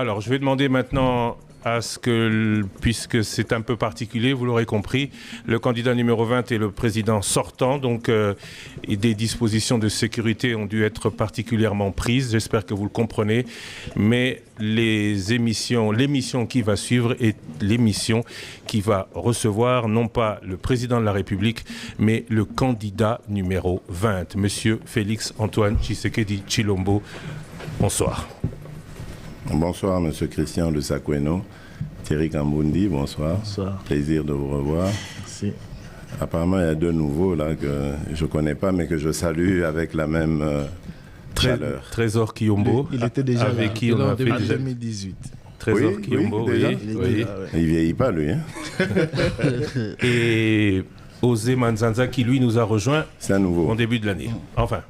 Alors, je vais demander maintenant à ce que, puisque c'est un peu particulier, vous l'aurez compris, le candidat numéro 20 est le président sortant, donc et des dispositions de sécurité ont dû être particulièrement prises, j'espère que vous le comprenez, mais l'émission qui va suivre est l'émission qui va recevoir non pas le président de la République, mais le candidat numéro 20, Monsieur Félix Antoine Tshisekedi Tshilombo. Bonsoir. Bonsoir, Monsieur Christian Lusakweno. Thierry Kambundi, bonsoir. Bonsoir. Plaisir de vous revoir. Merci. Apparemment, il y a deux nouveaux là que je ne connais pas, mais que je salue avec la même chaleur. Trésor Kiyombo, il était déjà avec là, qui on a fait en déjà 2018. Trésor Kiyombo, déjà. Oui. Il ne vieillit pas, lui. Hein. Et Osé Manzanza, qui lui nous a rejoint C'est un nouveau. en début de l'année. Enfin,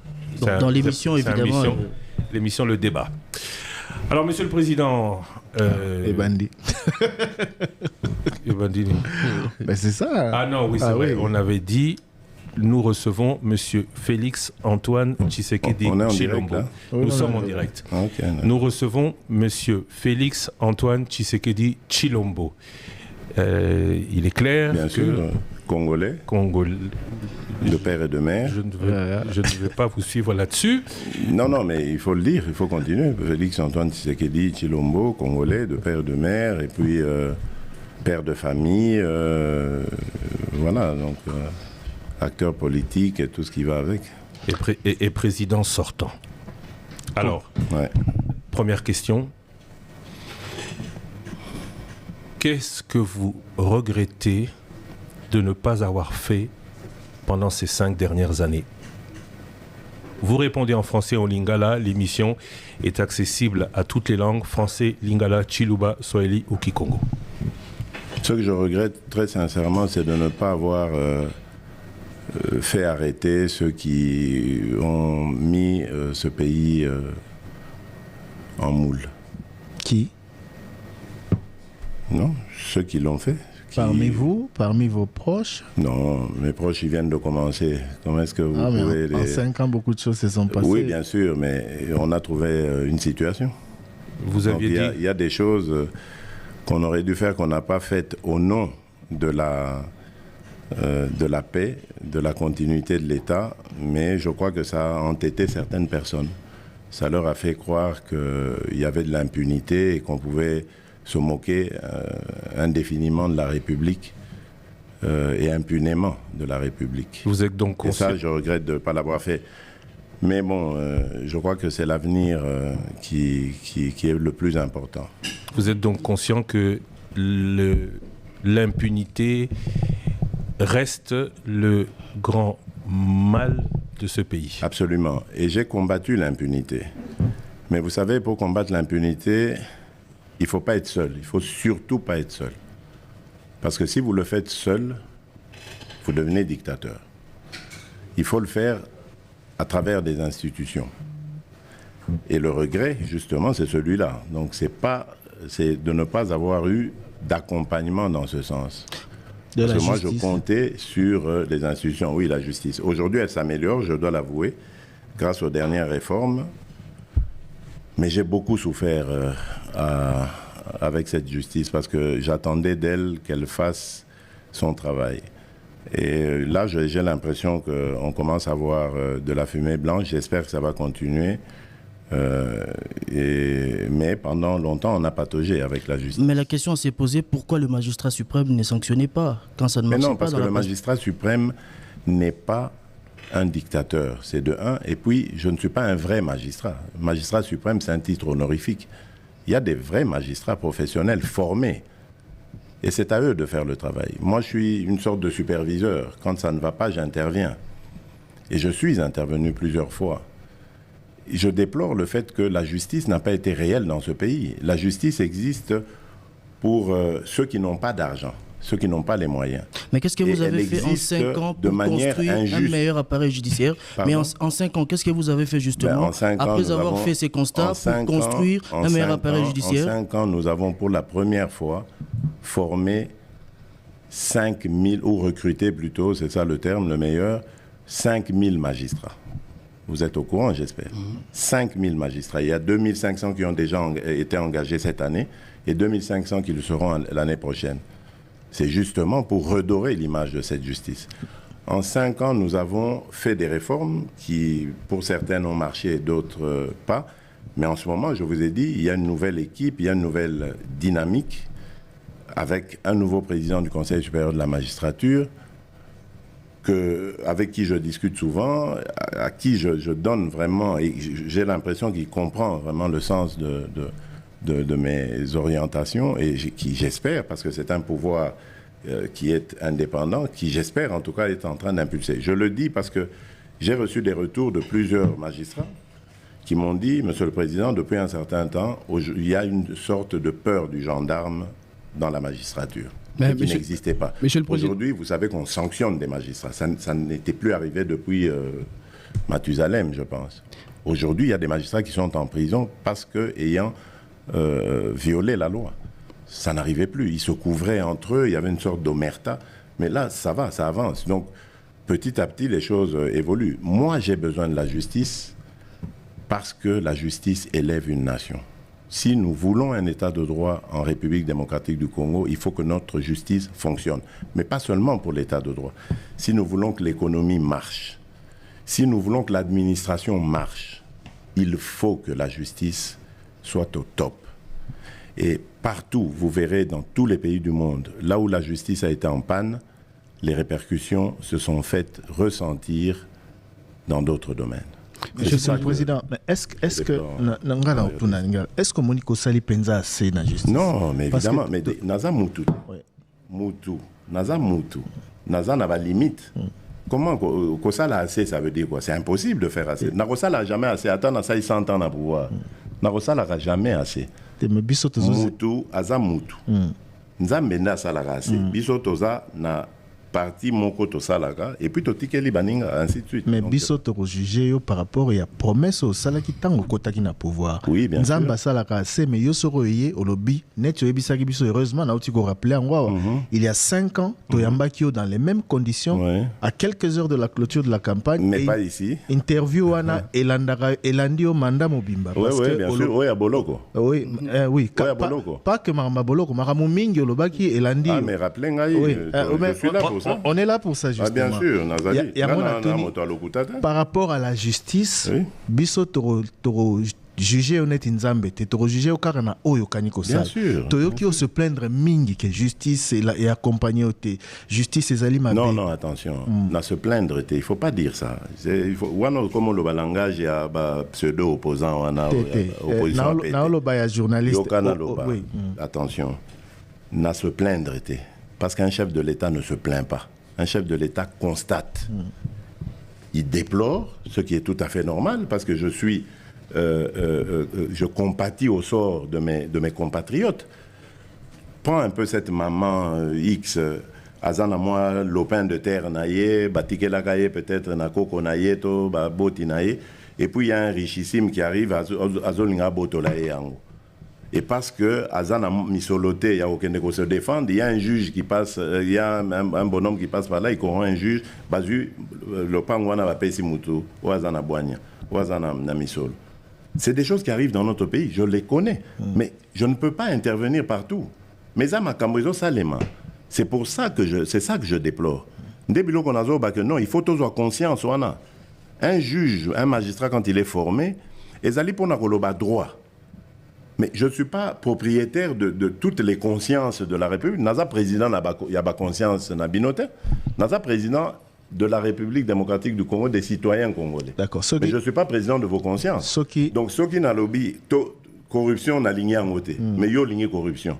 dans l'émission, évidemment. L'émission Le Débat. Alors, Monsieur le Président... Et Bandi. Et Bandi. Ben c'est ça. Ah non, oui, c'est vrai. Oui. On avait dit, nous recevons Monsieur Félix Antoine Tshisekedi Tshilombo. Nous sommes en direct. Okay, nous recevons Monsieur Félix Antoine Tshisekedi Tshilombo. Il est clair Bien que... sûr, Congolais. De père et de mère. Je ne vais pas vous suivre là-dessus. Non, mais il faut le dire, il faut continuer. Félix Antoine Tshisekedi Tshilombo, Congolais, de père et de mère, et puis père de famille, voilà, donc acteur politique et tout ce qui va avec. Et président sortant. Alors, première question. Qu'est-ce que vous regrettez de ne pas avoir fait pendant ces 5 dernières années? Vous répondez en français ou en lingala. L'émission est accessible à toutes les langues, français, lingala, chiluba, swahili ou kikongo. Ce que je regrette très sincèrement, c'est de ne pas avoir fait arrêter ceux qui ont mis ce pays en moule. Qui? Non, ceux qui l'ont fait. Parmi vous, parmi vos proches? Non, mes proches, ils viennent de commencer. Comment est-ce que vous pouvez... En 5 ans, beaucoup de choses se sont passées. Oui, bien sûr, mais on a trouvé une situation. Vous aviez dit... Il y a des choses qu'on aurait dû faire, qu'on n'a pas faites au nom de la paix, de la continuité de l'État, mais je crois que ça a entêté certaines personnes. Ça leur a fait croire qu'il y avait de l'impunité et qu'on pouvait se moquer indéfiniment de la République et impunément de la République. Vous êtes donc conscient... Et ça, je regrette de ne pas l'avoir fait. Mais bon, je crois que c'est l'avenir qui est le plus important. Vous êtes donc conscient que l'impunité reste le grand mal de ce pays? Absolument. Et j'ai combattu l'impunité. Mais vous savez, pour combattre l'impunité... il ne faut pas être seul. Il ne faut surtout pas être seul. Parce que si vous le faites seul, vous devenez dictateur. Il faut le faire à travers des institutions. Et le regret, justement, c'est celui-là. Donc, c'est de ne pas avoir eu d'accompagnement dans ce sens. Parce que moi, je comptais sur les institutions. Oui, la justice. Aujourd'hui, elle s'améliore, je dois l'avouer, grâce aux dernières réformes. Mais j'ai beaucoup souffert avec cette justice parce que j'attendais d'elle qu'elle fasse son travail. Et là, j'ai l'impression qu'on commence à voir de la fumée blanche. J'espère que ça va continuer. Mais pendant longtemps, on a pataugé avec la justice. Mais la question s'est posée, pourquoi le magistrat suprême ne sanctionnait pas quand ça ne marche pas? Mais non, parce que le magistrat suprême n'est pas un dictateur, c'est de un. Et puis, je ne suis pas un vrai magistrat. Magistrat suprême, c'est un titre honorifique. Il y a des vrais magistrats professionnels formés. Et c'est à eux de faire le travail. Moi, je suis une sorte de superviseur. Quand ça ne va pas, j'interviens. Et je suis intervenu plusieurs fois. Je déplore le fait que la justice n'a pas été réelle dans ce pays. La justice existe pour ceux qui n'ont pas d'argent, ceux qui n'ont pas les moyens. Mais qu'est-ce que vous avez fait en 5 ans pour construire un meilleur appareil judiciaire? Mais en 5 ans, qu'est-ce que vous avez fait justement après avoir fait ces constats pour construire un meilleur appareil judiciaire? En 5 ans, nous avons pour la première fois formé 5000, ou recruté plutôt, c'est ça le terme, le meilleur, 5000 magistrats. Vous êtes au courant, j'espère. 5 000 magistrats. Il y a 2500 qui ont déjà été engagés cette année et 2500 qui le seront l'année prochaine. C'est justement pour redorer l'image de cette justice. En 5 ans, nous avons fait des réformes qui, pour certaines, ont marché et d'autres pas. Mais en ce moment, je vous ai dit, il y a une nouvelle équipe, il y a une nouvelle dynamique avec un nouveau président du Conseil supérieur de la magistrature, avec qui je discute souvent, à qui je donne vraiment, et j'ai l'impression qu'il comprend vraiment le sens de mes orientations, et qui, j'espère, parce que c'est un pouvoir qui est indépendant, qui, j'espère, en tout cas, est en train d'impulser. Je le dis parce que j'ai reçu des retours de plusieurs magistrats qui m'ont dit, Monsieur le Président, depuis un certain temps, il y a une sorte de peur du gendarme dans la magistrature. Mais qui n'existait pas. Aujourd'hui, vous savez qu'on sanctionne des magistrats. Ça n'était plus arrivé depuis Mathusalem, je pense. Aujourd'hui, il y a des magistrats qui sont en prison parce qu'ayant violé la loi. Ça n'arrivait plus. Ils se couvraient entre eux, il y avait une sorte d'omerta. Mais là, ça va, ça avance. Donc, petit à petit, les choses évoluent. Moi, j'ai besoin de la justice parce que la justice élève une nation. Si nous voulons un état de droit en République démocratique du Congo, il faut que notre justice fonctionne. Mais pas seulement pour l'état de droit. Si nous voulons que l'économie marche, si nous voulons que l'administration marche, il faut que la justice soit au top. Et partout, vous verrez dans tous les pays du monde, là où la justice a été en panne, les répercussions se sont faites ressentir dans d'autres domaines. Monsieur le Président, est-ce que Monique Sali pensa assez dans la justice? Non, mais évidemment, mais Naza Moutou. Moutou. Naza Moutou. Naza n'a pas de limite. Comment Kosala assez, ça veut dire quoi? C'est impossible de faire assez. Narosala n'a jamais assez. Attends, ça, il s'entend dans le pouvoir. Narosala n'a jamais assez. Moutou, Aza Moutou. Nzambe na salaka assez. Bisotoza na parti moko to salaka et puis to tikeli baninga ainsi de suite. Mais biso to juger par rapport à promesse au salaki tango kotaki na pouvoir. Oui, bien sûr. Nzamba salaka c'est mais yo soroyé au lobby net yo ebisaki biso heureusement na uti ko rappeler en il y a 5 ans to yambaki dans les mêmes conditions à quelques heures de la clôture de la campagne. Mais pas ici. Interview wana elandi au mandat mobimba parce que bien sûr oui à Boloko. Oui oui pas que marama Boloko maramo mingi olobaki elandi. Ah mais rappelez ngai je suis là pour on est là pour ça justement. Ah, bien sûr, par rapport à la justice, biso toro juger honnête nzambe te toro juger au karana oyo kaniko ça. Bien sûr. Toyoki se plaindre mingi que justice et accompagner au justice et zali mabe. Non attention, na se plaindre il faut pas dire ça. Il faut wana comme le langage ya ba pseudo opposant wana opposition. Na lo ba ya journaliste. Attention. Na se plaindre parce qu'un chef de l'État ne se plaint pas. Un chef de l'État constate. Il déplore, ce qui est tout à fait normal, parce que je compatis au sort de mes compatriotes. Prends un peu cette maman X, Azana moi, lopin de terre naïe, batike la gaye peut-être na koko naïe, to boti naïe, et puis il y a un richissime qui arrive à Zolinga Botolaye yango. Et parce que Azan a misoloté, il n'y a aucun négociateur se défendre, il y a un juge qui passe, il y a un bonhomme qui passe par là, il corrompt un juge, le pangwana va payer si moutou, ou Azan a boigna, ou Azan a misolo. C'est des choses qui arrivent dans notre pays, je les connais, mais je ne peux pas intervenir partout. Mais ça m'a cambré salema. C'est pour ça que je déplore. Non, il faut tous avoir conscience. Un juge, un magistrat, quand il est formé, ils allaient pour le droit. Mais je ne suis pas propriétaire de toutes les consciences de la République. Naza président, il y a pas conscience na binote. Naza président de la République démocratique du Congo, des citoyens congolais. D'accord. Mais je ne suis pas président de vos consciences. Donc, ceux qui n'ont lobby, corruption n'a ligné en côté. Mais ils ont ligné corruption.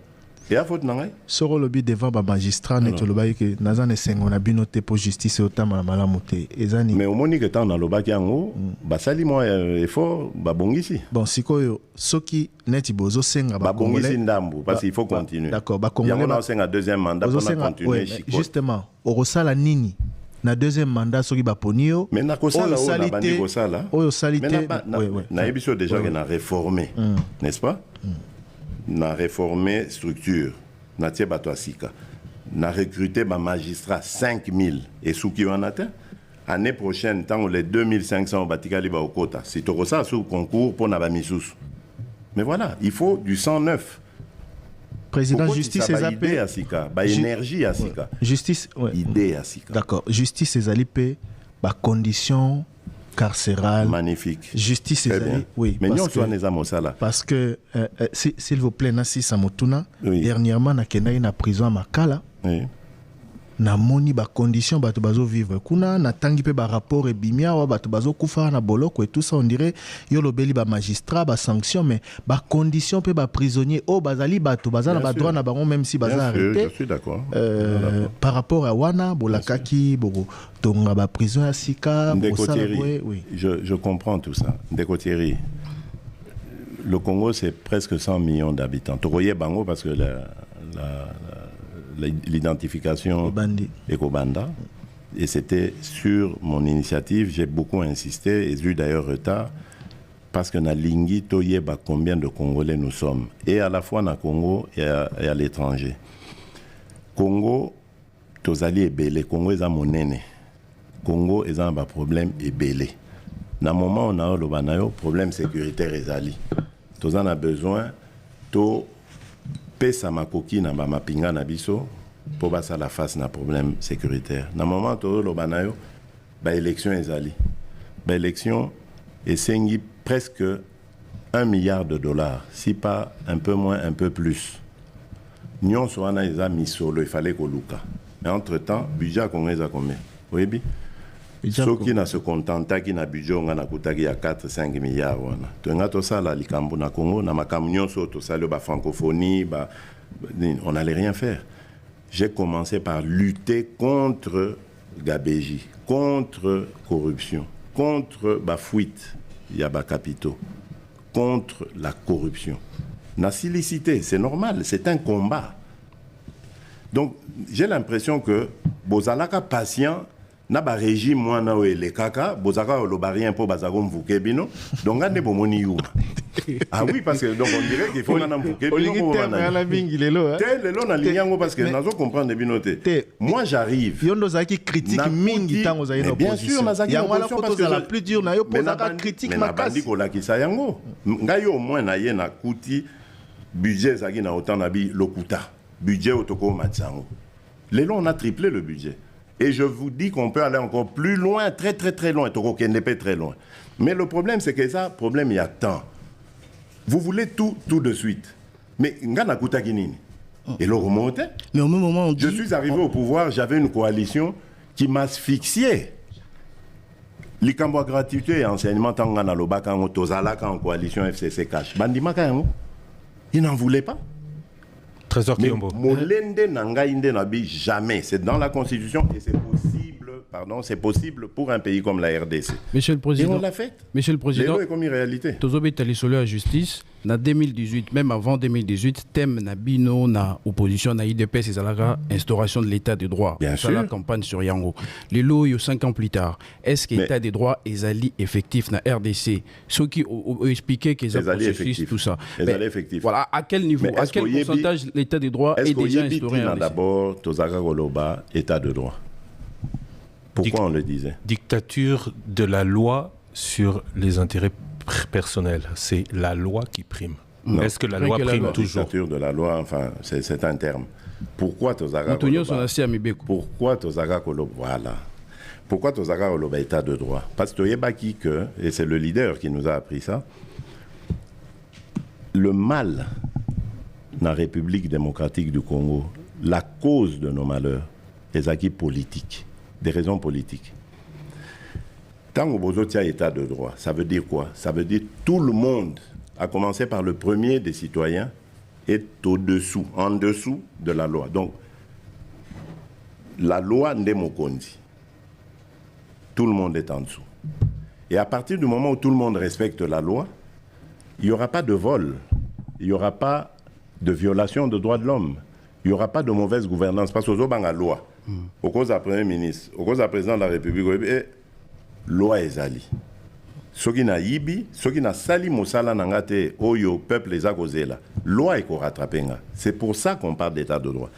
Et à faute n'angay. Soro lobby devant ba magistrat neto loba que naza ne sengo na binote pour justice et autant malamu te. Ezani. Mais au monique temps dans loba ki ango, ba sali moi effort ba bongisi. Bon sikoyo soki neti bozo senga ba bongisi ndambu parce qu'il faut continuer. D'accord, ba congolais. Yango na senga deuxième mandat pour continuer. Justement, orosala nini na deuxième mandat soki ba ponio. Mais na kosala o na bandi kosala. Oyo salité. Na ebiso déjà que na réformer, n'est-ce pas? Na réformé structure, na tie bato asika, na recruté ma magistrat 5000 et sous qui on atteint. Année prochaine, tant les 2500 batikali ba okota. C'est tout ça sous concours pour Nabamisous. Mais voilà, il faut du sang neuf. Président, justice et idée à Sika, énergie à Sika. Justice, idée à Sika. D'accord. Justice et Zalipé, conditions carcérales. Magnifique. Justice et Zalipé. Oui. Mais nous sommes parce que, s'il vous plaît, Nassi Samotuna, dernièrement, na Kenda na prison à Makala. Oui. Na moni ba condition bato bazo vivre kuna na tangi pe ba rapport et bimia wa bato bazo kufa na boloko et tout ça on dirait yo lobeli ba magistrat ba sanction mais ba condition pe ba prisonnier o bazali bato bazana ba droit na bango même si baza arrêté. Je suis d'accord. Par rapport à wana bolakaki bogo tonga ba prison à Sika oui. Je comprends tout ça. Ndekotiri. Le Congo c'est presque 100 millions d'habitants. Toroye bango parce que l'identification Ekobanda. Et c'était sur mon initiative, j'ai beaucoup insisté et j'ai eu d'ailleurs retard parce que na lingi toyeba combien de Congolais nous sommes et à la fois na Congo et à l'étranger. Congo tozali ebele, Congo eza monene. Congo eza un problème ebele. Na moment on a le banayo problème sécuritaire ezali. Tozan a besoin to pesa makoki na ba mapinga na biso pour basa la face na problème sécuritaire. Na moment to lo banayo ba élection ezali. Ba élection esengi presque $1 milliard, si pas un peu moins, un peu plus. Nyon so ana eza misolo, il fallait ko luka. Mais entre-temps, budget congolais a combien? Oui bi. Ceux qui na se contenta qui na budget on a kutaki ya 4-5 milliards wana. To nga to sala likambo na Congo na makambo nyonso to sala ba francophonie on n'allait rien faire. J'ai commencé par lutter contre Gabéji, contre corruption, contre ba fuite ya ba capitaux, contre la corruption. Na silicité, c'est normal, c'est un combat. Donc j'ai l'impression que bozalaka patient na ba régime mwana o le kaka bozaka lo barien po bazako mvuke bino donc ande bomoni yu. Ah oui parce que donc on dirait qu'il faut na mvuke bino ko na la mingi lelo lelo na linyango parce que nazo comprendre bino te. Moi j'arrive yondo zaki critique mingi tango za ino bien sûr na zaki opposition parce que la plus dure na yo posaka critique makasi. Mais na bandi ko la kisa yango ngai au moins na ye na kuti budget zaki na autant na bi lokuta budget otoko matsango. Lelo on a triplé le budget. Et je vous dis qu'on peut aller encore plus loin, très très très loin, très loin. Mais le problème, c'est que ça, problème, il y a tant. Vous voulez tout de suite. Mais ngana kutakinini. Et le remonte. Mais au même moment, on dit... Je suis arrivé au pouvoir, j'avais une coalition qui m'asphyxiait. Likambo gratuité et enseignement tangana lobaka ngo tozalaka en coalition FCC cash. Bandimaka yango. Ils n'en voulaient pas. Trésor Kiombo. Molende nangainde nabi jamais. C'est dans la Constitution et c'est possible. Pardon, c'est possible pour un pays comme la RDC. Monsieur le Président. Et on l'a fait. Monsieur le Président. C'est comme une réalité. Tozobe talisolo à justice. En 2018, même avant 2018, thème na bino na opposition na IDPS et la instauration de l'état de droit. Bien sûr. La campagne sur Yango. Les lots, 5 ans plus tard, est-ce que l'état des droits est ali effectif na RDC? Ceux qui ont expliqué qu'ils ont processus tout ça. Effectif. Voilà, à quel niveau, à quel pourcentage l'état des droits est déjà instauré en RDC? D'abord, Tozaka Goloba, état de droit. Pourquoi on le disait? Dictature de la loi sur les intérêts personnels. C'est la loi qui prime. Est-ce que la loi prime toujours? Dictature de la loi, enfin, c'est un terme. Pourquoi Tozaka Goloba? Pourquoi Tozaka Goloba? Voilà. Pourquoi Tozaka Goloba état de droit? Parce que Yebaki que, et c'est le leader qui nous a appris ça, le mal dans la République démocratique du Congo, la cause de nos malheurs, les acquis politiques. Des raisons politiques. Tant que vous avez état de droit, ça veut dire quoi? Ça veut dire tout le monde, à commencer par le premier des citoyens, est au-dessous, en dessous de la loi. Donc, la loi Ndemokondi, tout le monde est en dessous. Et à partir du moment où tout le monde respecte la loi, il n'y aura pas de vol, il n'y aura pas de violation de droits de l'homme, il n'y aura pas de mauvaise gouvernance, parce que vous avez la loi. Au cause du Premier ministre, au cause du Président de la République, loi ezali. Soki na yibi, soki na sali mosala nangate oyo peuple les a causé là. Loi est rattrapenga. C'est pour ça qu'on parle d'état de droit.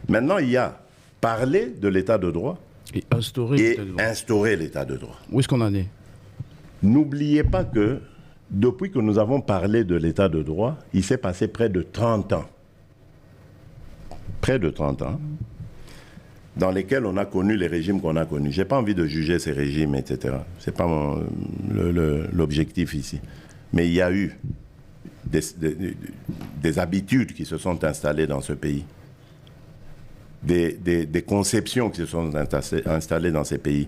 Maintenant, il y a parler de l'état de droit Et instaurer l'état de droit. Où est-ce qu'on en est? N'oubliez pas que depuis que nous avons parlé de l'état de droit, il s'est passé près de 30 ans. Près de 30 ans, dans lesquels on a connu les régimes qu'on a connus. Je n'ai pas envie de juger ces régimes, etc. Ce n'est pas l'objectif ici. Mais il y a eu des habitudes qui se sont installées dans ce pays. Des conceptions qui se sont installées dans ces pays.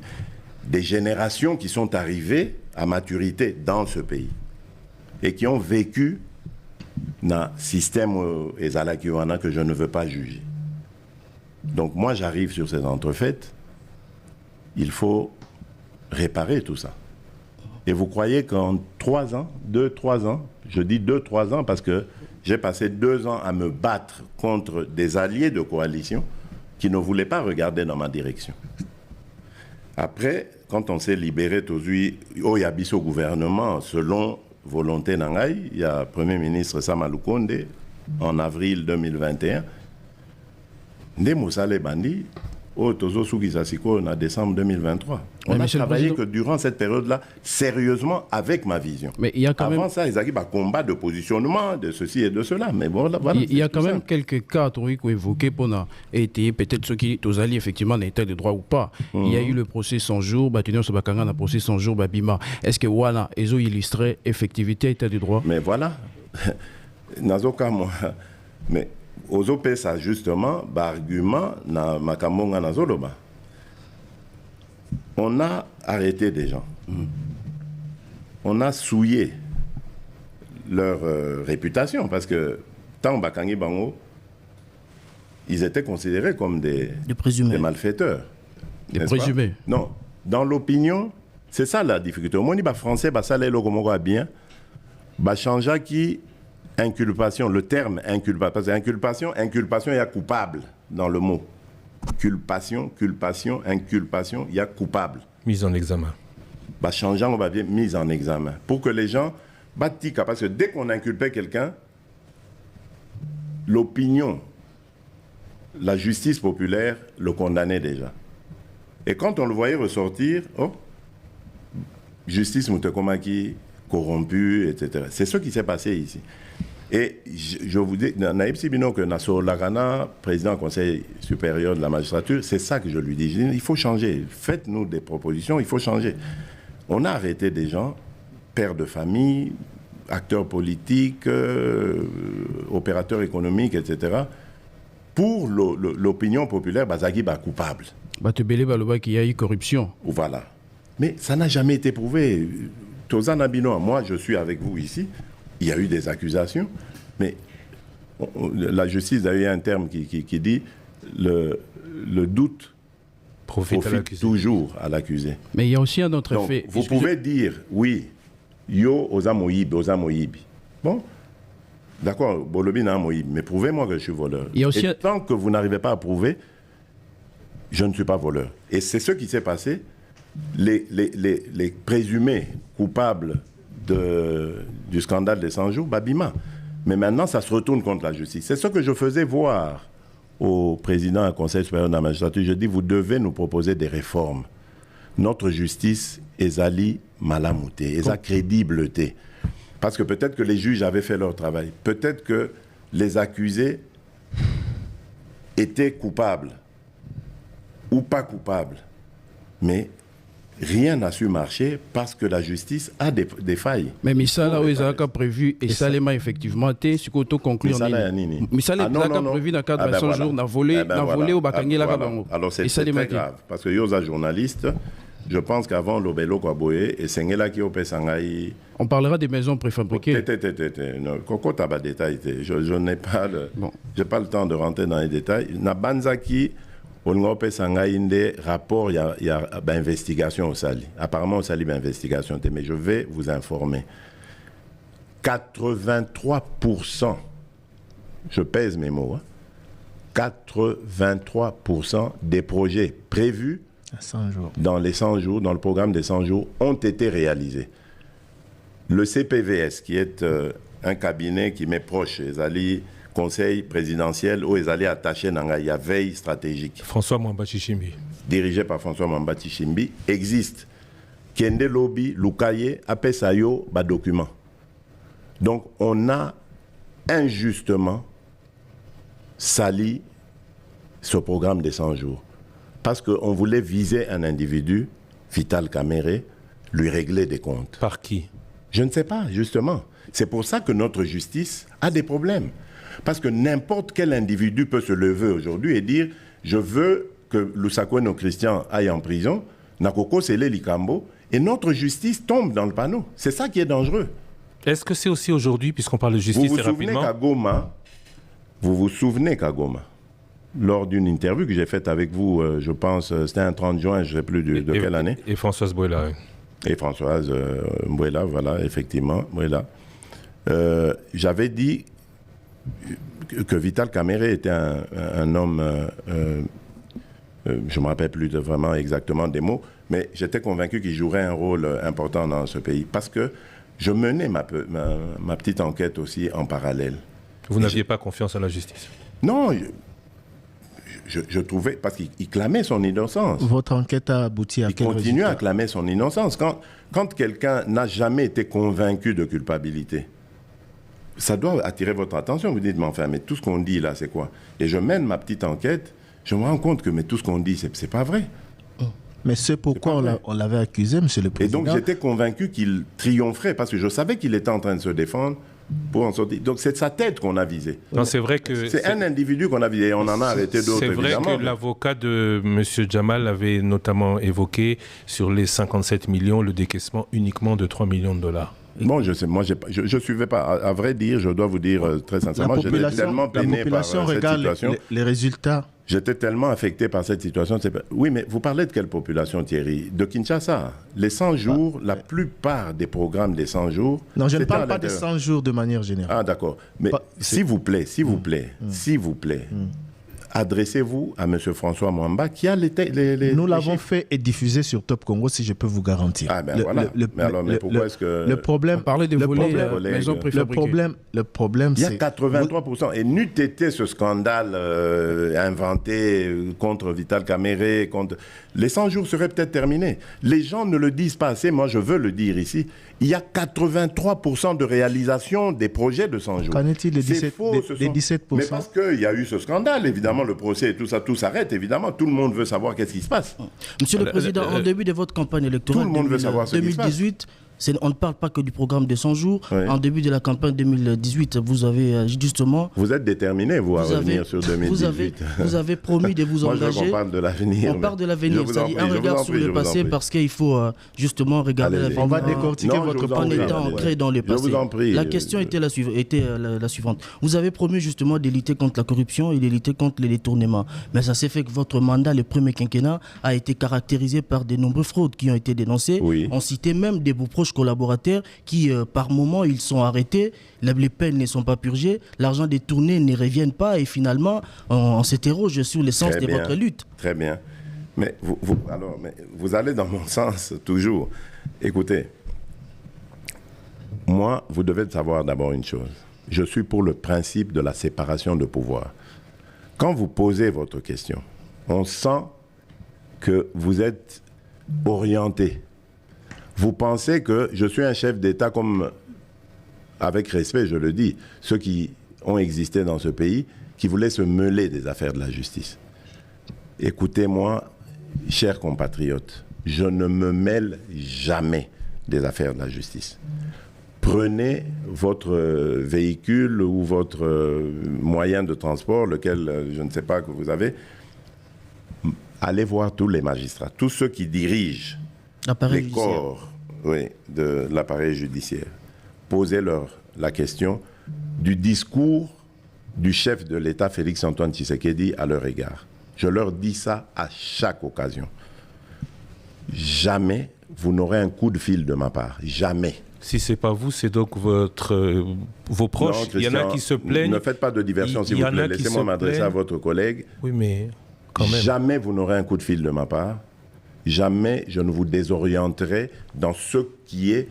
Des générations qui sont arrivées à maturité dans ce pays. Et qui ont vécu dans un système ezalakiwana que je ne veux pas juger. Donc moi j'arrive sur ces entrefaites, il faut réparer tout ça. Et vous croyez qu'en 3 ans, 2-3 ans, je dis 2-3 ans parce que j'ai passé 2 ans à me battre contre des alliés de coalition qui ne voulaient pas regarder dans ma direction. Après, quand on s'est libéré, il y a bis au gouvernement, selon volonté Nangaï, il y a le Premier ministre Sama Lukonde en avril 2021. Ndé Moussale Bandi, au Tozo Soukisasiko en décembre 2023. On a travaillé que durant cette période-là, sérieusement, avec ma vision. Mais il y a quand Avant ça, ils avaient un combat de positionnement, de ceci et de cela. Mais bon, voilà, il y a quand même quelques cas qu'on évoqué pour été peut-être ceux qui aux alliés effectivement n'étaient de droit ou pas. Il y a eu le procès 100 jours, Batunio Sobakanga le procès 100 jours, Babima. Est-ce que voilà, ils ont illustré effectivité état de droit? Mais voilà, Nazoka moi, mais aux OPSA justement, argument na Makamonga Nazoloba. On a arrêté des gens. On a souillé leur réputation parce que tant Bakangi Bango, ils étaient considérés comme des malfaiteurs. Des présumés. Non. Dans l'opinion, c'est ça la difficulté. Au moins, les Français, ça les logos bien. Changea qui inculpation, le terme inculpation, parce que inculpation, il y a coupable dans le mot. Inculpation, il y a coupable. Mise en examen. Changeant, on va bien mise en examen. Pour que les gens battent, parce que dès qu'on inculpait quelqu'un, l'opinion, la justice populaire le condamnait déjà. Et quand on le voyait ressortir, justice Moutekomaki, corrompu, etc. C'est ce qui s'est passé ici. Et je vous dis, Naïb Sibino, que Nassau Lagana, président du Conseil supérieur de la magistrature, c'est ça que je lui dis. Je dis, il faut changer. Faites-nous des propositions, il faut changer. On a arrêté des gens, pères de famille, acteurs politiques, opérateurs économiques, etc. Pour l'opinion populaire, Bazagui est coupable. Batebele Baloba qu'il y a eu corruption. Voilà. Mais ça n'a jamais été prouvé. Tozana Bino, moi je suis avec vous ici. Il y a eu des accusations, mais la justice a eu un terme qui dit le doute profite toujours à l'accusé. Mais il y a aussi un autre fait. Vous pouvez dire, oui, yo oza moyibi. Bon, d'accord, Bolobi n'a moyibi, mais prouvez-moi que je suis voleur. Et tant que vous n'arrivez pas à prouver, je ne suis pas voleur. Et c'est ce qui s'est passé. Les présumés coupables du scandale des 100 jours, Babima. Mais maintenant, ça se retourne contre la justice. C'est ce que je faisais voir au président du Conseil supérieur de la magistrature. Je dis, vous devez nous proposer des réformes. Notre justice est ali malamouté, est crédibilité. Parce que peut-être que les juges avaient fait leur travail. Peut-être que les accusés étaient coupables ou pas coupables. Mais rien n'a su marcher parce que la justice a des failles. Mais Misala, où ils ont prévu, et ça l'est effectivement, ce qu'on conclut en ligne. Misala, il a prévu dans le cadre de 100 jours, n'a volé au Bakangi la Kabango. Alors c'est très grave, parce que Yosa journaliste, je pense qu'avant l'Obelo Kwaboye, et Sengela qui opé Sangaï. On parlera des maisons préfabriquées. Coco Taba détail, je n'ai pas le temps de rentrer dans les détails. Nabanzaki. On a un rapport, il y a une investigation au Sali. Apparemment, au Sali, il y a une investigation, mais je vais vous informer. 83%, je pèse mes mots, 83% des projets prévus dans les 100 jours, dans le programme des 100 jours, ont été réalisés. Le CPVS, qui est un cabinet qui m'est proche, Zali conseil présidentiel où ils allaient attacher Nangaya veille stratégique. François Mwamba Chichimbi. Dirigé par François Mwamba Chichimbi, existe. Kende Lobby, Lukaye, Apesayo, document. Donc on a injustement sali ce programme des 100 jours. Parce qu'on voulait viser un individu, Vital Kamerhe, lui régler des comptes. Par qui? Je ne sais pas, justement. C'est pour ça que notre justice a des problèmes. Parce que n'importe quel individu peut se lever aujourd'hui et dire « Je veux que Lusakweno Christian aille en prison, Nakoko Sele Likambo », et notre justice tombe dans le panneau. C'est ça qui est dangereux. Est-ce que c'est aussi aujourd'hui, puisqu'on parle de justice rapidement... Vous vous souvenez qu'à Goma, lors d'une interview que j'ai faite avec vous, je pense, c'était un 30 juin, je ne sais plus de quelle année. Et Françoise Bouela. Oui. Et Françoise Bouela, voilà, effectivement, Bouela. J'avais dit que Vital Kamerhe était un homme, je ne me rappelle plus vraiment exactement des mots, mais j'étais convaincu qu'il jouerait un rôle important dans ce pays. Parce que je menais ma petite enquête aussi en parallèle. Vous n'aviez pas confiance en la justice? Non, je trouvais, parce qu'il clamait son innocence. Votre enquête a abouti à quel résultat? Il continue à clamer son innocence. Quand quelqu'un n'a jamais été convaincu de culpabilité, ça doit attirer votre attention. Vous dites, mais enfin, mais tout ce qu'on dit là, c'est quoi? Et je mène ma petite enquête, je me rends compte que mais tout ce qu'on dit, c'est pas vrai. Mais c'est pourquoi on l'avait accusé, monsieur le Président. Et donc j'étais convaincu qu'il triompherait, parce que je savais qu'il était en train de se défendre pour en sortir. Donc c'est sa tête qu'on a visée. Non, c'est vrai que... C'est un individu qu'on a visé, et on en a arrêté d'autres, évidemment. C'est vrai que l'avocat de M. Jamal avait notamment évoqué sur les 57 millions le décaissement uniquement de 3 millions de dollars. Bon, je sais, moi, je suivais pas. À vrai dire, je dois vous dire très sincèrement, j'étais tellement peiné par cette situation. Les résultats. J'étais tellement affecté par cette situation. Oui, mais vous parlez de quelle population, Thierry? De Kinshasa. Les 100 jours, la plupart des programmes des 100 jours... Non, je ne parle pas des 100 jours de manière générale. Ah, d'accord. Mais s'il vous plaît, adressez-vous à M. François Mwamba qui a les Nous l'avons fait et diffusé sur Top Congo, si je peux vous garantir. Ah ben voilà. Mais pourquoi est-ce que... Le problème... Parler des volets maisons préfabriquées. Le problème, c'est... Il y a 83%. Et n'eût été ce scandale inventé contre Vital Kamerhe, contre... Les 100 jours seraient peut-être terminés. Les gens ne le disent pas assez. Moi, je veux le dire ici. Il y a 83% de réalisation des projets de 100 jours. Qu'en est-il des 17%? Mais parce qu'il y a eu ce scandale, évidemment, le procès et tout ça, tout s'arrête, évidemment. Tout le monde veut savoir qu'est-ce qui se passe. Monsieur le Président, en début de votre campagne électorale, tout le monde veut savoir ce qui se passe. On ne parle pas que du programme des 100 jours. Oui. En début de la campagne 2018, vous avez justement... Vous êtes déterminé, vous, à revenir sur 2018. Vous avez promis de vous engager. Moi, je veux qu'on parle de l'avenir. On parle de l'avenir, c'est-à-dire un regard sur le passé, parce qu'il faut justement regarder l'avenir. On va décortiquer votre en étant ancré dans le passé. Je vous en prie. La question était la suivante. Vous avez promis justement de lutter contre la corruption et de lutter contre les détournements. Mais ça s'est fait que votre mandat, le premier quinquennat, a été caractérisé par de nombreuses fraudes qui ont été dénoncées. Oui. On citait même des proches collaborateurs qui, par moment, ils sont arrêtés, les peines ne sont pas purgées, l'argent détourné ne revient pas et finalement, on s'interroge sur l'essence de votre lutte. Très bien. Mais vous allez dans mon sens toujours. Écoutez, moi, vous devez savoir d'abord une chose. Je suis pour le principe de la séparation de pouvoir. Quand vous posez votre question, on sent que vous êtes orienté. Vous pensez que je suis un chef d'État comme, avec respect, je le dis, ceux qui ont existé dans ce pays, qui voulaient se mêler des affaires de la justice. Écoutez-moi, chers compatriotes, je ne me mêle jamais des affaires de la justice. Prenez votre véhicule ou votre moyen de transport, lequel je ne sais pas que vous avez, allez voir tous les magistrats, tous ceux qui dirigent les corps de l'appareil judiciaire. Posez-leur la question du discours du chef de l'État, Félix-Antoine Tshisekedi, à leur égard. Je leur dis ça à chaque occasion. Jamais vous n'aurez un coup de fil de ma part. Jamais. Si ce n'est pas vous, c'est donc vos proches. Non, Christian, il y en a qui se plaignent. Ne faites pas de diversion, s'il vous plaît. Laissez-moi m'adresser à votre collègue. Oui, mais quand même. Jamais vous n'aurez un coup de fil de ma part. Jamais je ne vous désorienterai dans ce qui est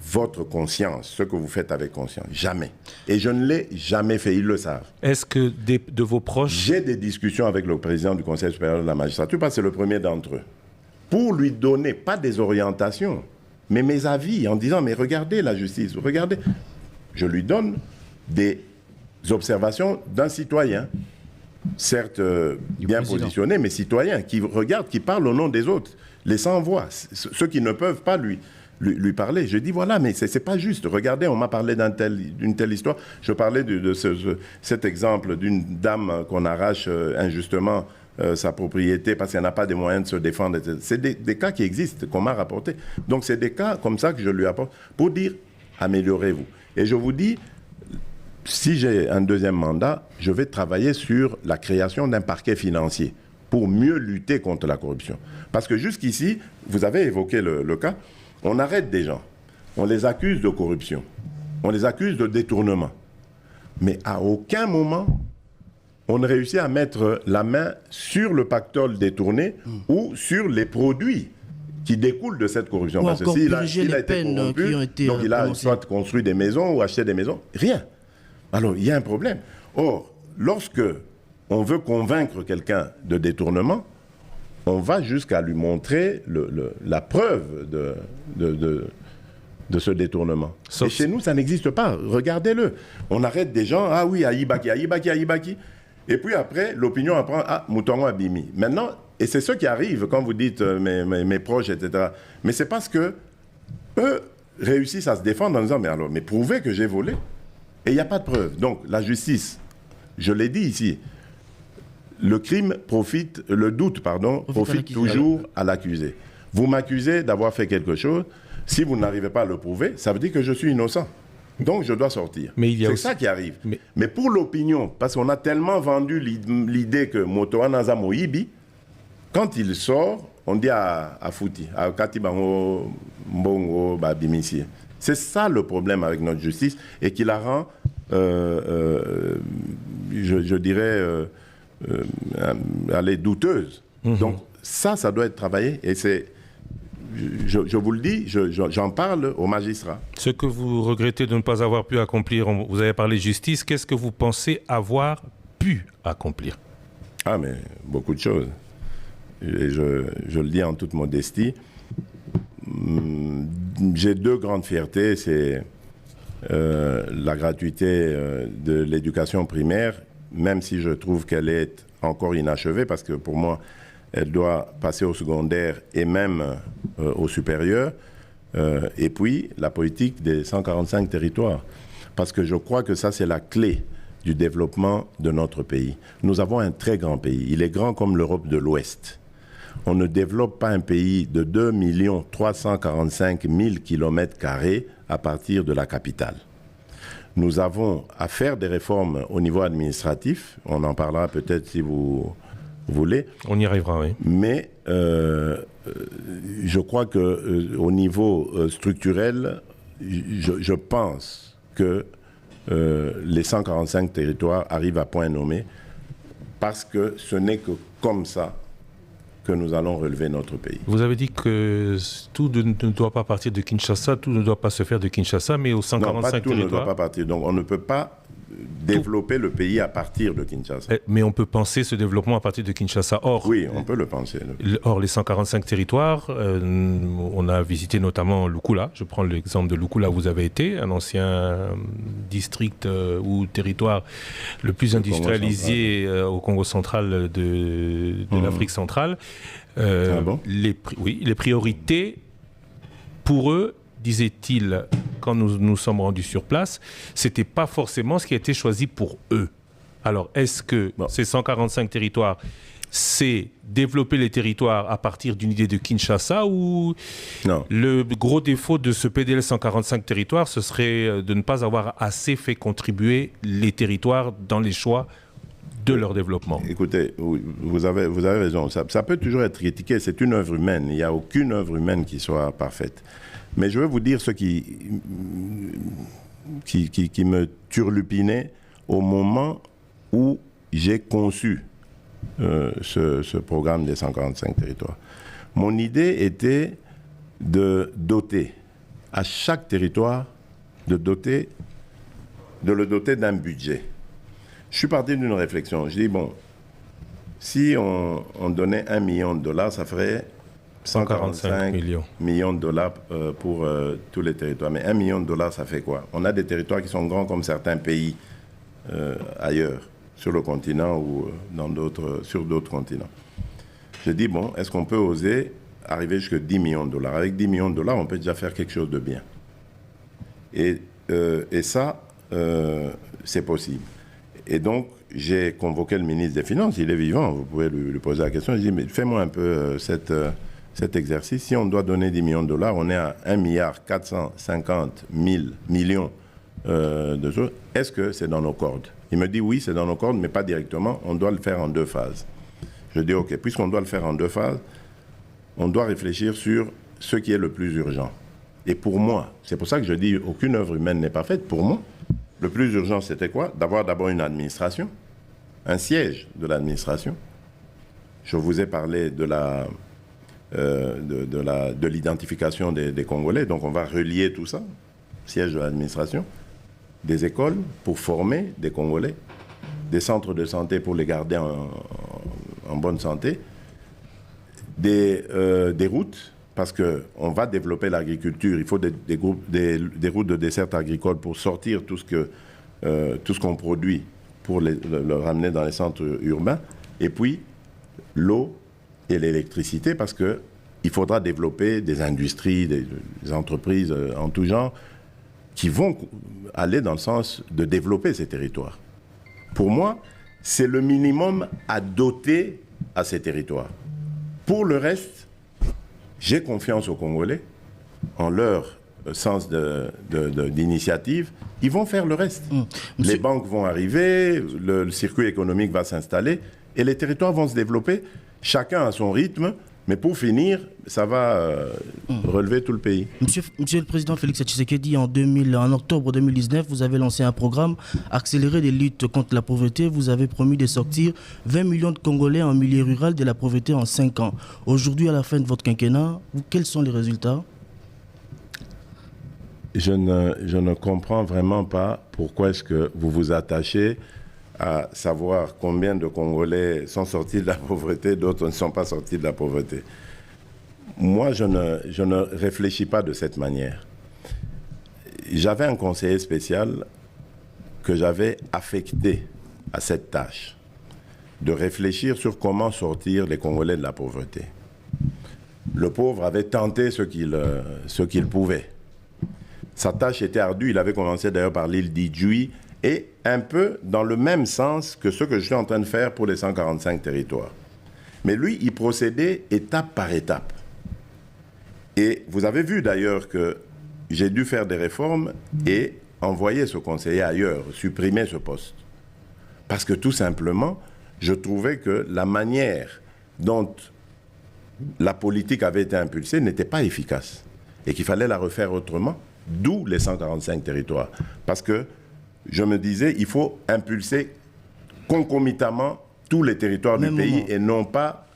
votre conscience, ce que vous faites avec conscience. Jamais. Et je ne l'ai jamais fait, ils le savent. Est-ce que de vos proches... J'ai des discussions avec le président du Conseil supérieur de la magistrature, parce que c'est le premier d'entre eux, pour lui donner, pas des orientations, mais mes avis, en disant, mais regardez la justice, regardez. Je lui donne des observations d'un citoyen, certes bien positionné, mais citoyen, qui regarde, qui parle au nom des autres, les sans-voix, ceux qui ne peuvent pas lui parler. Je dis, voilà, mais c'est pas juste. Regardez, on m'a parlé d'une telle histoire. Je parlais de cet exemple d'une dame qu'on arrache injustement sa propriété parce qu'elle n'a pas de moyens de se défendre. C'est des cas qui existent, qu'on m'a rapportés. Donc, c'est des cas comme ça que je lui apporte pour dire, améliorez-vous. Et je vous dis, si j'ai un deuxième mandat, je vais travailler sur la création d'un parquet financier pour mieux lutter contre la corruption. Parce que jusqu'ici, vous avez évoqué le cas, on arrête des gens, on les accuse de corruption, on les accuse de détournement. Mais à aucun moment, on ne réussit à mettre la main sur le pactole détourné ou sur les produits qui découlent de cette corruption. Ou parce que encore s'il a purger été les corrompu, qui ont été donc il a prononcées. soit construit des maisons ou acheté des maisons, rien. Alors, il y a un problème. Or, lorsque on veut convaincre quelqu'un de détournement, on va jusqu'à lui montrer la preuve de ce détournement. Et chez nous, ça n'existe pas. Regardez-le. On arrête des gens, ah oui, à Ibaki. Et puis après, l'opinion apprend, ah, Moutongo Abimi. Maintenant, et c'est ce qui arrive quand vous dites mes proches, etc. Mais c'est parce que eux réussissent à se défendre en disant, mais prouvez que j'ai volé. Et il n'y a pas de preuve. Donc, la justice, je l'ai dit ici, le doute profite toujours à l'accusé. Vous m'accusez d'avoir fait quelque chose, si vous n'arrivez pas à le prouver, ça veut dire que je suis innocent. Donc je dois sortir. C'est ça qui arrive. Mais pour l'opinion, parce qu'on a tellement vendu l'idée que Motoa Naza Moïbi, quand il sort, on dit à Fouti, à Katibango Mbongo Babimisi. C'est ça le problème avec notre justice et qui la rend, je dirais, douteuse. Donc ça doit être travaillé et c'est, je vous le dis, j'en parle aux magistrats. Ce que vous regrettez de ne pas avoir pu accomplir, vous avez parlé de justice, qu'est-ce que vous pensez avoir pu accomplir? Ah mais beaucoup de choses. Et je le dis en toute modestie. J'ai deux grandes fiertés, c'est la gratuité de l'éducation primaire, même si je trouve qu'elle est encore inachevée, parce que pour moi, elle doit passer au secondaire et même au supérieur. Et puis, la politique des 145 territoires, parce que je crois que ça, c'est la clé du développement de notre pays. Nous avons un très grand pays. Il est grand comme l'Europe de l'Ouest. On ne développe pas un pays de 2 345 000 km² à partir de la capitale. Nous avons à faire des réformes au niveau administratif. On en parlera peut-être si vous voulez. On y arrivera, oui. Mais je crois qu'au niveau structurel, je pense que les 145 territoires arrivent à point nommé parce que ce n'est que comme ça que nous allons relever notre pays. Vous avez dit que tout ne doit pas partir de Kinshasa, tout ne doit pas se faire de Kinshasa, mais aux 145 non, pas tout territoires... ne doit pas partir. Donc on ne peut pas développer le pays à partir de Kinshasa. Mais on peut penser ce développement à partir de Kinshasa. Or, oui, on peut le penser. Or, les 145 territoires, on a visité notamment Lukula. Je prends l'exemple de Lukula où vous avez été, un ancien district ou territoire le plus industrialisé au Congo central de l'Afrique centrale. Ah bon? Les priorités, pour eux, disait-il, quand nous sommes rendus sur place, c'était pas forcément ce qui a été choisi pour eux. Alors, est-ce que ces 145 territoires, c'est développer les territoires à partir d'une idée de Kinshasa ou non. Le gros défaut de ce PDL 145 territoires, ce serait de ne pas avoir assez fait contribuer les territoires dans les choix de leur développement? Écoutez, vous avez raison. Ça peut toujours être critiqué. C'est une œuvre humaine. Il n'y a aucune œuvre humaine qui soit parfaite. Mais je vais vous dire ce qui me turlupinait au moment où j'ai conçu ce programme des 145 territoires. Mon idée était de doter à chaque territoire de le doter d'un budget. Je suis parti d'une réflexion. Je dis, bon, si on donnait $1 million, ça ferait 145 millions de dollars pour tous les territoires. Mais $1 million, ça fait quoi? On a des territoires qui sont grands comme certains pays ailleurs, sur le continent ou sur d'autres continents. Je dis, bon, est-ce qu'on peut oser arriver jusqu'à $10 millions? Avec $10 millions, on peut déjà faire quelque chose de bien. Et ça, c'est possible. Et donc, j'ai convoqué le ministre des Finances, il est vivant, vous pouvez lui poser la question. Je dis, mais fais-moi un peu cet exercice. Si on doit donner $10 millions, on est à 1,450 millions de choses. Est-ce que c'est dans nos cordes? Il me dit, oui, c'est dans nos cordes, mais pas directement. On doit le faire en 2 phases. Je dis, OK, puisqu'on doit le faire en 2 phases, on doit réfléchir sur ce qui est le plus urgent. Et pour moi, c'est pour ça que je dis, aucune œuvre humaine n'est parfaite. Pour moi, le plus urgent, c'était quoi? D'avoir d'abord une administration, un siège de l'administration. Je vous ai parlé de l'identification des Congolais, donc on va relier tout ça, siège de l'administration, des écoles pour former des Congolais, des centres de santé pour les garder en bonne santé, des routes, parce qu'on va développer l'agriculture, il faut des routes de desserte agricole pour sortir tout ce qu'on produit, pour le ramener dans les centres urbains, et puis l'eau et l'électricité, parce qu'il faudra développer des industries, des entreprises en tout genre, qui vont aller dans le sens de développer ces territoires. Pour moi, c'est le minimum à doter à ces territoires. Pour le reste, j'ai confiance aux Congolais, en leur sens d'initiative. Ils vont faire le reste. Les banques vont arriver, le circuit économique va s'installer et les territoires vont se développer, chacun à son rythme. Mais pour finir, ça va relever tout le pays. Monsieur le Président Félix Tshisekedi, en octobre 2019, vous avez lancé un programme accéléré de lutte contre la pauvreté. Vous avez promis de sortir 20 millions de Congolais en milieu rural de la pauvreté en 5 ans. Aujourd'hui, à la fin de votre quinquennat, quels sont les résultats? Je ne comprends vraiment pas pourquoi est-ce que vous vous attachez à savoir combien de Congolais sont sortis de la pauvreté, d'autres ne sont pas sortis de la pauvreté. Moi, je ne réfléchis pas de cette manière. J'avais un conseiller spécial que j'avais affecté à cette tâche, de réfléchir sur comment sortir les Congolais de la pauvreté. Le pauvre avait tenté ce qu'il pouvait. Sa tâche était ardue, il avait commencé d'ailleurs par l'île d'Idjoui, et un peu dans le même sens que ce que je suis en train de faire pour les 145 territoires. Mais lui, il procédait étape par étape. Et vous avez vu d'ailleurs que j'ai dû faire des réformes et envoyer ce conseiller ailleurs, supprimer ce poste. Parce que tout simplement, je trouvais que la manière dont la politique avait été impulsée n'était pas efficace et qu'il fallait la refaire autrement, d'où les 145 territoires. Parce que je me disais, il faut impulser concomitamment tous les territoires du pays et non pas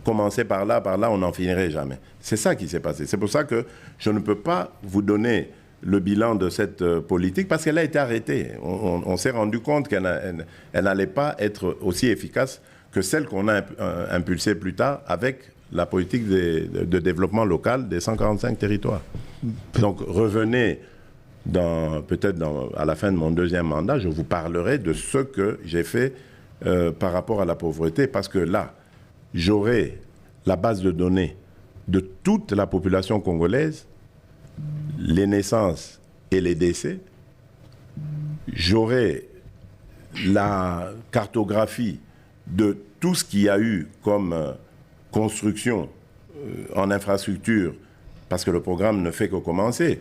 commencer par là, on n'en finirait jamais. C'est ça qui s'est passé. C'est pour ça que je ne peux pas vous donner le bilan de cette politique parce qu'elle a été arrêtée. On s'est rendu compte qu'elle n'allait pas être aussi efficace que celle qu'on a impulsée plus tard avec la politique de développement local des 145 territoires. Donc revenez... peut-être à la fin de mon deuxième mandat, je vous parlerai de ce que j'ai fait par rapport à la pauvreté, parce que là, j'aurai la base de données de toute la population congolaise, les naissances et les décès, j'aurai la cartographie de tout ce qu'il y a eu comme construction en infrastructure, parce que le programme ne fait que commencer.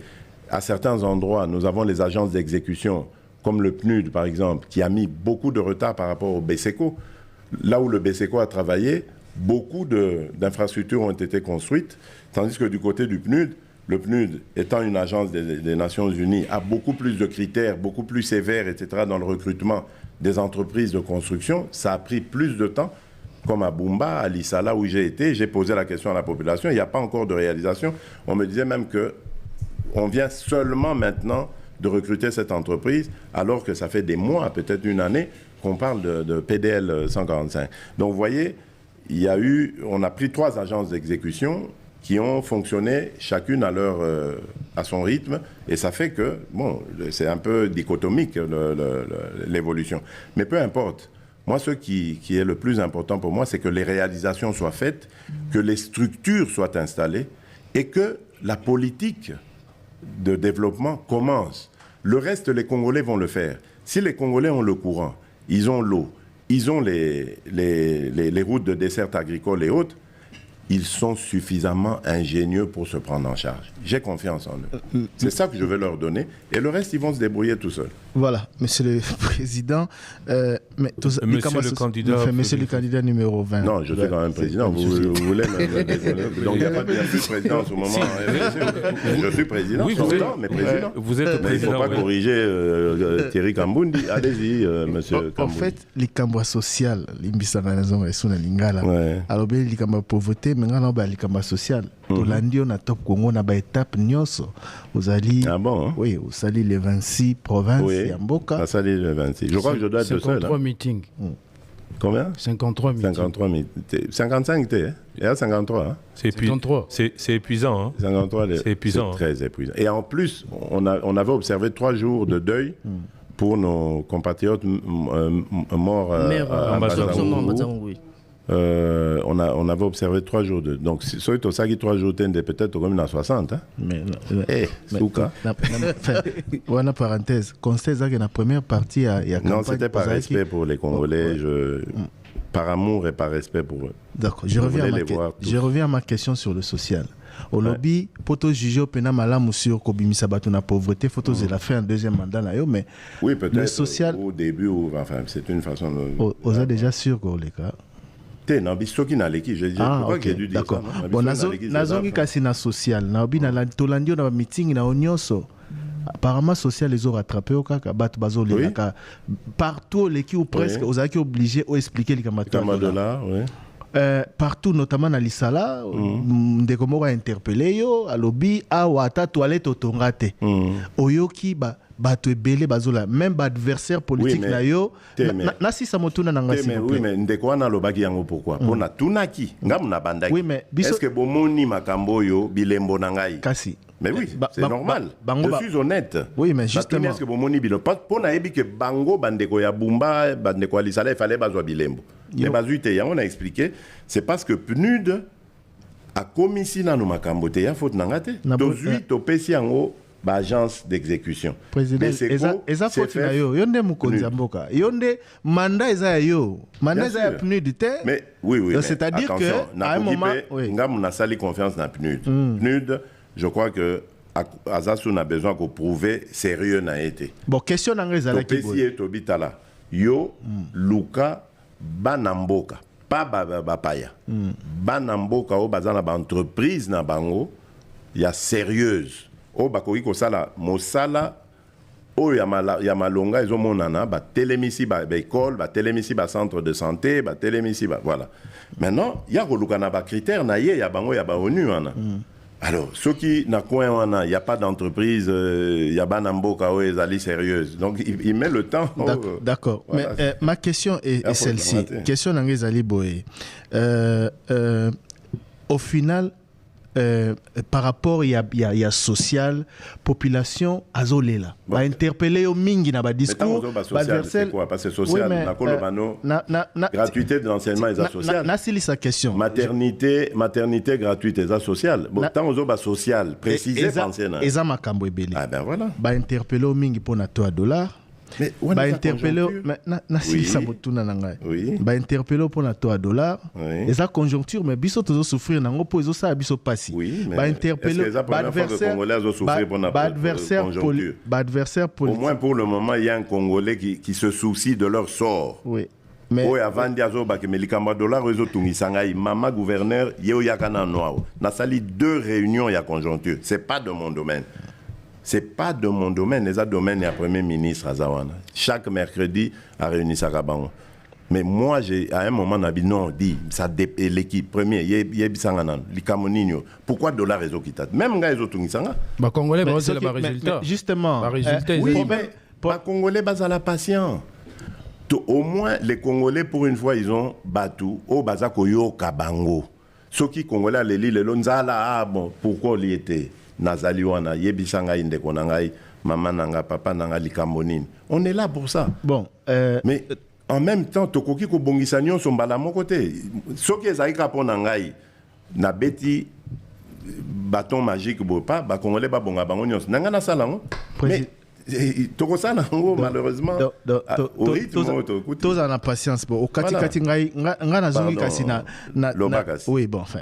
À certains endroits, nous avons les agences d'exécution, comme le PNUD par exemple, qui a mis beaucoup de retard par rapport au BESECO. Là où le BESECO a travaillé, beaucoup d'infrastructures ont été construites, tandis que du côté du PNUD, le PNUD étant une agence des Nations Unies, a beaucoup plus de critères, beaucoup plus sévères, etc., dans le recrutement des entreprises de construction. Ça a pris plus de temps, comme à Bumba, à Lissala, où j'ai été. J'ai posé la question à la population, il n'y a pas encore de réalisation. On me disait même que On vient seulement maintenant de recruter cette entreprise, alors que ça fait des mois, peut-être une année, qu'on parle de PDL 145. Donc vous voyez, on a pris 3 agences d'exécution qui ont fonctionné chacune à son rythme, et ça fait que, bon, c'est un peu dichotomique l'évolution. Mais peu importe. Moi, ce qui est le plus important pour moi, c'est que les réalisations soient faites, que les structures soient installées, et que la politique de développement commence. Le reste, les Congolais vont le faire. Si les Congolais ont le courant, ils ont l'eau, ils ont les routes de dessert agricole et autres, ils sont suffisamment ingénieux pour se prendre en charge. J'ai confiance en eux. C'est ça que je veux leur donner. Et le reste, ils vont se débrouiller tout seuls. Voilà, Monsieur le Président. Monsieur le candidat numéro 20. Non, je suis quand même président. Vous voulez me désolé. Donc il n'y a pas de président en ce moment. Je suis président, oui, mais président. Vous êtes président. Il ne faut pas corriger Thierry Kambundi. Allez-y, monsieur Kambundi. En fait, les cambouis sociaux, les mbisanganazo et suna lingala. Alors bien, les cambouis pauvreté, mais on a les cambouis sociaux. Tolandi on a top Congo, on a ba étape nyoso. Vous allez. Ah bon? Oui, vous allez les 26 provinces. Oui. Mboka. Ça allait le 26. Je crois que je dois être le seul. 53 meetings. Combien? 53 meetings. 53 meetings. 55 t'es, hein? Il y a 53. Hein? C'est épuisant. Hein? 53, c'est épuisant. C'est très épuisant. Et en plus, on avait observé 3 jours de deuil pour nos compatriotes morts à Mazamou. On avait observé 3 jours de. Donc, si tu as 3 jours, peut-être comme à 60. Hein? Souka. Voilà, parenthèse. Conseil, que la première partie, il y a non, c'était par respect pour les Congolais, par amour et par respect pour eux. D'accord, je reviens à ma question sur le social. Au lobby, pour te juger au pénal malamu sur Kobimisa Batuna pauvreté, faut que la fait un deuxième mandat là, mais oui, peut-être le social. Au début, enfin, c'est une façon de. Vous êtes déjà sûr que les cas. D'accord. Bon, nazongi kasi na social, na obi na tolandi na meeting na onyoso. Apparemment social les ont rattrapé au kaka bat bazo les kaka partout les qui ou presque aux aki obligés à expliquer les camarades. Partout notamment na Lisala, ndeko moko a interpellé yo à lobby a wata toilette otongate. Oyoki bato ebele bazola même adversaire politique na yo na si sa motuna na ngasi. Oui mais ndeko wana lobaki yango pourquoi pona tunaki ngam na bandaki. Oui mais est-ce que bomoni makambo yo bilembo na ngai kasi. Mais oui, c'est normal. Je suis honnête. Oui, mais justement. Est-ce que bomoni bilembo pour na yebi que bango bandeko ya Bumba bandeko Lisala il fallait bazwa bilembo. Mais bazuite ya on a expliqué c'est parce que PNUD a commis ici na no makambo te ya faute na ngate. Dozui to pesi yango agence d'exécution. Président, eza faute na yo. Yonde mukonzi mboka. Yonde mandat eza yo. Mandat eza PNUD te. Mais oui. C'est-à-dire que à un moment, ngam na sali confiance na PNUD. PNUD, je crois que Azasu a besoin qu'on prouve sérieux na été. Bon, question na ngezala ki boy. Pesi to bitala. Yo Luka Banamboka. Pas Bapaya. Banamboka o bazana ba entreprise na bango ya sérieuse. O bakoki kosala mosala o ya malonga ezomonana ba telemisi ba école ba telemisi ba centre de santé ba telemisi ba voilà. Maintenant il y a kolukana ba critères na ye ya bango ya ba ONU wana. Alors ceux qui na coin wana il y a pas d'entreprise ya banamboka o ezali sérieuse. Donc il met le temps. D'accord. Voilà. Mais ma question est celle-ci. Question na ngezali boy. Au final par rapport il y a social population azolela ba interpeller au mingi na ba discours ba c'est quoi parce que social na kolobano gratuité de l'enseignement et social na sili sa question maternité gratuite et social bon tant aux ba social préciser penser na eza makambo ebele ah ben voilà ba interpeller au mingi pona $3 mais ba interpeller na sili sa motuna na ngai ba interpeller pona $3 eza conjoncture mais biso tozo souffrir nango po ezo sa biso pasi ba interpeller ba adversaire politique au moins pour le moment il y a un Congolais qui se soucie de leur sort. Oui. Mais avant diazo ba ke melikamba dollar ezo tungisanga mama gouverneur yeo yakana noa na sali 2 réunions ya conjoncture c'est pas de mon domaine. C'est pas de mon domaine, les domaines et à Premier ministre Azawana. Chaque mercredi, à réunir Sakabango. Mais moi, à un moment, on a dit non, dit, ça l'équipe première, pourquoi dollar réseau qui t'a même gars, ils ont tout mis ça. Bah, Congolais, Mais c'est ce le qui- résultat. mais justement, Par résultat, Oui, ils- mais pas Congolais, bas à la patience. Au moins, les Congolais, pour une fois, ils ont battu au Bazakoyo Kabango. Ceux qui Congolais, les lits, les lonzala, ah bon, pourquoi il était Nazaliwana, Yebisanga Inde Konangai, Maman Nanga, Papa Nanga Likambonine. On est là pour ça. bon, Mais en même temps, Tokoki ko bongisanyo sont bala mon côté. Ce qui est aïka pour Nangai, na beti bâton magique bo pas, ba Congolais ba bonga bango nanga na sala. Mais toko sala malheureusement au rythme tous en patience bon au kati Voilà. kati ngai nazongi Pardon, kasi na Lobakasi. oui bon enfin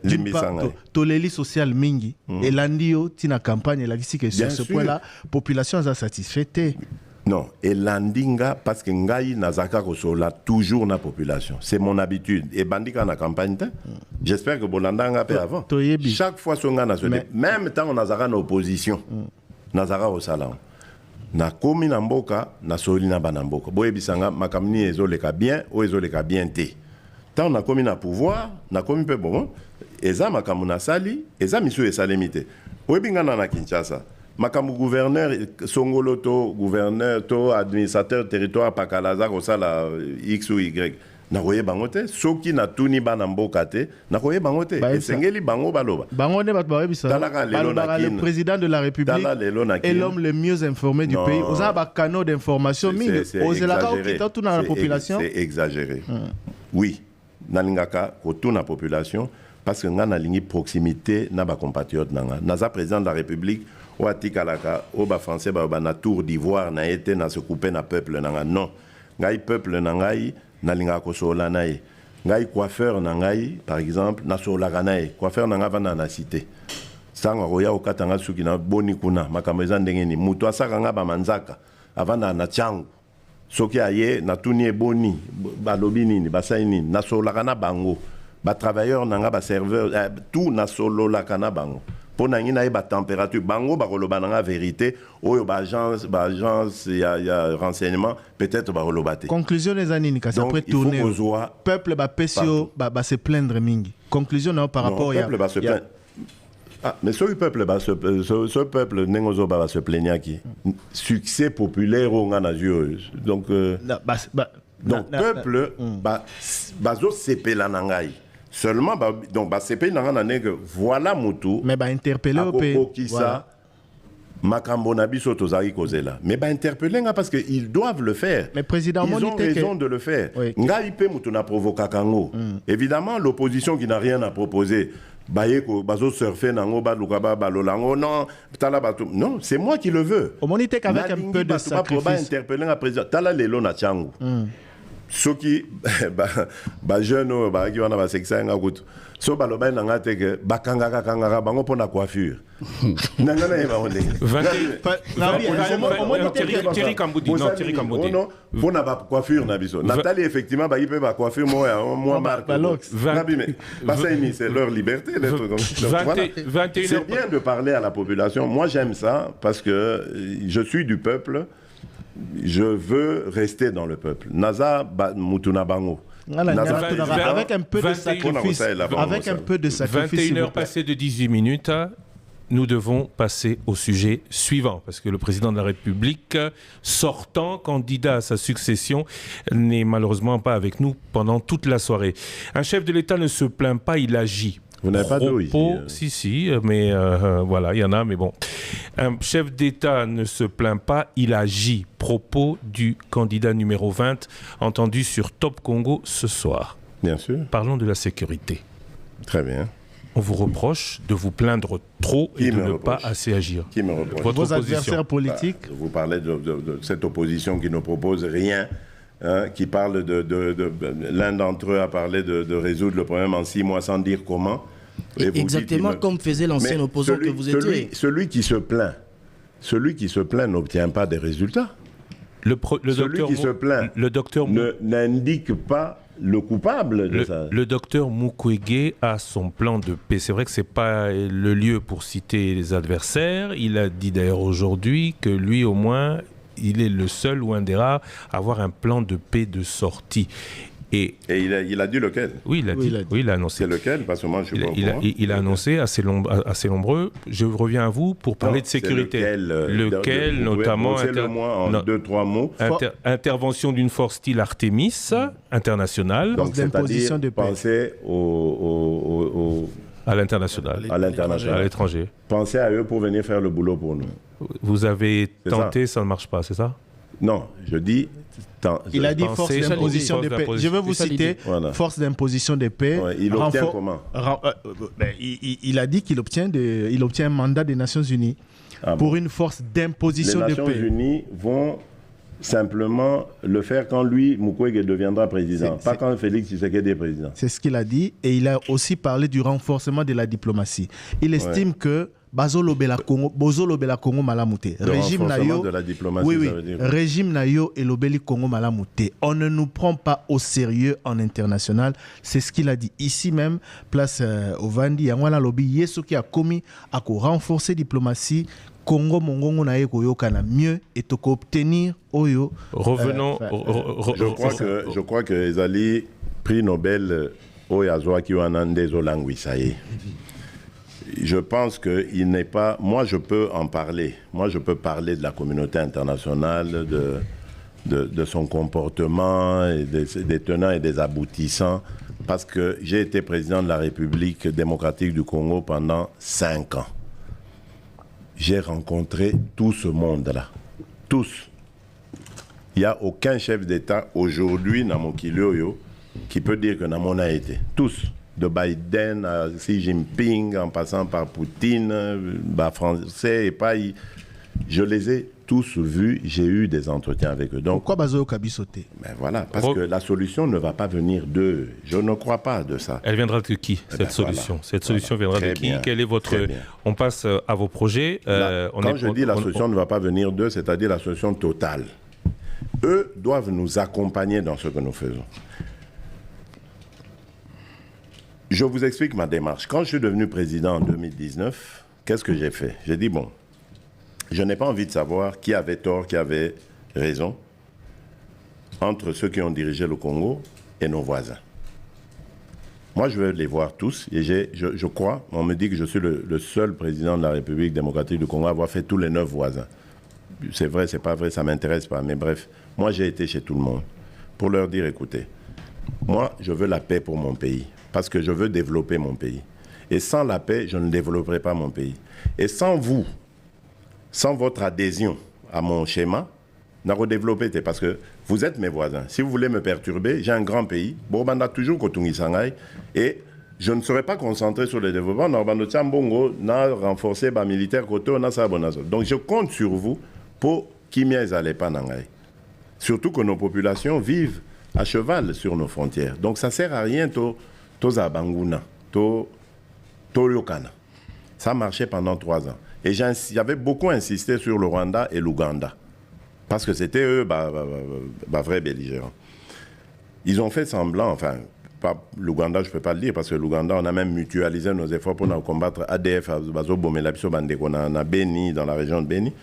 Limbisa ngai. toleli social mingi elandi yo tina campagne la que sur Bien ce sûr. point là population est satisfaite. Non, et landinga parce que ngai nazaka kosola toujours na population. C'est mon habitude. Et bandika na campagne te. J'espère que bolandanga pe avant. Toyebi. Chaque fois songa na Mais- même temps on nazaka na opposition. Nazaka au salon. Na komi na mboka na soli na banamboka. Boyebisanga makamni ezoleka bien ou ezoleka bien te. Tant na komi na pouvoir, na komi pe bon. Eza makamu na sali, eza misu esalemi te. Oyebingana na Kinshasa. Makamu gouverneur Songolo to gouverneur to administrateur territoire Pakalaza kosala X ou Y. Na koye bango te, soki na tuni bana mboka te, na koye bango te. Bah, Esengeli bango baloba. Bango ne bat ba bisa. Talaka lelo na Le kin. président de la République Tala lelo na est kin. l'homme le mieux informé du Non. pays. Oza ba canaux d'information mingi. Ozelaka okita tout dans la population. C'est exagéré. Oui, nalingaka kotu na population parce que nga nalingi proximité na ba compatriotes nanga. Naza président de la République ou atikalaka o ba français ba na tour d'ivoire na été na se couper na peuple nanga. Non. Ngai peuple nangai nalinga ko sola nae. Ngai coiffeur nangai par exemple na sola nae. Coiffeur nanga vana na cité. Sanga roya okatanga suki na boni kuna makambo eza ndenge ni mutu asaka nga ba manzaka avanda na changu. Soki aye na tuni eboni balobi nini basai nini na solaka na bango ba travailleur nanga ba serveur tout na sololaka na bango pona ngina e ba température bango ba koloba nanga vérité oyo ba agence ya renseignement peut-être ba koloba te. Conclusion les années kasi Donc, après il faut tourner. qu'on Peuple ba pesio ba se plaindre mingi. Conclusion non par rapport non, peuple va se plaindre. Ah, mais ce peuple ce peuple nengozo va se plaindre qui succès populaire au ngana yeux. Donc donc peuple bazo sepela nangai. Seulement donc sepela nanga que voilà mutu. mais ba interpeller au pays. Voilà. Makambo na biso tozaki kozela. Mais ba interpeller nga parce que ils doivent le faire. Mais président ils ont raison de le faire. Oui. Ngai pe mutu na provoka kango. Évidemment l'opposition qui n'a rien à proposer. Bayeko bazo surfer nango ba lukaba balolango non tala bato non c'est moi qui le veux. Au monité qu'avec un peu de sacrifice. Interpeller un président tala lelo na changu. Ceux qui ba jeune ba qui wana ba sexa nga kutu. So baloba nanga te que bakanga kanga bango pona coiffure. Nanga na eba onde. Thierry Kamboudi, non, Thierry Kamboudi. Non, pona ba coiffure na biso. Nathalie effectivement ba yipe ba coiffure moi marque. C'est leur liberté d'être comme ça. Voilà. C'est bien de parler à la population. Moi j'aime ça parce que je suis du peuple. Je veux rester dans le peuple. Naza Mutuna Bango. Avec un peu de sacrifice. Avec un peu de sacrifice. 21h passées de 18 minutes. Nous devons passer au sujet suivant, parce que le président de la République, sortant, candidat à sa succession, n'est malheureusement pas avec nous pendant toute la soirée. Un chef de l'État ne se plaint pas, il agit. Vous n'avez pas d'eau ici. Si, mais voilà, il y en a, mais bon. Un chef d'État ne se plaint pas, il agit. Propos du candidat numéro 20, entendu sur Top Congo ce soir. Bien sûr. Parlons de la sécurité. Très bien. On vous reproche de vous plaindre trop et de ne pas assez agir. Qui me reproche? Vos adversaires politiques. Vous parlez de cette opposition qui ne propose rien, hein, qui parle l'un d'entre eux a parlé de résoudre le problème en 6 mois sans dire comment. Et exactement comme faisait l'ancien opposant que vous étiez. Celui qui se plaint n'obtient pas des résultats. Celui qui se plaint n'indique pas le coupable de ça. Le docteur Mukwege a son plan de paix. C'est vrai que ce n'est pas le lieu pour citer les adversaires. Il a dit d'ailleurs aujourd'hui que lui, au moins, il est le seul ou un des rares à avoir un plan de paix de sortie. Et il a dit lequel? Oui, il a dit. Oui, il a annoncé. C'est lequel? Parce que moi, je suis pas au courant. Il a annoncé assez nombreux. Je reviens à vous pour parler de sécurité. Lequel notamment... moi en 2-3 mots. Intervention d'une force style Artemis, internationale. Donc, c'est-à-dire penser à l'international. À l'étranger. Pensez à eux pour venir faire le boulot pour nous. Vous avez tenté, ça ne marche pas, c'est ça? Non, je dis... Il a dit force d'imposition de paix. Je vais vous citer force d'imposition de paix. Ouais, il obtient comment? Il a dit qu'il obtient un mandat des Nations Unies pour une force d'imposition de paix. Les Nations Unies vont simplement le faire quand lui, Mukwege, deviendra président, pas quand Félix Tshisekedi est président. C'est ce qu'il a dit, et il a aussi parlé du renforcement de la diplomatie. Il estime que Bazolobela Congo malamute. Régime Nayo de la diplomatie, ça veut dire. Régime Nayo et Lobeli Congo malamute. On ne nous prend pas au sérieux en international. C'est ce qu'il a dit ici même, place au Vandi. Yangwana Lobi Yeso qui a commis à renforcer la diplomatie. Congo mongongo na eko kana mieux et to obtenir oyo. Revenons. Je crois que Ezali prix Nobel Oyazoa qui wanande Zolanguisaye. Je pense qu'il n'est pas... Moi, je peux en parler. Moi, je peux parler de la communauté internationale, de son comportement, et des tenants et des aboutissants, parce que j'ai été président de la République démocratique du Congo pendant 5 ans. J'ai rencontré tout ce monde-là. Tous. Il n'y a aucun chef d'État aujourd'hui, dans mon Kilioyo, qui peut dire que Namon a été. Tous. De Biden à Xi Jinping, en passant par Poutine, français et pas. Je les ai tous vus, j'ai eu des entretiens avec eux. Donc, pourquoi Bazo Kabisoté? Voilà, parce que la solution ne va pas venir d'eux. Je ne crois pas de ça. Elle viendra de qui, cette solution? Cette solution viendra de qui? Quel est votre... On passe à vos projets. Quand je dis la solution ne va pas venir d'eux, c'est-à-dire la solution totale. Eux doivent nous accompagner dans ce que nous faisons. Je vous explique ma démarche. Quand je suis devenu président en 2019, qu'est-ce que j'ai fait? J'ai dit, bon, je n'ai pas envie de savoir qui avait tort, qui avait raison entre ceux qui ont dirigé le Congo et nos voisins. Moi, je veux les voir tous et je crois, on me dit que je suis le seul président de la République démocratique du Congo à avoir fait tous les 9 voisins. C'est vrai, c'est pas vrai, ça ne m'intéresse pas, mais bref, moi j'ai été chez tout le monde pour leur dire, écoutez, moi, je veux la paix pour mon pays. Parce que je veux développer mon pays. Et sans la paix, je ne développerai pas mon pays. Et sans vous, sans votre adhésion à mon schéma, je ne redévelopperai pas. Parce que vous êtes mes voisins. Si vous voulez me perturber, j'ai un grand pays. Bourbanda toujours Kotungi Sanghaï. Et je ne serai pas concentré sur le développement. Norbando Tiambongo n'a renforcé les militaires côté. Donc je compte sur vous pour qu'il n'y ait pas Nangaï. Surtout que nos populations vivent à cheval sur nos frontières. Donc ça ne sert à rien Toza Banguna, Yokana. Ça marchait pendant 3 ans. Et j'avais beaucoup insisté sur le Rwanda et l'Ouganda. Parce que c'était eux, vrais belligérants. Ils ont fait semblant, enfin, l'Ouganda, je ne peux pas le dire, parce que l'Ouganda, on a même mutualisé nos efforts pour combattre ADF, à Beni, dans la région de Beni.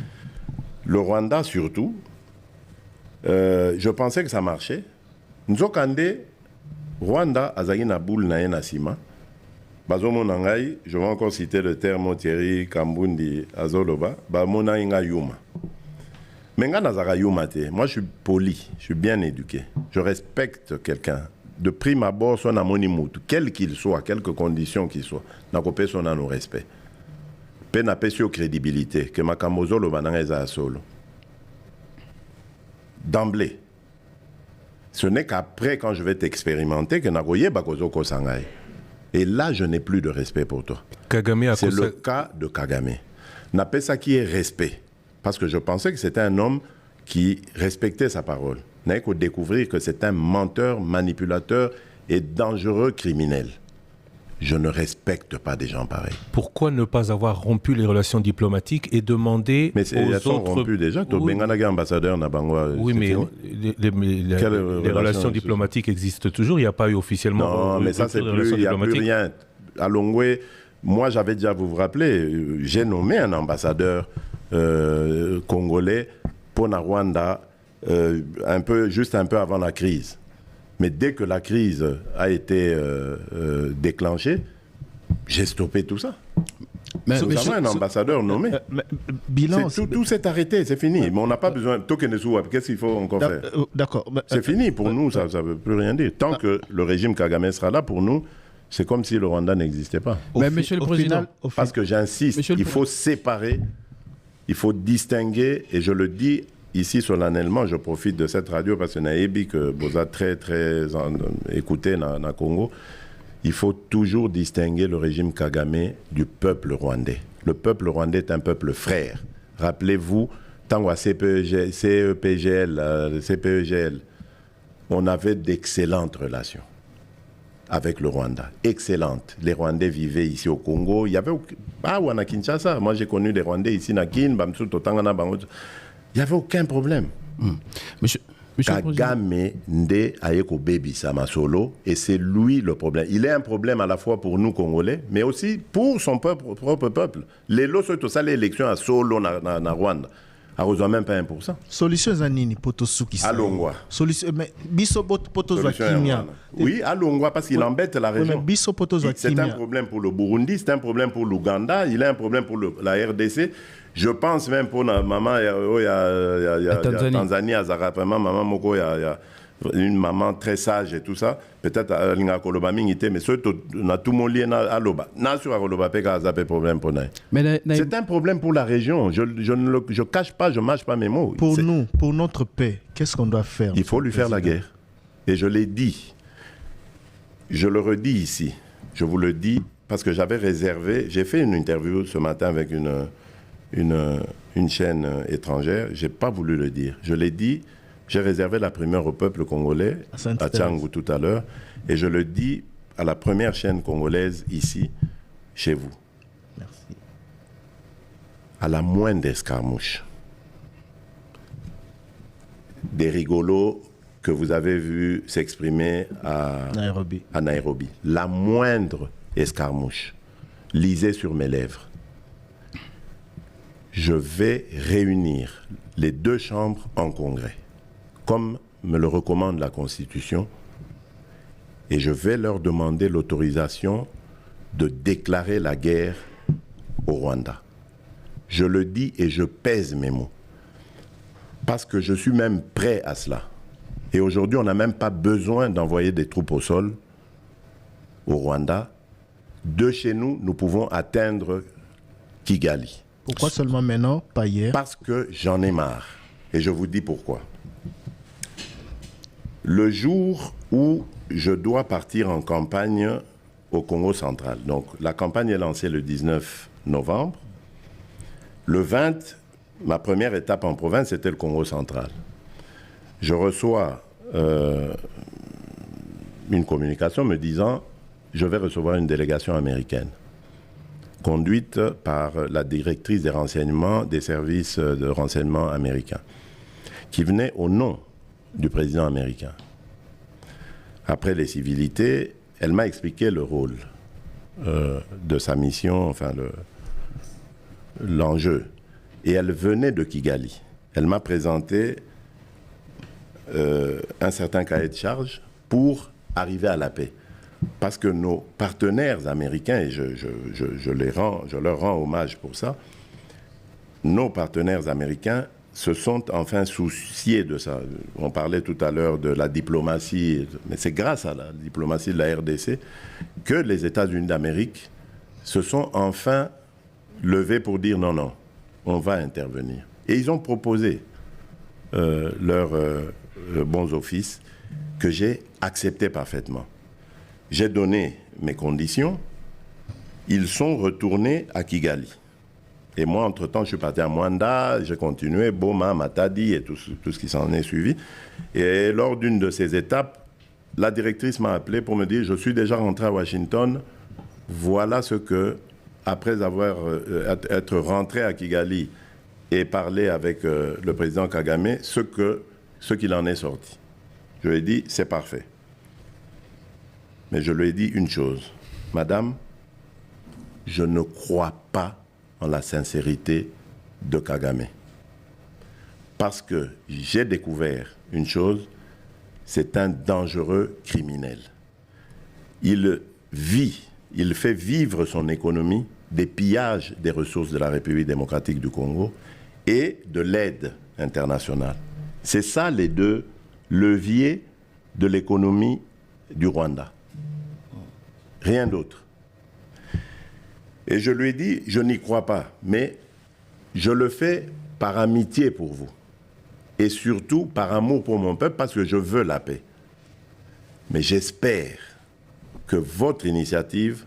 Le Rwanda, surtout, je pensais que ça marchait. Nzokande, Rwanda, Azagi na boule na yenasima. Bazomo nangai, je vais encore citer le terme Thierry Kambundi Azoloba, Bamona inga yuma. Menga nazara yuma te. Moi je suis poli, je suis bien éduqué. Je respecte quelqu'un. De prime abord, son amonimutu, quel qu'il soit, quelque condition qu'il soit, nakopé son nos respect. Pe na pesio crédibilité, que makamozolo bananga eza solo. D'emblée. Ce n'est qu'après, quand je vais t'expérimenter, que Nagoye Bakozoko Sangai. Et là, je n'ai plus de respect pour toi. C'est le cas de Kagame. N'appelle ça qui est respect. Parce que je pensais que c'était un homme qui respectait sa parole. N'a qu'à découvrir que c'est un menteur, manipulateur et dangereux criminel. Je ne respecte pas des gens pareils. Pourquoi ne pas avoir rompu les relations diplomatiques et demander elles sont rompues déjà. Oui, ambassadeur oui, mais les relations diplomatiques existent toujours. Il n'y a pas eu officiellement... Non, mais ça, c'est plus... Il n'y a plus rien. À Longwe, moi, j'avais déjà, vous vous rappelez, j'ai nommé un ambassadeur congolais pour le Rwanda juste un peu avant la crise. Mais dès que la crise a été déclenchée, j'ai stoppé tout ça. Mais Nous avons un ambassadeur nommé. Bilan. Tout s'est arrêté, c'est fini. Mais on n'a pas besoin. Qu'est-ce qu'il faut encore faire? D'accord. C'est fini pour nous, ça ne veut plus rien dire. Tant que le régime Kagame sera là, pour nous, c'est comme si le Rwanda n'existait pas. Mais Monsieur le Président, Parce que j'insiste, il faut séparer, il faut distinguer, et je le dis ici solennellement, je profite de cette radio parce que Naïbi, que vous avez très écouté dans le Congo, il faut toujours distinguer le régime Kagame du peuple rwandais. Le peuple rwandais est un peuple frère. Rappelez-vous, tant à CPGL, on avait d'excellentes relations avec le Rwanda. Excellentes. Les Rwandais vivaient ici au Congo. Il y avait... ou à Kinshasa. Moi, j'ai connu des Rwandais ici, à Kin, Bamsou, Totangana, Bangoto. Il n'y avait aucun problème. Monsieur Kagame nde ayeko baby sama solo, et c'est lui le problème. Il est un problème à la fois pour nous Congolais, mais aussi pour son propre peuple. Les lots sont tous les élections à solo na Rwanda. A reçoit même pas 1%. Solution zanini poto suki. Alongwa. Solution mais biso poto zwa kimia. Oui, Alongwa parce qu'il embête la région. Mais biso poto zwa c'est un problème pour le Burundi, c'est un problème pour l'Ouganda, il a un problème pour la RDC. Je pense même pour la maman, il y a Tanzanie, à Zarapema, maman Moko, il y a une maman très sage et tout ça. Peut-être à l'Inga Kolobaming, mais surtout, on a tout mon lien à Loba. N'a sur Aloba, pas un problème pour nous. C'est un problème pour la région. Je ne cache pas, je ne mâche pas mes mots. Pour nous, pour notre paix, qu'est-ce qu'on doit faire? Il faut lui faire la guerre. Et je l'ai dit. Je le redis ici. Je vous le dis parce que j'avais réservé. J'ai fait une interview ce matin avec une chaîne étrangère. Je n'ai pas voulu le dire. Je l'ai dit. J'ai réservé la primeur au peuple congolais, à Tchangou tout à l'heure, et je le dis à la première chaîne congolaise ici, chez vous. Merci. À la moindre escarmouche, des rigolos que vous avez vus s'exprimer à Nairobi, la moindre escarmouche, lisez sur mes lèvres. Je vais réunir les deux chambres en congrès, comme me le recommande la Constitution, et je vais leur demander l'autorisation de déclarer la guerre au Rwanda. Je le dis et je pèse mes mots, parce que je suis même prêt à cela. Et aujourd'hui, on n'a même pas besoin d'envoyer des troupes au sol au Rwanda. De chez nous, nous pouvons atteindre Kigali. Pourquoi seulement maintenant, pas hier? Parce que j'en ai marre. Et je vous dis pourquoi. Le jour où je dois partir en campagne au Congo central, donc la campagne est lancée le 19 novembre, le 20, ma première étape en province, c'était le Congo central. Je reçois une communication me disant « Je vais recevoir une délégation américaine » conduite par la directrice des renseignements des services de renseignement américains, qui venait au nom du président américain. Après les civilités, elle m'a expliqué le rôle de sa mission, enfin l'enjeu. Et elle venait de Kigali. Elle m'a présenté un certain cahier de charge pour arriver à la paix. Parce que nos partenaires américains, et je leur rends hommage pour ça, nos partenaires américains se sont enfin souciés de ça. On parlait tout à l'heure de la diplomatie, mais c'est grâce à la diplomatie de la RDC que les États-Unis d'Amérique se sont enfin levés pour dire non, non, on va intervenir. Et ils ont proposé leurs bons offices que j'ai accepté parfaitement. J'ai donné mes conditions, ils sont retournés à Kigali. Et moi, entre-temps, je suis parti à Mwanda, j'ai continué, Boma, Matadi et tout ce qui s'en est suivi. Et lors d'une de ces étapes, la directrice m'a appelé pour me dire « Je suis déjà rentré à Washington, voilà ce que, après être rentré à Kigali et parler avec le président Kagame, ce qu'il en est sorti. » Je lui ai dit « C'est parfait. » Mais je lui ai dit une chose, « Madame, je ne crois pas en la sincérité de Kagame. parce que j'ai découvert une chose, c'est un dangereux criminel. Il fait vivre son économie des pillages des ressources de la République démocratique du Congo et de l'aide internationale. C'est ça les deux leviers de l'économie du Rwanda. Rien d'autre. Et je lui ai dit, je n'y crois pas, mais je le fais par amitié pour vous. Et surtout par amour pour mon peuple, parce que je veux la paix. Mais j'espère que votre initiative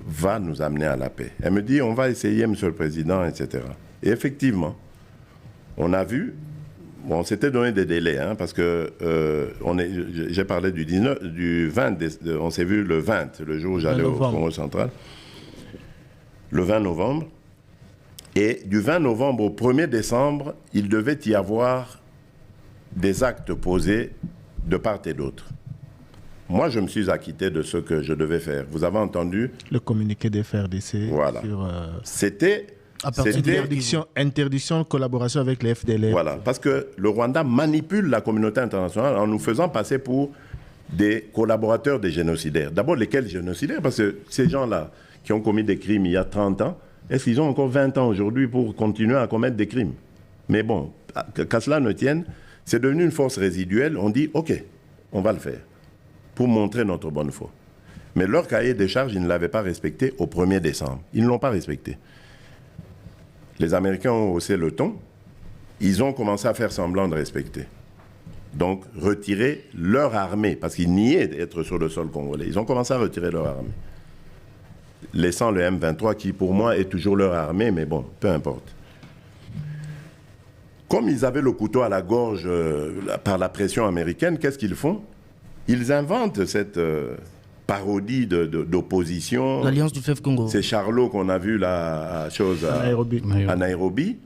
va nous amener à la paix. Elle me dit, on va essayer, Monsieur le Président, etc. Et effectivement, on a vu, bon, on s'était donné des délais, hein, parce que j'ai parlé du 20, on s'est vu le 20, le jour où j'allais au Congo central, le 20 novembre. Et du 20 novembre au 1er décembre, il devait y avoir des actes posés de part et d'autre. Moi, je me suis acquitté de ce que je devais faire. Vous avez entendu le communiqué des FRDC. Voilà. C'était interdiction de collaboration avec les FDLR. Voilà, parce que le Rwanda manipule la communauté internationale en nous faisant passer pour des collaborateurs des génocidaires. D'abord, lesquels génocidaires? Parce que ces gens-là qui ont commis des crimes il y a 30 ans, est-ce qu'ils ont encore 20 ans aujourd'hui pour continuer à commettre des crimes? Mais bon, qu'à cela ne tienne, c'est devenu une force résiduelle. On dit, OK, on va le faire, pour montrer notre bonne foi. Mais leur cahier des charges, ils ne l'avaient pas respecté au 1er décembre. Ils ne l'ont pas respecté. Les Américains ont haussé le ton. Ils ont commencé à faire semblant de respecter. Donc, retirer leur armée, parce qu'ils niaient d'être sur le sol congolais. Ils ont commencé à retirer leur armée. Laissant le M23, qui pour moi est toujours leur armée, mais bon, peu importe. Comme ils avaient le couteau à la gorge par la pression américaine, qu'est-ce qu'ils font? Ils inventent cette parodie d'opposition. L'Alliance du fleuve Congo. C'est Charlot qu'on a vu à Nairobi,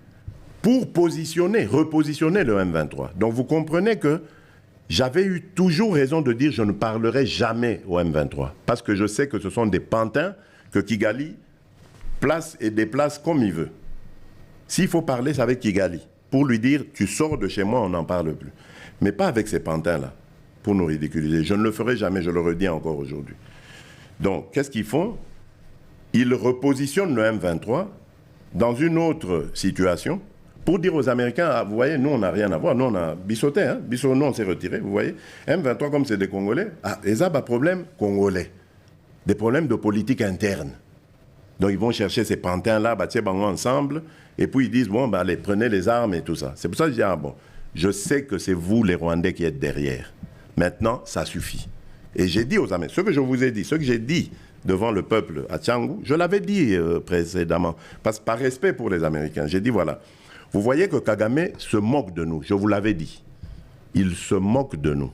pour repositionner le M23. Donc vous comprenez que j'avais eu toujours raison de dire je ne parlerai jamais au M23. Parce que je sais que ce sont des pantins que Kigali place et déplace comme il veut. S'il faut parler, c'est avec Kigali. Pour lui dire, tu sors de chez moi, on n'en parle plus. Mais pas avec ces pantins-là, pour nous ridiculiser. Je ne le ferai jamais, je le redis encore aujourd'hui. Donc, qu'est-ce qu'ils font? Ils repositionnent le M23 dans une autre situation pour dire aux Américains, ah, vous voyez, nous, on n'a rien à voir. Nous, on a bissoté, hein? Nous, on s'est retiré, vous voyez. M23, comme c'est des Congolais, ils ont des problèmes congolais. Des problèmes de politique interne. Donc ils vont chercher ces pantins-là, ensemble, et puis ils disent, bon, allez, prenez les armes et tout ça. C'est pour ça que je dis, bon, je sais que c'est vous, les Rwandais, qui êtes derrière. Maintenant, ça suffit. Et j'ai dit aux Américains, ce que je vous ai dit, ce que j'ai dit devant le peuple à Tchangou, je l'avais dit précédemment, parce que par respect pour les Américains, j'ai dit, voilà, vous voyez que Kagame se moque de nous, je vous l'avais dit. Il se moque de nous.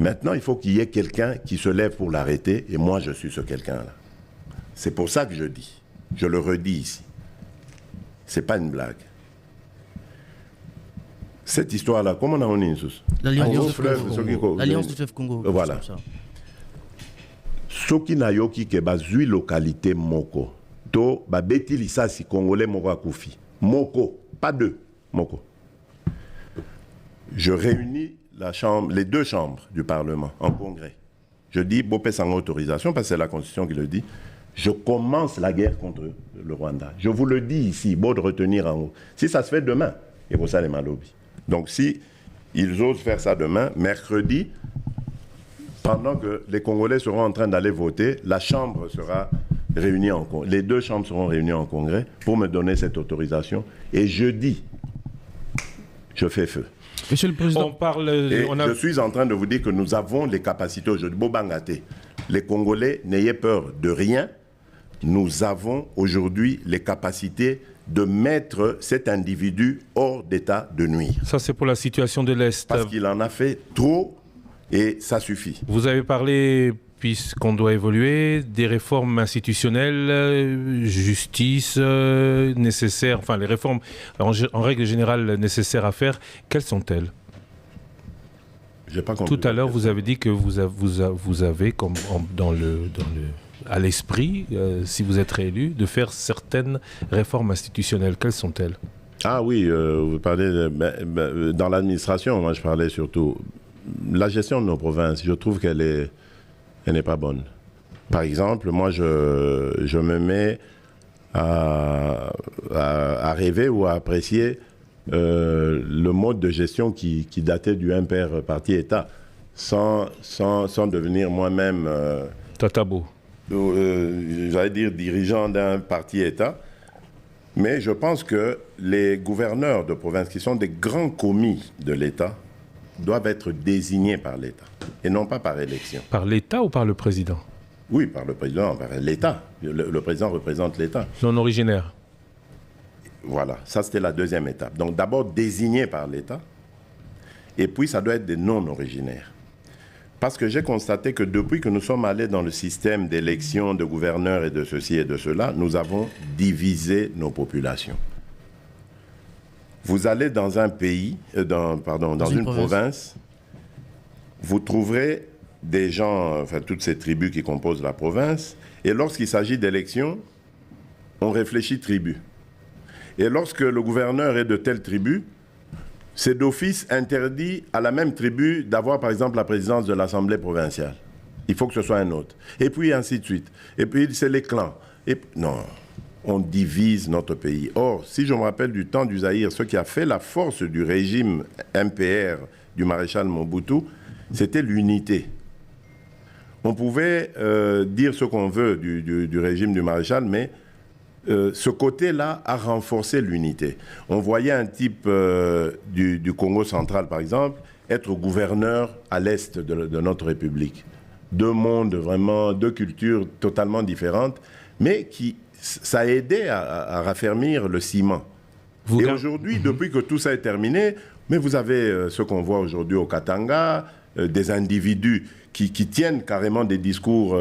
Maintenant, il faut qu'il y ait quelqu'un qui se lève pour l'arrêter, et moi, je suis ce quelqu'un-là. C'est pour ça que je dis, je le redis ici. C'est pas une blague. Cette histoire-là, comment on a dit sous l'Alliance du fleuve Congo. Voilà. Soki na yoki ke bazui localité moko, to babeti lisasi congolais moko akufi. Moko, pas deux, moko. Je réunis les deux chambres du Parlement en congrès. Je dis, Bopé sans autorisation, parce que c'est la Constitution qui le dit, je commence la guerre contre le Rwanda. Je vous le dis ici, beau de retenir en haut. Si ça se fait demain, et pour ça les malobis. Donc si ils osent faire ça demain, mercredi, pendant que les Congolais seront en train d'aller voter, la Chambre sera réunie en congrès. Les deux chambres seront réunies en congrès pour me donner cette autorisation. Et jeudi, je fais feu. Monsieur le Président, je suis en train de vous dire que nous avons les capacités aujourd'hui. Bobangate, les Congolais, n'ayez peur de rien. Nous avons aujourd'hui les capacités de mettre cet individu hors d'état de nuire. Ça, c'est pour la situation de l'Est. Parce qu'il en a fait trop et ça suffit. Vous avez parlé, puisqu'on doit évoluer, des réformes institutionnelles, justice nécessaires, enfin les réformes en règle générale nécessaires à faire. Quelles sont-elles? J'ai pas compris. Tout à l'heure, vous avez dit que vous avez comme à l'esprit, si vous êtes réélu, de faire certaines réformes institutionnelles. Quelles sont-elles? Ah oui, vous parlez dans l'administration, moi je parlais surtout. La gestion de nos provinces, je trouve qu'elle n'est pas bonne. Par exemple, moi je me mets à rêver ou à apprécier le mode de gestion qui datait du impair parti-État, sans devenir moi-même, Tatabo. j'allais dire, dirigeant d'un parti-État. Mais je pense que les gouverneurs de province, qui sont des grands commis de l'État, doivent être désignés par l'État, et non pas par élection. Par l'État ou par le président? Oui, par le président, par l'État. Le président représente l'État. Non originaire. Voilà, ça c'était la deuxième étape. Donc d'abord désigné par l'État, et puis ça doit être des non-originaires. Parce que j'ai constaté que depuis que nous sommes allés dans le système d'élection de gouverneurs et de ceci et de cela, nous avons divisé nos populations. Vous allez dans un pays, dans une province, vous trouverez des gens, enfin toutes ces tribus qui composent la province, et lorsqu'il s'agit d'élections, on réfléchit tribu. Et lorsque le gouverneur est de telle tribu, c'est d'office interdit à la même tribu d'avoir par exemple la présidence de l'Assemblée provinciale. Il faut que ce soit un autre. Et puis ainsi de suite. Et puis c'est les clans. Non, on divise notre pays. Or, si je me rappelle du temps du Zaïre, ce qui a fait la force du régime MPR du maréchal Mobutu, c'était l'unité. On pouvait dire ce qu'on veut du régime du maréchal, mais ce côté-là a renforcé l'unité. On voyait un type du Congo central, par exemple, être gouverneur à l'est de notre République. Deux mondes, vraiment, deux cultures totalement différentes, mais ça a aidé à raffermir le ciment. Et aujourd'hui, depuis que tout ça est terminé, mais vous avez ce qu'on voit aujourd'hui au Katanga, des individus qui tiennent carrément des discours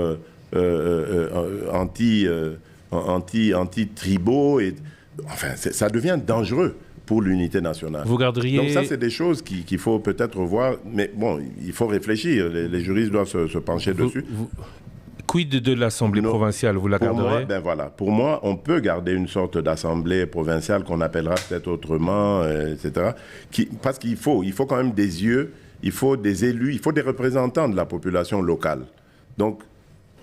anti-tribaux. Enfin, ça devient dangereux pour l'unité nationale. Vous garderiez... Donc ça, c'est des choses qu'il faut peut-être voir. Mais bon, il faut réfléchir. Les juristes doivent se pencher dessus. Quid de l'Assemblée provinciale, vous la garderez? Pour moi, on peut garder une sorte d'Assemblée provinciale qu'on appellera peut-être autrement, etc. Parce qu'il faut quand même des yeux, il faut des élus, il faut des représentants de la population locale. Donc,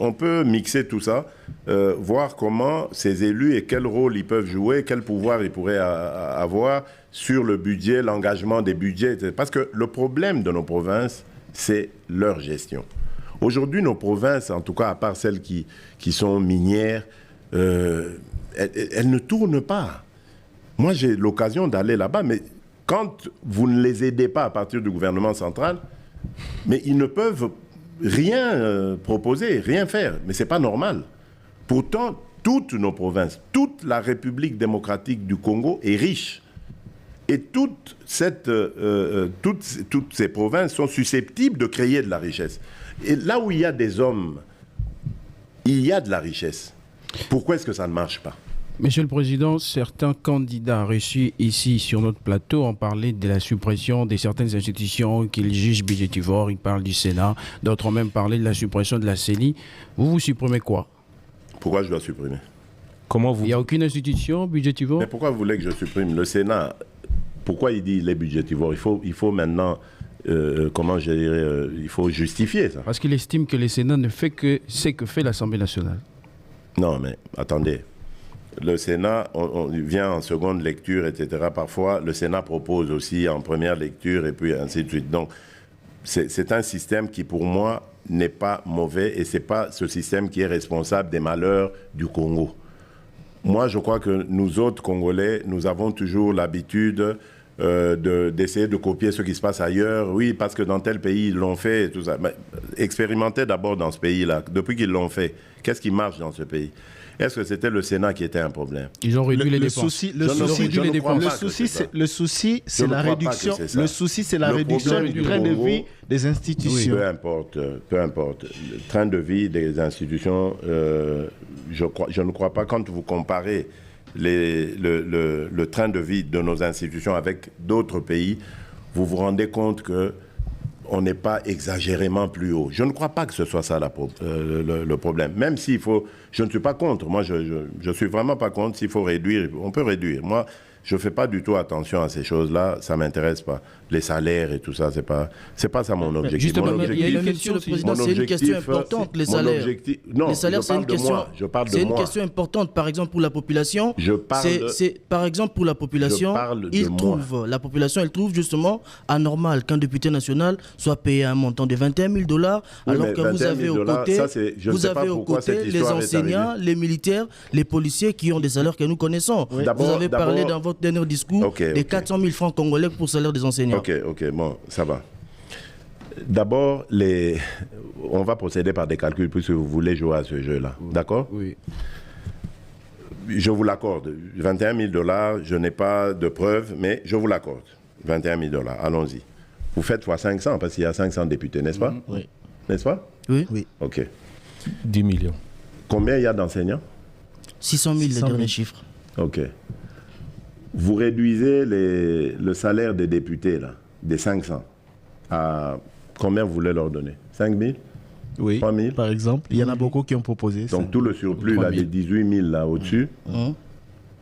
on peut mixer tout ça, voir comment ces élus et quel rôle ils peuvent jouer, quel pouvoir ils pourraient avoir sur le budget, l'engagement des budgets, etc. Parce que le problème de nos provinces, c'est leur gestion. Aujourd'hui, nos provinces, en tout cas à part celles qui sont minières, elles ne tournent pas. Moi, j'ai l'occasion d'aller là-bas, mais quand vous ne les aidez pas à partir du gouvernement central, mais ils ne peuvent rien proposer, rien faire. Mais ce n'est pas normal. Pourtant, toutes nos provinces, toute la République démocratique du Congo est riche. Et toutes ces provinces sont susceptibles de créer de la richesse. Et là où il y a des hommes, il y a de la richesse. Pourquoi est-ce que ça ne marche pas? Monsieur le Président, certains candidats reçus ici sur notre plateau ont parlé de la suppression de certaines institutions qu'ils jugent budgétivores. Ils parlent du Sénat, d'autres ont même parlé de la suppression de la CENI. Vous supprimez quoi? Pourquoi je dois supprimer? Il n'y a aucune institution budgétivore? Mais pourquoi vous voulez que je supprime? Le Sénat, pourquoi il dit qu'il est budgétivore? Il faut maintenant, comment je dirais, il faut justifier ça. Parce qu'il estime que le Sénat ne fait que ce que fait l'Assemblée nationale. Non, mais attendez. Le Sénat, on vient en seconde lecture, etc. Parfois, le Sénat propose aussi en première lecture et puis ainsi de suite. Donc, c'est un système qui, pour moi, n'est pas mauvais et ce n'est pas ce système qui est responsable des malheurs du Congo. Moi, je crois que nous autres Congolais, nous avons toujours l'habitude d'essayer de copier ce qui se passe ailleurs. Oui, parce que dans tel pays, ils l'ont fait et tout ça. Mais expérimentez d'abord dans ce pays-là. Depuis qu'ils l'ont fait, qu'est-ce qui marche dans ce pays? Est-ce que c'était le Sénat qui était un problème? Ils ont réduit les dépenses. Le souci, c'est la réduction. Le souci, c'est la réduction du train de vie des institutions. Peu importe. Le train de vie des institutions, je ne crois pas, quand vous comparez le train de vie de nos institutions avec d'autres pays, vous vous rendez compte que on n'est pas exagérément plus haut. Je ne crois pas que ce soit ça le problème. Même s'il faut... Je ne suis pas contre. Moi, je ne suis vraiment pas contre. S'il faut réduire, on peut réduire. Moi, je ne fais pas du tout attention à ces choses-là, ça ne m'intéresse pas. Les salaires et tout ça, c'est pas ça mon objectif. Justement, Mon il y a objectif, une question, le président, c'est une question importante, les salaires. Non, les salaires, je parle de moi. Je parle de moi. C'est une question importante, par exemple, pour la population. Par exemple, pour la population, la population, elle trouve justement anormal qu'un député national soit payé un montant de 21 000 $, alors que vous avez aux côtés les enseignants, les militaires, les policiers qui ont des salaires que nous connaissons. Oui. Vous avez parlé dans votre dernier discours des 400 000 francs congolais pour le salaire des enseignants. Ok, bon, ça va. D'abord, on va procéder par des calculs puisque vous voulez jouer à ce jeu-là. D'accord? Oui. Je vous l'accorde. 21 000 $, je n'ai pas de preuves, mais je vous l'accorde. 21 000 $, allons-y. Vous faites fois 500 parce qu'il y a 500 députés, n'est-ce pas? Oui. N'est-ce pas? Oui. Oui. Ok. 10 millions. Combien il y a d'enseignants? 600 000, les derniers chiffres. Ok. Vous réduisez le salaire des députés, là, des 500, à combien vous voulez leur donner? 5 000? Oui, 3 000? par exemple. Il y en a beaucoup qui ont proposé ça. Donc tout le surplus, là, des 18 000 là au-dessus,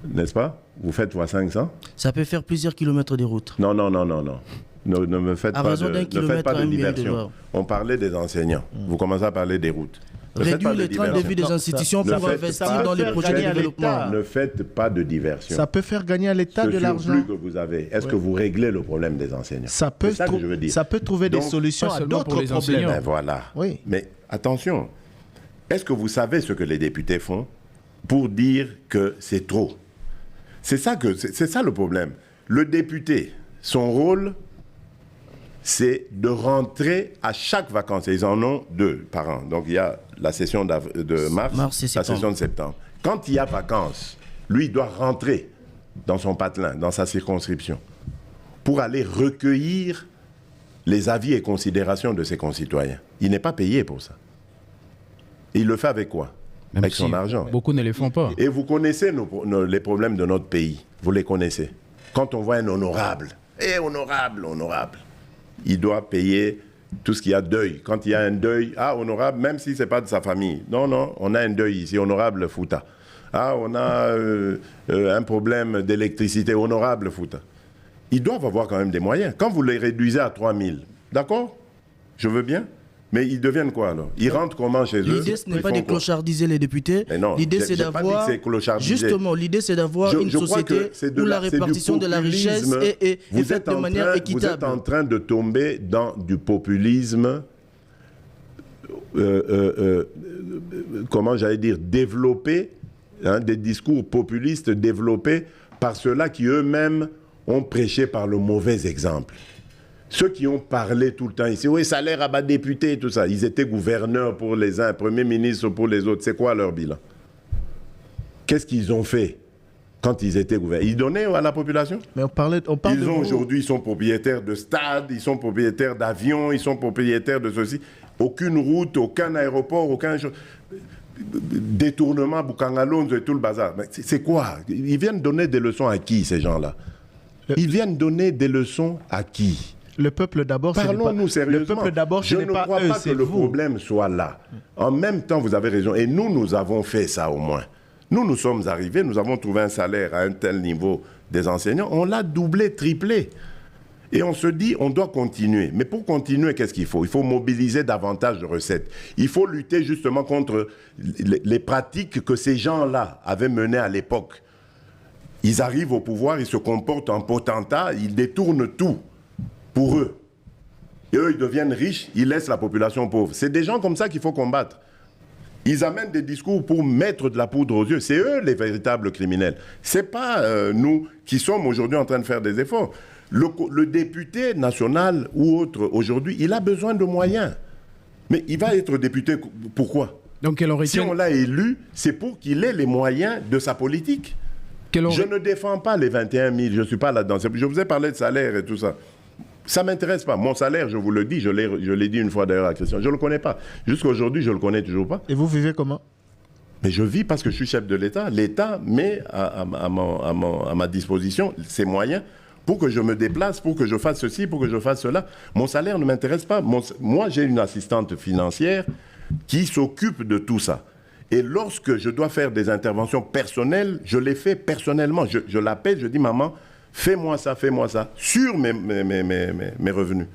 n'est-ce pas? Vous faites fois 500? Ça peut faire plusieurs kilomètres de route. Non. Ne me faites pas de diversion. On parlait des enseignants. Vous commencez à parler des routes. Réduire le train de vie des institutions pour investir dans les projets de développement. Ne faites pas de diversion. Ça peut faire gagner à l'État de l'argent. Ce surplus que vous avez, est-ce que vous réglez le problème des enseignants? C'est ça que je veux dire. Ça peut trouver des solutions à d'autres problèmes. Ben voilà. Oui. Mais attention, est-ce que vous savez ce que les députés font pour dire que c'est trop? C'est ça le problème. Le député, son rôle, c'est de rentrer à chaque vacances. Et ils en ont 2 par an. Donc il y a la session de mars et la session de septembre. Quand il y a vacances, lui, il doit rentrer dans son patelin, dans sa circonscription, pour aller recueillir les avis et considérations de ses concitoyens. Il n'est pas payé pour ça. Et il le fait avec quoi? Même avec son argent. Beaucoup ne les font pas. Et vous connaissez les problèmes de notre pays. Vous les connaissez. Quand on voit un honorable, honorable, il doit payer tout ce qu'il y a deuil. Quand il y a un deuil, honorable, même si ce n'est pas de sa famille. Non, on a un deuil ici, honorable Fouta. On a un problème d'électricité, honorable Fouta. Ils doivent avoir quand même des moyens. Quand vous les réduisez à 3 000, d'accord? Je veux bien. Mais ils deviennent quoi alors? Ils rentrent comment chez eux? L'idée, ce n'est pas de clochardiser les députés. L'idée, c'est d'avoir. Justement, l'idée, c'est d'avoir une société où la répartition de la richesse est faite de manière équitable. Vous êtes en train de tomber dans du populisme, comment j'allais dire, développé, des discours populistes développés par ceux-là qui eux-mêmes ont prêché par le mauvais exemple. Ceux qui ont parlé tout le temps ici, oui, salaire à bas député, tout ça, ils étaient gouverneurs pour les uns, premiers ministres pour les autres. C'est quoi leur bilan? Qu'est-ce qu'ils ont fait quand ils étaient gouverneurs? Ils donnaient à la population? Mais on parle aujourd'hui, ils sont propriétaires de stades, ils sont propriétaires d'avions, ils sont propriétaires de ceci. Aucune route, aucun aéroport, aucun détournement, Boukangalonzo et tout le bazar. C'est quoi? Ils viennent donner des leçons à qui, ces gens-là? Ils viennent donner des leçons à qui? Le peuple d'abord, parlons-nous sérieusement. Le peuple d'abord, je ne crois pas que le problème soit là. En même temps, vous avez raison. Et nous avons fait ça au moins. Nous sommes arrivés, nous avons trouvé un salaire à un tel niveau des enseignants. On l'a doublé, triplé. Et on se dit, on doit continuer. Mais pour continuer, qu'est-ce qu'il faut? Il faut mobiliser davantage de recettes. Il faut lutter justement contre les pratiques que ces gens-là avaient menées à l'époque. Ils arrivent au pouvoir, ils se comportent en potentats, ils détournent tout pour eux. Et eux, ils deviennent riches, ils laissent la population pauvre. C'est des gens comme ça qu'il faut combattre. Ils amènent des discours pour mettre de la poudre aux yeux. C'est eux les véritables criminels. Ce n'est pas nous qui sommes aujourd'hui en train de faire des efforts. Le député national ou autre aujourd'hui, il a besoin de moyens. Mais il va être député pourquoi? Donc, si on l'a élu, c'est pour qu'il ait les moyens de sa politique. Je ne défends pas les 21 000, je ne suis pas là-dedans. Je vous ai parlé de salaire et tout ça. Ça ne m'intéresse pas. Mon salaire, je vous le dis, je l'ai dit une fois d'ailleurs à Christian, je ne le connais pas. Jusqu'à aujourd'hui, je ne le connais toujours pas. Et vous vivez comment? Mais je vis parce que je suis chef de l'État. L'État met à ma disposition ses moyens pour que je me déplace, pour que je fasse ceci, pour que je fasse cela. Mon salaire ne m'intéresse pas. Moi, j'ai une assistante financière qui s'occupe de tout ça. Et lorsque je dois faire des interventions personnelles, je les fais personnellement. Je l'appelle, je dis, maman, fais-moi ça, sur mes revenus.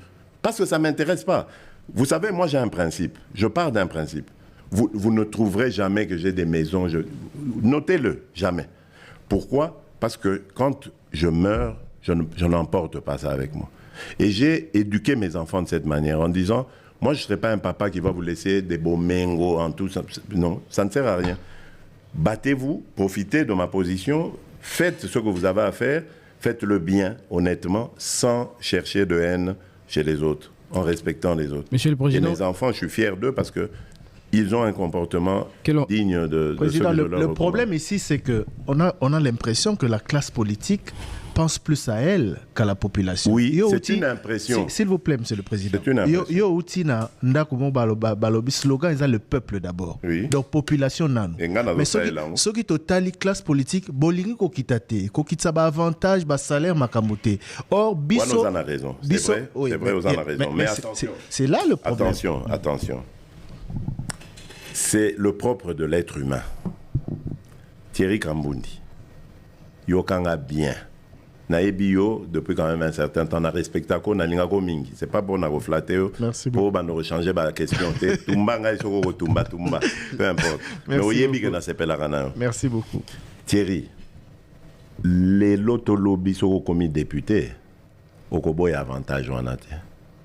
Parce que ça ne m'intéresse pas. Vous savez, moi j'ai un principe. Je pars d'un principe. Vous ne trouverez jamais que j'ai des maisons. Notez-le, jamais. Pourquoi? Parce que quand je meurs, je n'emporte pas ça avec moi. Et j'ai éduqué mes enfants de cette manière en disant, moi je ne serai pas un papa qui va vous laisser des beaux mingos en tout ça. Non, ça ne sert à rien. Battez-vous, profitez de ma position, faites ce que vous avez à faire, faites-le bien, honnêtement, sans chercher de haine chez les autres, en respectant les autres. Monsieur le Président. Et mes enfants, je suis fier d'eux parce que ils ont un comportement digne de Président, ceux que je le problème ici, c'est qu'on a l'impression que la classe politique pense plus à elle qu'à la population. Oui, c'est une impression. S'il vous plaît, Monsieur le Président. C'est une impression. Yo outi na ndakumo balobi slogan ils ont le peuple d'abord. Oui. Donc population nano. Mais ceux qui totali classe politique bolingi ko kitate, ko kitsa ba avantage ba salaire makamote. Or biso on a raison. C'est vrai, vous en avez raison. Mais attention. C'est là le problème. Attention. C'est le propre de l'être humain. Thierry Kambundi, Yokanga bien. Naebio, depuis quand même un certain temps, na respecta ko na lingako mingi. C'est pas bon à flatter. Merci beaucoup. Pour nous changer la question. Tumba ngai soko tumba. Peu importe. Mais oyebi que na sepela kana. Merci beaucoup. Thierry, les lotolobi soko commis député, okoboy avantage wanate.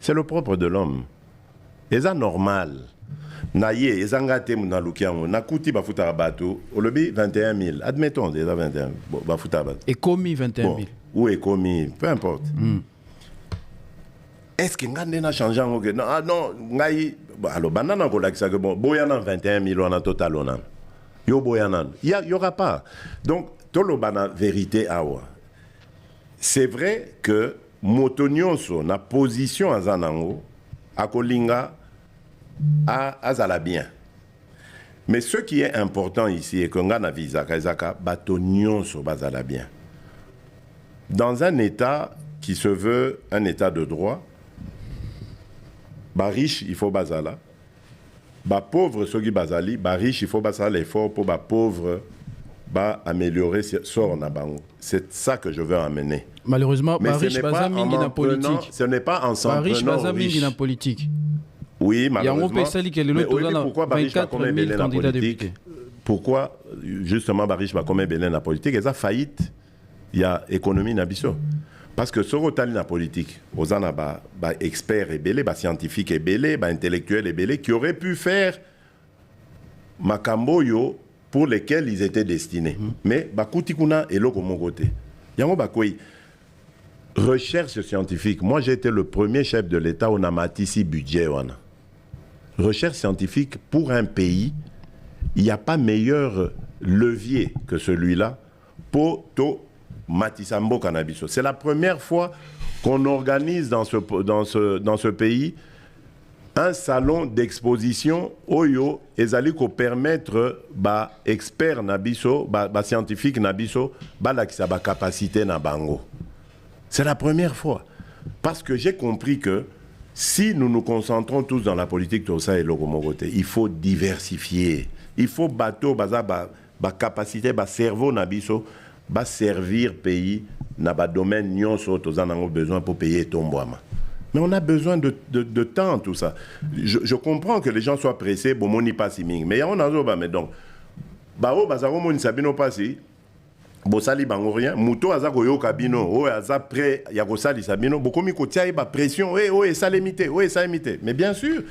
C'est le propre de l'homme. Et ça normal. Naye, ezangate muna lukiango, nakuti bafuta bato, olobi 21 000. Admettons déjà 21 000. Bafuta bato. Et commis 21 000. Ou est commis, peu importe. Est-ce que ngande na changé en non, non, ngai, alors banana ko lakisa que bon, boyana 21 000 on a total on a. Yo boyana, il y aura pas. Donc tolo bana vérité awa. C'est vrai que motonyoso na position azanango akolinga azala bien. Mais ce qui est important ici est que ngana visa kaizaka batonyoso bazala bien. Dans un État qui se veut un État de droit, riche, il faut bazala. Pauvre, ceux qui bazali, riche, il faut bazala l'effort pour pauvre améliorer sort na bango. C'est ça que je veux amener. Malheureusement, mais riche baza mingi na politique. Ce n'est pas en s'en riche prenant baza mingi na politique. Oui, malheureusement. Mais pourquoi riche va combien belé na politique? Pourquoi justement riche va combien belé na politique? Et ça faillite. Il y a économie nabiso. Parce que ce rotali na politique, aux ana experts et belé, scientifiques et belé, intellectuels et belé, qui auraient pu faire makamboyo pour lesquels ils étaient destinés. Mais kutikuna et loko mon côté. Yango bakoi recherche scientifique. Moi j'ai été le premier chef de l'État au namatisi budget wana. Recherche scientifique pour un pays, il n'y a pas meilleur levier que celui-là pour Matisambo Cannabiso. C'est la première fois qu'on organise dans ce pays un salon d'exposition Oyo ezali ko permettre expert nabiso, scientifique nabiso, la qui sa capacité na bango. C'est la première fois parce que j'ai compris que si nous nous concentrons tous dans la politique tout ça et locomogoté, il faut diversifier. Il faut bateau capacité cerveau nabiso servir pays na domaine nyonso tozanango besoin pour payer ton boama. Mais on a besoin de temps, tout ça. Je comprends que les gens soient pressés, bon, moni pas si ming. Mais on a mais donc, bazaro moni sabino passi, bosali bango rien, muto azako yo kabino, o aza prêt, yakosali sabino, bokomi ko tia ba pression, ça limité, ça limité. Mais bien sûr,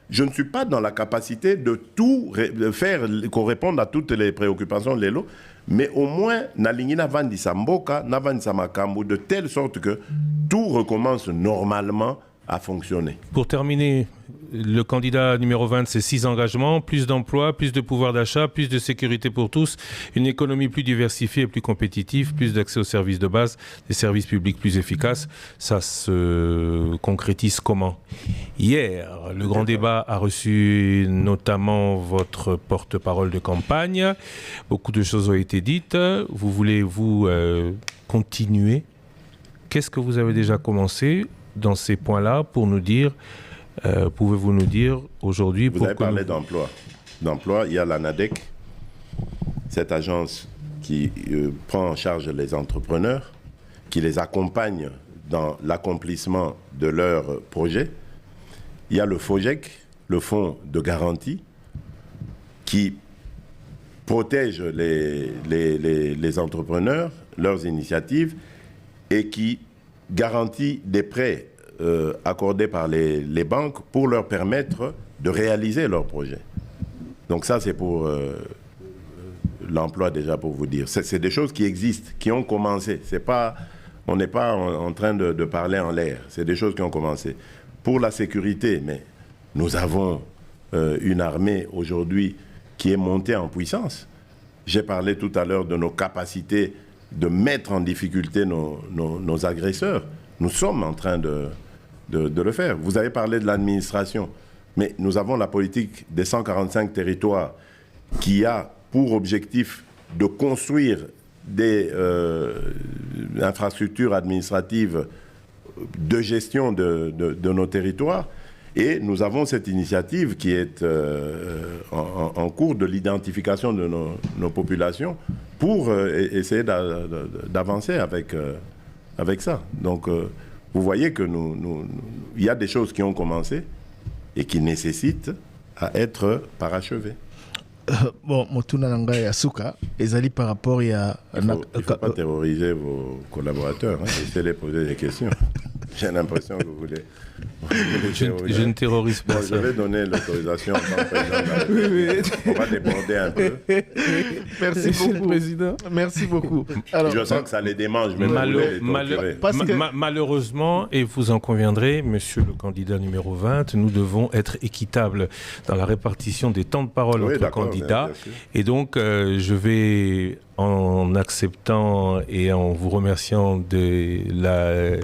je ne suis pas dans la capacité de tout faire, qu'on réponde à toutes les préoccupations de l'élo. Mais au moins, Nalingina Vandi Samboka, Navandi Samakambo, de telle sorte que tout recommence normalement à fonctionner. Pour terminer, le candidat numéro 20, c'est 6 engagements, plus d'emplois, plus de pouvoir d'achat, plus de sécurité pour tous, une économie plus diversifiée et plus compétitive, plus d'accès aux services de base, des services publics plus efficaces. Ça se concrétise comment? Hier, le grand débat a reçu notamment votre porte-parole de campagne. Beaucoup de choses ont été dites. Vous voulez, continuer? Qu'est-ce que vous avez déjà commencé dans ces points-là pour nous dire, pouvez-vous nous dire aujourd'hui... Vous avez parlé d'emploi. D'emploi, il y a l'ANADEC cette agence qui prend en charge les entrepreneurs, qui les accompagne dans l'accomplissement de leurs projets. Il y a le FOGEC, le fonds de garantie, qui protège les entrepreneurs, leurs initiatives, et qui garantit des prêts accordés par les banques pour leur permettre de réaliser leurs projets. Donc ça, c'est pour l'emploi déjà, pour vous dire. C'est des choses qui existent, qui ont commencé. On n'est pas en train de parler en l'air. C'est des choses qui ont commencé. Pour la sécurité, mais nous avons une armée aujourd'hui qui est montée en puissance. J'ai parlé tout à l'heure de nos capacités de mettre en difficulté nos agresseurs. Nous sommes en train de le faire. Vous avez parlé de l'administration, mais nous avons la politique des 145 territoires qui a pour objectif de construire des infrastructures administratives de gestion de nos territoires. Et nous avons cette initiative qui est en cours de l'identification de nos populations pour essayer d'avancer avec ça. Donc, vous voyez que il y a des choses qui ont commencé et qui nécessitent à être parachevées. Bon, Motuna Nanga et Asuka, ezali par rapport à... Il ne faut pas terroriser vos collaborateurs, hein, essayez de les poser des questions. J'ai l'impression que vous voulez... Je ne terrorise pas. Bon, je vais donner l'autorisation en tant que président de la République. On va déborder un peu. Merci beaucoup, président. Merci beaucoup. Alors, je sens que ça les démange, mais malheureusement, et vous en conviendrez, monsieur le candidat numéro 20, nous devons être équitables dans la répartition des temps de parole entre candidats. Et donc, je vais, en acceptant et en vous remerciant de la...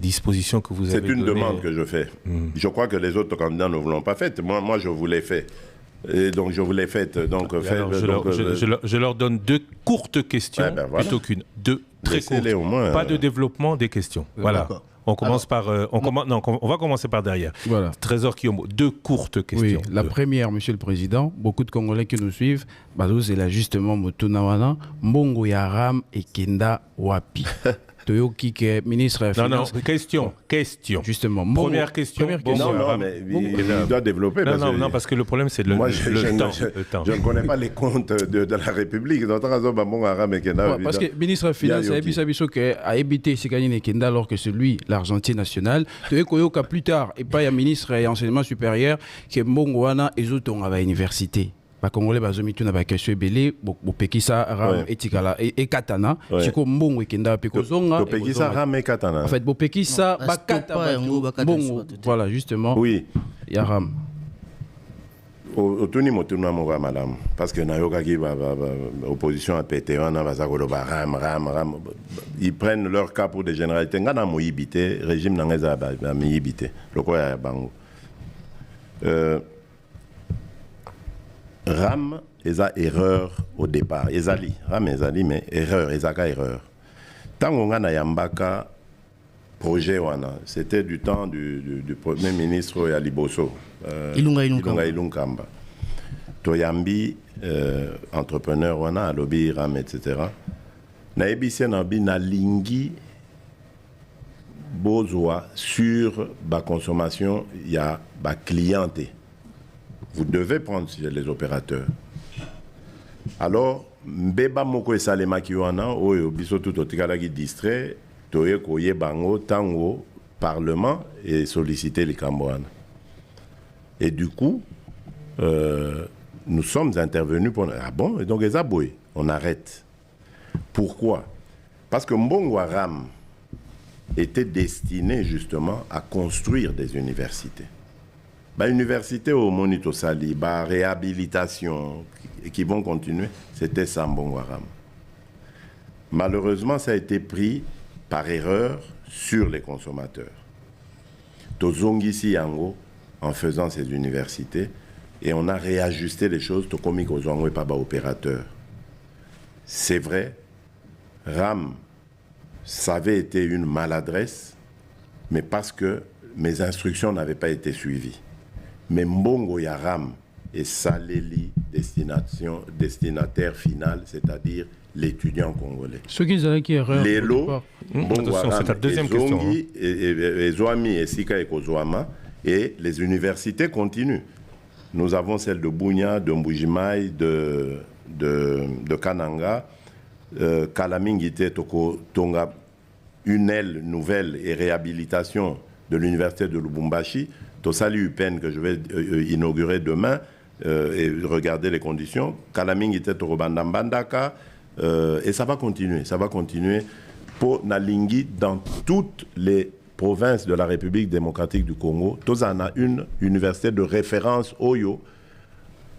disposition que vous avez donnée. C'est une demande que je fais. Je crois que les autres candidats ne vous l'ont pas faite. Moi, je vous l'ai fait. Et donc, je vous l'ai faite. Donc, je leur donne 2 courtes questions, plutôt qu'une. 2 très courtes. Au moins, pas de développement des questions. Voilà. On commence on va commencer par derrière. Voilà. Trésor Kiyombo, 2 courtes questions. Oui, la première, monsieur le président, beaucoup de Congolais qui nous suivent, c'est là justement Motunawana, Mbongo Yaram et Kenda Wapi. Ministre Finance. Non, question. Justement. Première question. Non, mais il doit développer. Non, parce que le problème, c'est le temps. Je ne connais pas les comptes de la République. Parce que le ministre Finance a évité Sekani Kenda alors que celui, l'argentier national, plus tard, et pas un ministre et enseignement supérieur, qui est Mbongwana et autres à l'université. Les Congolais bazomitu na bakesho ebele bopekisa ram etikala et katana siko mbongo ekenda pe kozonga bopekisa ram et katana en fait bopekisa bakata mbongo voilà justement oui ya ram otuni motuna mo ba madame parce que nayoka ki opposition a pété on a bazakolo ba ram ils prennent leur cas pour des généralités ngana moyibité régime nangeza ba miyibité loko ya bango Ram, eza erreur au départ. Ezali, Ram ezali, mais erreur, ezaka erreur. Tango ngana yambaka projet wana, c'était du temps du premier ministre Yaliboso. Ilunga. Toyambi, entrepreneur wana, lobby Ram, etc. Na ebise nabi na lingi bozwa sur ba consommation ya ba clienté. Vous devez prendre les opérateurs. Alors, mbeba moko esalema ki wana oyo biso tout otikala ki distrait toye koye bango tango parlement et solliciter les Cambouanes. Et du coup, nous sommes intervenus pour... Ah bon? Et donc, les aboués, on arrête. Pourquoi? Parce que Mbongo Ram était destiné justement à construire des universités. Université au Monito Sali, réhabilitation, qui vont continuer, c'était Sambongo Ram. Malheureusement, ça a été pris par erreur sur les consommateurs. Tozongisi Yango, en faisant ces universités, et on a réajusté les choses, Tokomi Kozongo et Paba opérateur. C'est vrai, Ram, ça avait été une maladresse, mais parce que mes instructions n'avaient pas été suivies. Mais Mbongo ya Ram, et Saléli, destinataire final, c'est-à-dire l'étudiant congolais. Ce qui est qui erreur. Lelo, Attention, c'est ta deuxième question. Et les universités continuent. Nous avons celle de Bunia, de Mbujimai, de Kananga, Kalamingite, Toko, Tonga, une aile nouvelle et réhabilitation de l'université de Lubumbashi, Tosali UPEN que je vais inaugurer demain et regarder les conditions, Kalamingite, Toko Bandambandaka, et ça va continuer pour Nalingi dans toutes les provinces de la République démocratique du Congo. Tous en a une université de référence Oyo.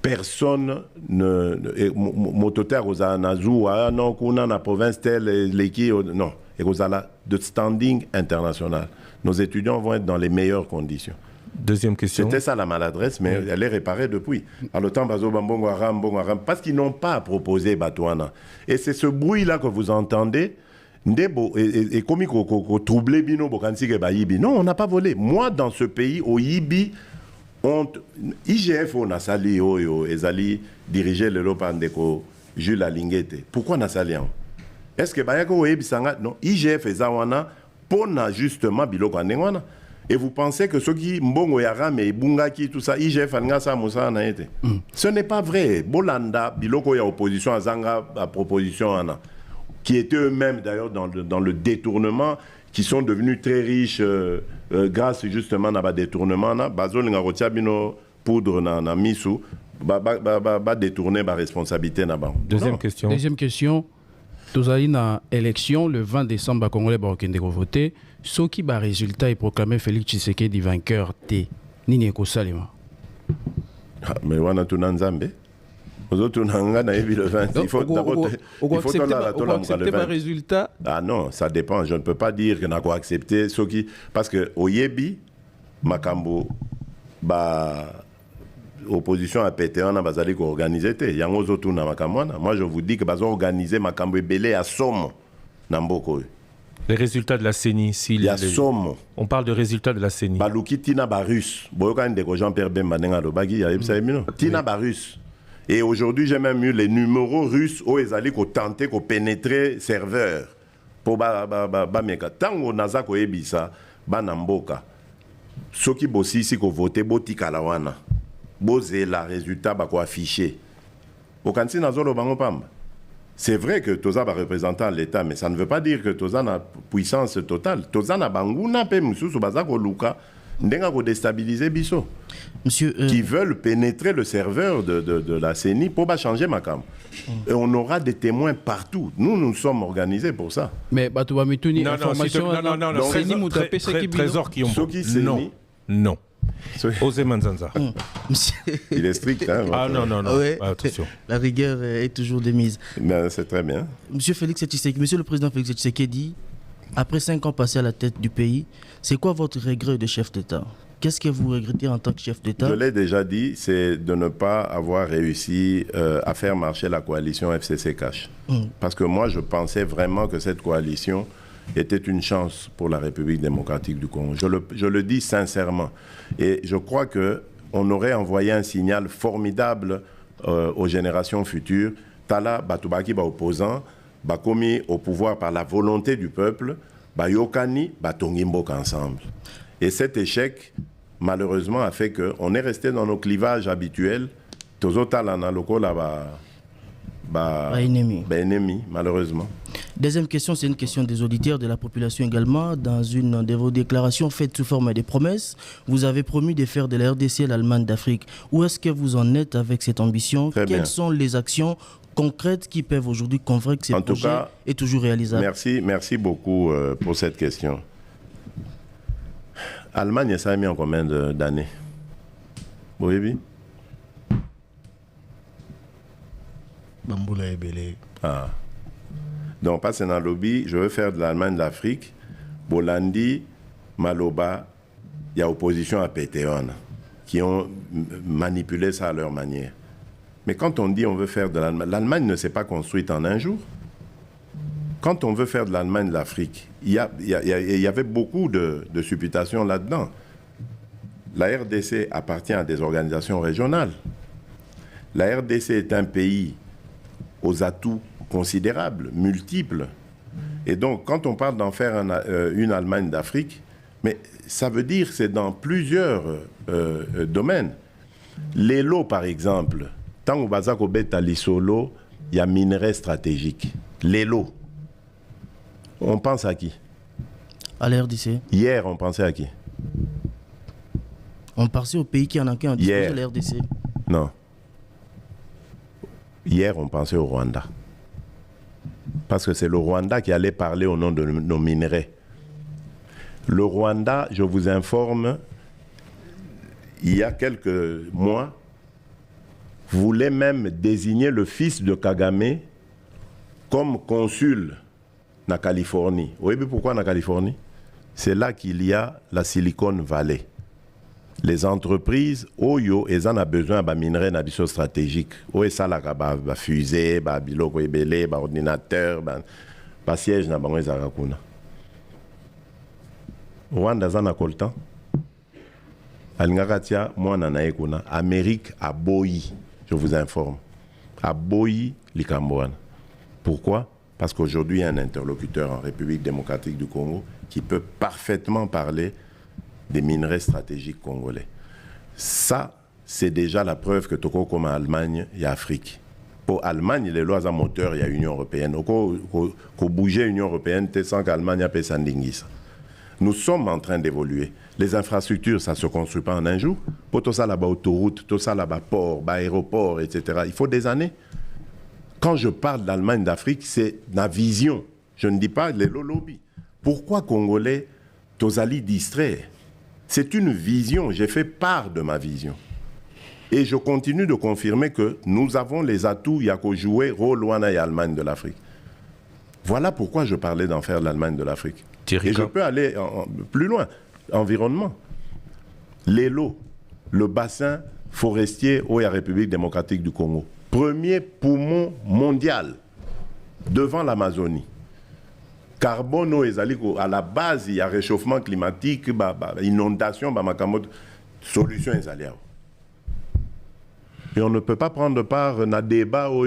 Personne ne mototaire aux Anazoua, non, qu'on a la province telle, l'équipe, non, et aux de standing international. Nos étudiants vont être dans les meilleures conditions. Deuxième question. C'était ça la maladresse, mais elle est réparée depuis. À l'automne, parce qu'ils n'ont pas proposé Batouana. Et c'est ce bruit-là que vous entendez. Et comme il troublé Bino, non, on n'a pas volé. Moi, dans ce pays, au Yibi, IGF, on a sali, Ezali, dirigé le Lopandeko, Jules Alingete. Pourquoi on a sali? Est-ce que Bayako Oyebi Sanga, non, IGF et Zawana, pour justement Biloko Anengwana. Et vous pensez que ceux qui Mbongo Yaram et Bungaki, tout ça, IGF, Angasa, Moussa, n'a été. Ce n'est pas vrai. Bolanda, Biloko, il y a opposition à Zanga, à proposition Anna, qui étaient eux-mêmes d'ailleurs dans le détournement, qui sont devenus très riches grâce justement à la détournement. Bazol Ngarotia Bino poudre na misu, ba détourner ma responsabilité na ba. Deuxième question. Tous allez dans l'élection le 20 décembre, les Congolais vont voter. Ce qui va résultat est proclamé Félix Tshisekedi vainqueur T. Nini Kosalima. Mais wana tunanzambe. Il faut accepter le résultat. Ah non, ça dépend. Je ne peux pas dire que n'a quoi accepter ce qui parce que au Yebi Makambo opposition à pété on a bazali ko organiser té yango zotu na makamwana. Moi je vous dis que bazo organiser Makambo ebelé à Somme na mboko. Les résultats de la CENI, il y a Somme. On parle de résultats de la CENI. Baluki tina barus. Boyoka ndeko Jean-Pierre Bemba nenga lobagi ya yebisa mino. Tina barus. Et aujourd'hui, j'ai même eu les numéros russes où ils allaient tenter de pénétrer serveur. Pour meka. Tant qu'on a ça, qu'on ebisa, banamboka. Ceux qui bossi ici, qu'on vote, boti kalawana. Bosé la résultat, bako affiché. Au kansi nazolo bango pamba. C'est vrai que Toza va représenter l'État, mais ça ne veut pas dire que Toza a puissance totale. Toza na banguna pe mususu bazako luka. Ndenga ko déstabiliser biso. Monsieur, qui veulent pénétrer le serveur de la CENI pour changer ma cam. Et on aura des témoins partout. Nous sommes organisés pour ça. Mais tu vas me tenir information. Trésor qui ont non. Osé Manzanza. Il est strict. Hein, non. Ouais. Attention. La rigueur est toujours de mise. C'est très bien. Monsieur le président Félix Tshisekedi, après 5 ans passés à la tête du pays, c'est quoi votre regret de chef d'État? Qu'est-ce que vous regrettez en tant que chef d'État? Je l'ai déjà dit, c'est de ne pas avoir réussi à faire marcher la coalition FCC-Cash. Parce que moi, je pensais vraiment que cette coalition était une chance pour la République démocratique du Congo. Je le dis sincèrement. Et je crois qu'on aurait envoyé un signal formidable aux générations futures. Tala Batubaki, opposant, commis au pouvoir par la volonté du peuple, Yokani, Tongimbok ensemble. Et cet échec, malheureusement, a fait qu'on est resté dans nos clivages habituels. Ennemi, malheureusement. Deuxième question, c'est une question des auditeurs, de la population également. Dans une de vos déclarations faites sous forme de promesses, vous avez promis de faire de la RDC l'Allemagne d'Afrique. Où est-ce que vous en êtes avec cette ambition? Quelles sont les actions concrètes qui peuvent aujourd'hui convaincre que ce projet est toujours réalisable? Merci beaucoup pour cette question. L'Allemagne, ça a mis en combien d'années? Oui. Bamboula Ebele. Ah. Donc, pas dans le lobby, je veux faire de l'Allemagne de l'Afrique. Bolandi, Maloba, il y a opposition à Pétéon qui ont manipulé ça à leur manière. Mais quand on dit on veut faire de l'Allemagne, l'Allemagne ne s'est pas construite en un jour. Quand on veut faire de l'Allemagne de l'Afrique, il y avait beaucoup de supputations là-dedans. La RDC appartient à des organisations régionales. La RDC est un pays aux atouts considérables, multiples. Et donc, quand on parle d'en faire une Allemagne d'Afrique, mais ça veut dire que c'est dans plusieurs domaines. Les lots, par exemple, tant au Bazako Beta Lissolo, il y a minerais stratégiques. Les lots. On pense à qui? À la RDC. Hier, on pensait à qui? On pensait au pays qui en a qu'un, à la RDC. Non. Hier, on pensait au Rwanda. Parce que c'est le Rwanda qui allait parler au nom de nos minerais. Le Rwanda, je vous informe, il y a quelques mois, voulait même désigner le fils de Kagame comme consul en Californie. Vous voyez pourquoi en Californie? C'est là qu'il y a la Silicon Valley. Les entreprises, Oyo, elles en ont besoin de minerais stratégiques. Oyo, ça, là, fusée, biloko ebele, ordinateur, siège, na bango ezakuna. Rwanda, ça n'a pas le temps. Alingakatia, moi, nanaye kuna. Amérique a boyi, je vous informe. A boyi, Likamboana. Pourquoi? Parce qu'aujourd'hui, il y a un interlocuteur en République démocratique du Congo qui peut parfaitement parler des minerais stratégiques congolais. Ça, c'est déjà la preuve que Toko comme Allemagne et Afrique. Pour Allemagne, les lois à moteur, il y a l'Union européenne. Qu'on bouger l'Union européenne, c'est sans qu'Allemagne ait Sandingis. Nous sommes en train d'évoluer. Les infrastructures, ça ne se construit pas en un jour. Pour tout ça là-bas, autoroute, tout ça là-bas, port, aéroport, etc. Il faut des années. Quand je parle d'Allemagne, d'Afrique, c'est la vision. Je ne dis pas les lobbies. Pourquoi Congolais, Tozali distrait? C'est une vision. J'ai fait part de ma vision. Et je continue de confirmer que nous avons les atouts, il y a qu'à jouer rôle et Allemagne de l'Afrique. Voilà pourquoi je parlais d'en faire l'Allemagne de l'Afrique. Et je peux aller plus loin. Environnement. Les lots, le bassin forestier de la République démocratique du Congo. Premier poumon mondial devant l'Amazonie. Carbone, à la base, il y a réchauffement climatique, inondation, solution. Et on ne peut pas prendre part à un débat où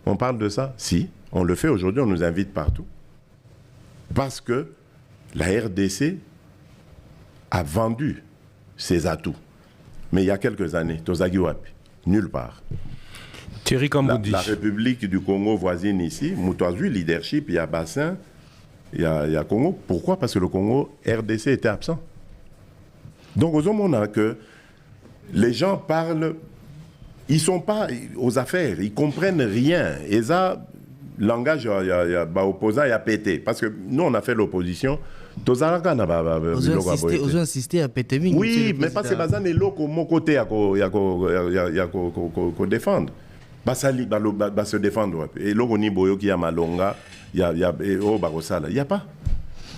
on parle de ça. Si, on le fait aujourd'hui, on nous invite partout. Parce que la RDC a vendu ses atouts. Mais il y a quelques années, Tozagi Wapi, nulle part. Thierry Kamboudi. La République du Congo voisine ici, Moutouazui, leadership, il y a Bassin, il y a Congo. Pourquoi? Parce que le Congo, RDC était absent. Donc, aux hommes, on a que les gens parlent, ils ne sont pas aux affaires, ils ne comprennent rien. Et ça, langage, il y a opposant, il y a pété. Parce que nous, on a fait l'opposition. Osons insister à péter. Oui, mais parce que Bazan est là, mon côté, il y a défendre. Va se défendre. Et là, on y a qui a Malonga, il y a Barosala. Il n'y a pas.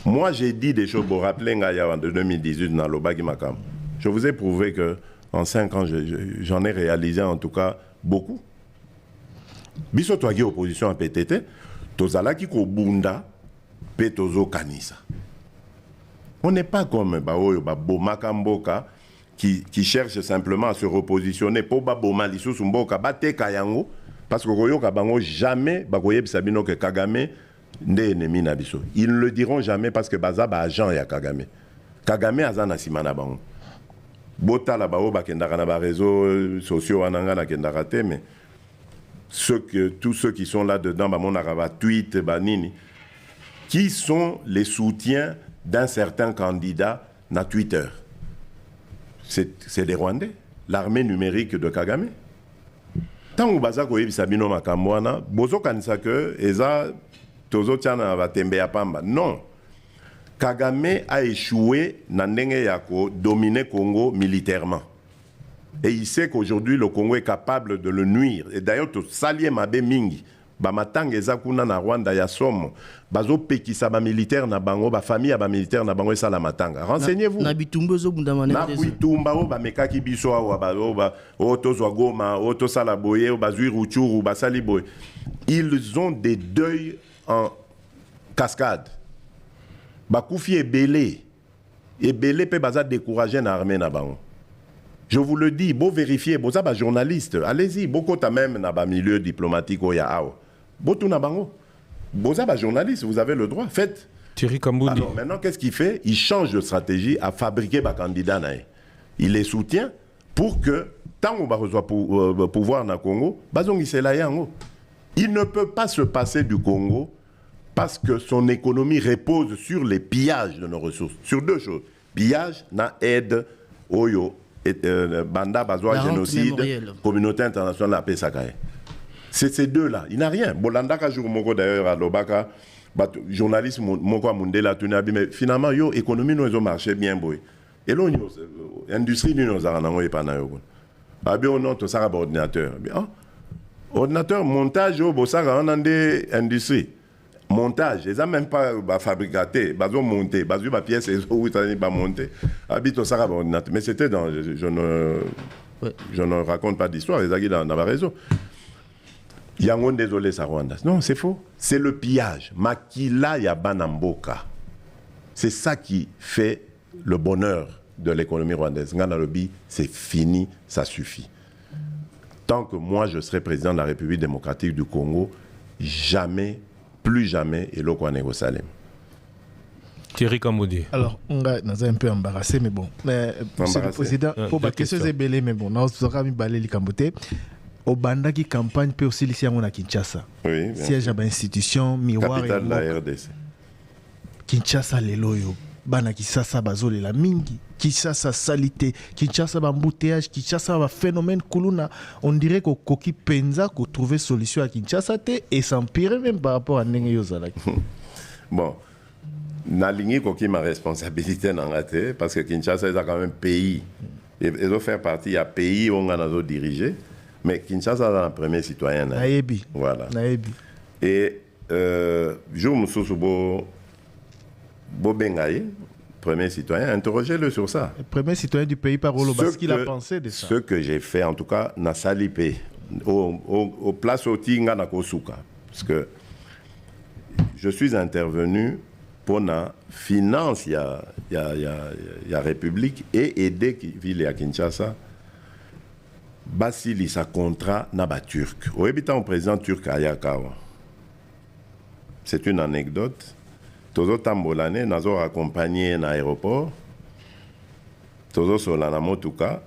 Moi, j'ai dit des choses, vous rappelez, en 2018, dans l'Obagi Makam. Je vous ai prouvé qu'en 5 ans, j'en ai réalisé en tout cas beaucoup. Biso toagi opposition à PTT, tozala ki ko bunda, pe tozo kanisa. On n'est pas comme Boma Kamboka qui cherche simplement à se repositionner pour Boma Lissou Sumboka, Bate Kayango, parce que Royo Kabango jamais, Bagoyeb Sabino que Kagame n'est ennemi Nabiso. Ils ne le diront jamais parce que Baza ba agent ya Kagame. Kagame azana simana bango. Bota la bao bakendara na ba réseaux sociaux ananga na kendara te, mais tous ceux qui sont là-dedans, mon araba tweet, banini, qui sont les soutiens d'un certain candidat na Twitter. C'est des Rwandais, l'armée numérique de Kagame. Tant que baza ko sabino makamwana, bozo kanisa que eza tozo tiana va tembe ya pamba. Non. Kagame a échoué na ndenge ya ko dominer Congo militairement. Et il sait qu'aujourd'hui, le Congo est capable de le nuire. Et d'ailleurs, tout salier mabe mingi. Bamatang ezakuna na Rwanda ya somo. Bazo pekisa ba militaire na bango, ba famille ba militaire na bango esa la matanga. Renseignez-vous. Na bitumba zo bundamane. Na bitumba o ba mekaki biso wa ba o to zwa Goma, o to sala boye, o ba zui Ruchuru, ba sali boye. Ils ont des deuils en cascade. Ba koufi ebele. Ebele pe baza décourager na armée na bango. Je vous le dis, beau vérifier, beau ça, journaliste, allez-y, beaucoup t'as même dans le milieu diplomatique, il y a beau tout beau ça, journaliste, vous avez le droit, faites. Thierry Kamboudi. Alors maintenant, qu'est-ce qu'il fait? Il change de stratégie à fabriquer des candidats. Il les soutient pour que, tant qu'on va recevoir le pouvoir dans le Congo, il ne peut pas se passer du Congo parce que son économie repose sur les pillages de nos ressources. Sur deux choses. Pillage, na aide, oyo, banda, bazoa, génocide, communauté internationale, la paix, sakaye. C'est ces deux-là. Il n'a rien. Bolanda, jour moko d'ailleurs, à Lobaka, journaliste, moko Mundela, mais finalement, yo, économie, nous, ils ont marché bien, boy. Et là, l'industrie, nous, nous avons eu pendant yo. Abi, on a tout ça, ordinateur. Ordinateur, montage, yo, ça, on a des industries. Montage, ils n'ont même pas fabriqué, ils ont monté, ils ont pièce, ils ont monté. Abi, tout ça, ordinateur. Mais c'était dans. Je ne raconte pas d'histoire, les aguilles dans la raison. Yangon désolé ça Rwanda. Non, c'est faux. C'est le pillage. Makila Yabanamboka. C'est ça qui fait le bonheur de l'économie rwandaise. Ngana-Lobi, c'est fini, ça suffit. Tant que moi je serai président de la République démocratique du Congo, jamais, plus jamais, et l'eau Kwanego Salem. Thierry Kamboudi. Alors, on a un peu embarrassé, mais bon. Monsieur le Président, pour ma question, c'est belé, mais bon, on aura mis balé les Kamboté. Au Bandaki campagne peut aussi ici à Kinshasa. Oui. Siège à l'institution, miroir. Capitale de la RDC. Kinshasa les loyo. Bana Kinshasa bazole la mingi. Kinshasa salité. Kinshasa embouteillage. Kinshasa va phénomène kuluna. On dirait qu'au Koki Penza qu'on trouver solution à Kinshasa et s'empirer même par rapport à Nenge Yozalaki. Bon. Naligné Koki ma responsabilité dans la tête parce que Kinshasa est quand même pays. Ils ont fait partie, il y a pays où on a dirigé. Mais Kinshasa est le premier citoyen. Naïbi. Voilà. Naïbi. Et je me suis Bengaï, premier citoyen, interrogez-le sur ça. Le premier citoyen du pays par Oloba, ce qu'il a pensé de ça. Ce que j'ai fait, en tout cas, na Salipé, au place au Tinga na Kosuka. Parce que je suis intervenu pour la finance, il y a République, et aider ville à Kinshasa. Basili sa contrat naba turc. Au habitant président turc Ayakawa. C'est une anecdote. Tozo tambolane nazo accompagné na aéroport. Tozo solana motuka.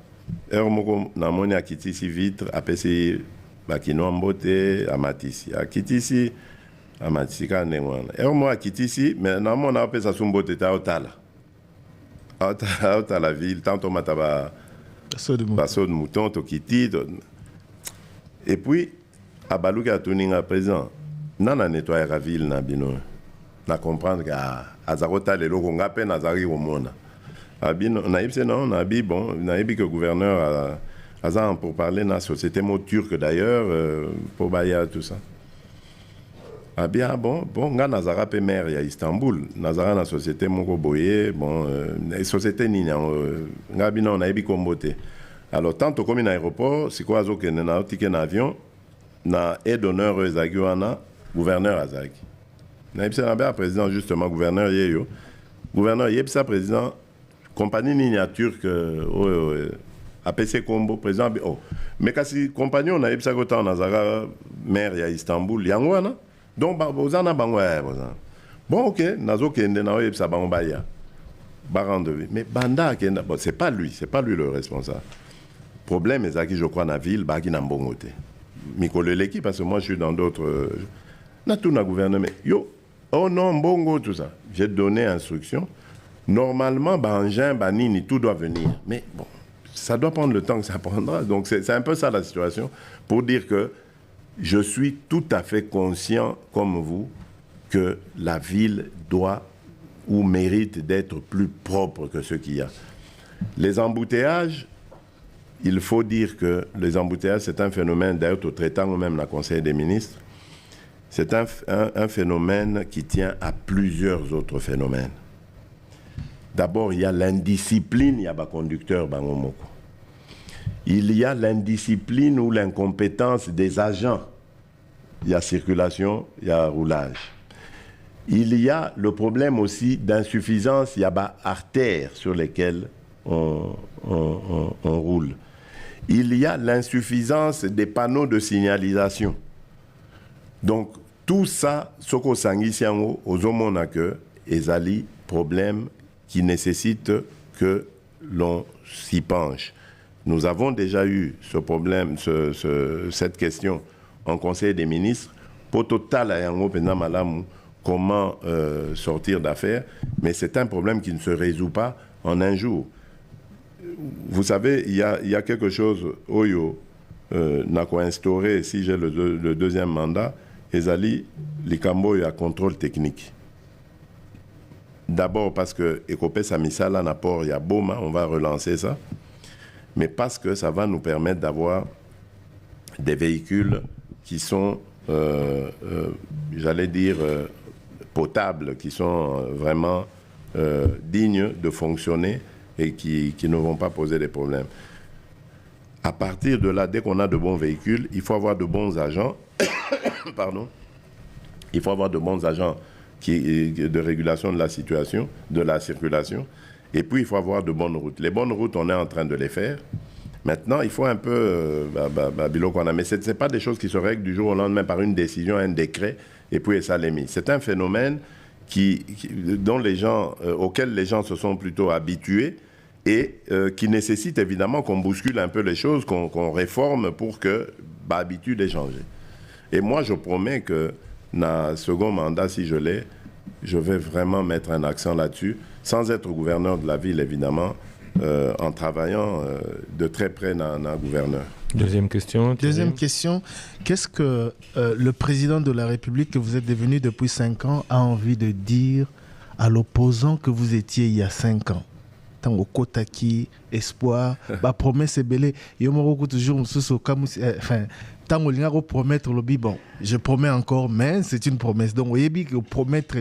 Ermoko namoni akitisi vitre apesi bakino mbote amatisi. Akitisi amatisi ka nengwana. Ermo akitisi mais namona apesa sumbote ta otala. Otala ville tanto mataba Basso de mouton, Tokiti. Et puis, à Balouka Tuninga présent, nana nettoyer la ville, na bino. Na comprendre qu'à Azarota, les locaux, on a peine Azari au monde. Abino, naïb c'est non, naïb bon, naïb que le gouverneur a pour parler de la société mot turque d'ailleurs, pour Baya, tout ça. Ah bien, bon, nga Nazara pe maire à Istanbul, Nazara na société moko boye, bon, société nina, nga bino na ebi kombote. Alors, tant comme un aéroport, c'est quoi que na ticket en avion, na aide d'honneur Zaguana, gouverneur Azaki. Na ebisa na président justement gouverneur yeyo. Gouverneur yebisa président compagnie nina turque APC Combo président oh. Mais kasi compagnon na ebisa ko Nazara maire à Istanbul, yangwana. Donc, bon, ok, nazo kende na oye sa bangobaya. Mais Banda, bon, c'est pas lui le responsable. Problème, c'est que je crois dans la ville, bagi na mbongote. Mikole l'équipe, parce que moi je suis dans d'autres. Na tout na gouvernement. Yo, oh non, mbongo, tout ça. J'ai donné instruction. Normalement, Bangin, Banini, tout doit venir. Mais bon, ça doit prendre le temps que ça prendra. Donc, c'est un peu ça la situation. Pour dire que je suis tout à fait conscient, comme vous, que la ville doit ou mérite d'être plus propre que ce qu'il y a. Les embouteillages, il faut dire que les embouteillages, c'est un phénomène, d'ailleurs, au traitant même la Conseil des ministres, c'est un phénomène qui tient à plusieurs autres phénomènes. D'abord, il y a l'indiscipline, il y a des conducteurs, Bangomoko. Il y a l'indiscipline ou l'incompétence des agents. Il y a circulation, il y a roulage. Il y a le problème aussi d'insuffisance, il y a des artères sur lesquelles roule. Il y a l'insuffisance des panneaux de signalisation. Donc, tout ça, ce qu'on s'enguisse aux hommes que ezali problème qui nécessite que l'on s'y penche. Nous avons déjà eu ce problème, cette question en Conseil des ministres. Pour total comment sortir d'affaires, mais c'est un problème qui ne se résout pas en un jour. Vous savez, il y a quelque chose, Oyo n'a qu'à instaurer, si j'ai le deuxième mandat, ezali, likambo y a contrôle technique. D'abord parce que Ekopé Samisala Napor, il y a Boma, on va relancer ça, mais parce que ça va nous permettre d'avoir des véhicules qui sont, j'allais dire, potables, qui sont vraiment dignes de fonctionner et qui ne vont pas poser des problèmes. À partir de là, dès qu'on a de bons véhicules, il faut avoir de bons agents. Pardon. Il faut avoir de bons agents de régulation de la situation, de la circulation. Et puis, il faut avoir de bonnes routes. Les bonnes routes, on est en train de les faire. Maintenant, il faut un peu... mais ce n'est pas des choses qui se règlent du jour au lendemain par une décision, un décret, et puis ça l'est mis. C'est un phénomène auquel les gens se sont plutôt habitués et qui nécessite évidemment qu'on bouscule un peu les choses, qu'on réforme pour que l'habitude ait changé. Et moi, je promets que dans le second mandat, si je l'ai, je vais vraiment mettre un accent là-dessus, sans être gouverneur de la ville, évidemment, en travaillant de très près dans le gouverneur. Deuxième question. Deuxième question. Qu'est-ce que le président de la République que vous êtes devenu depuis 5 ans a envie de dire à l'opposant que vous étiez il y a 5 ans? Tant au Kotaki, espoir, promesse est belle. Il y a toujours tant qu'on a promettre le bon, je promets encore, mais c'est une promesse. Donc, vous voyez que au promettre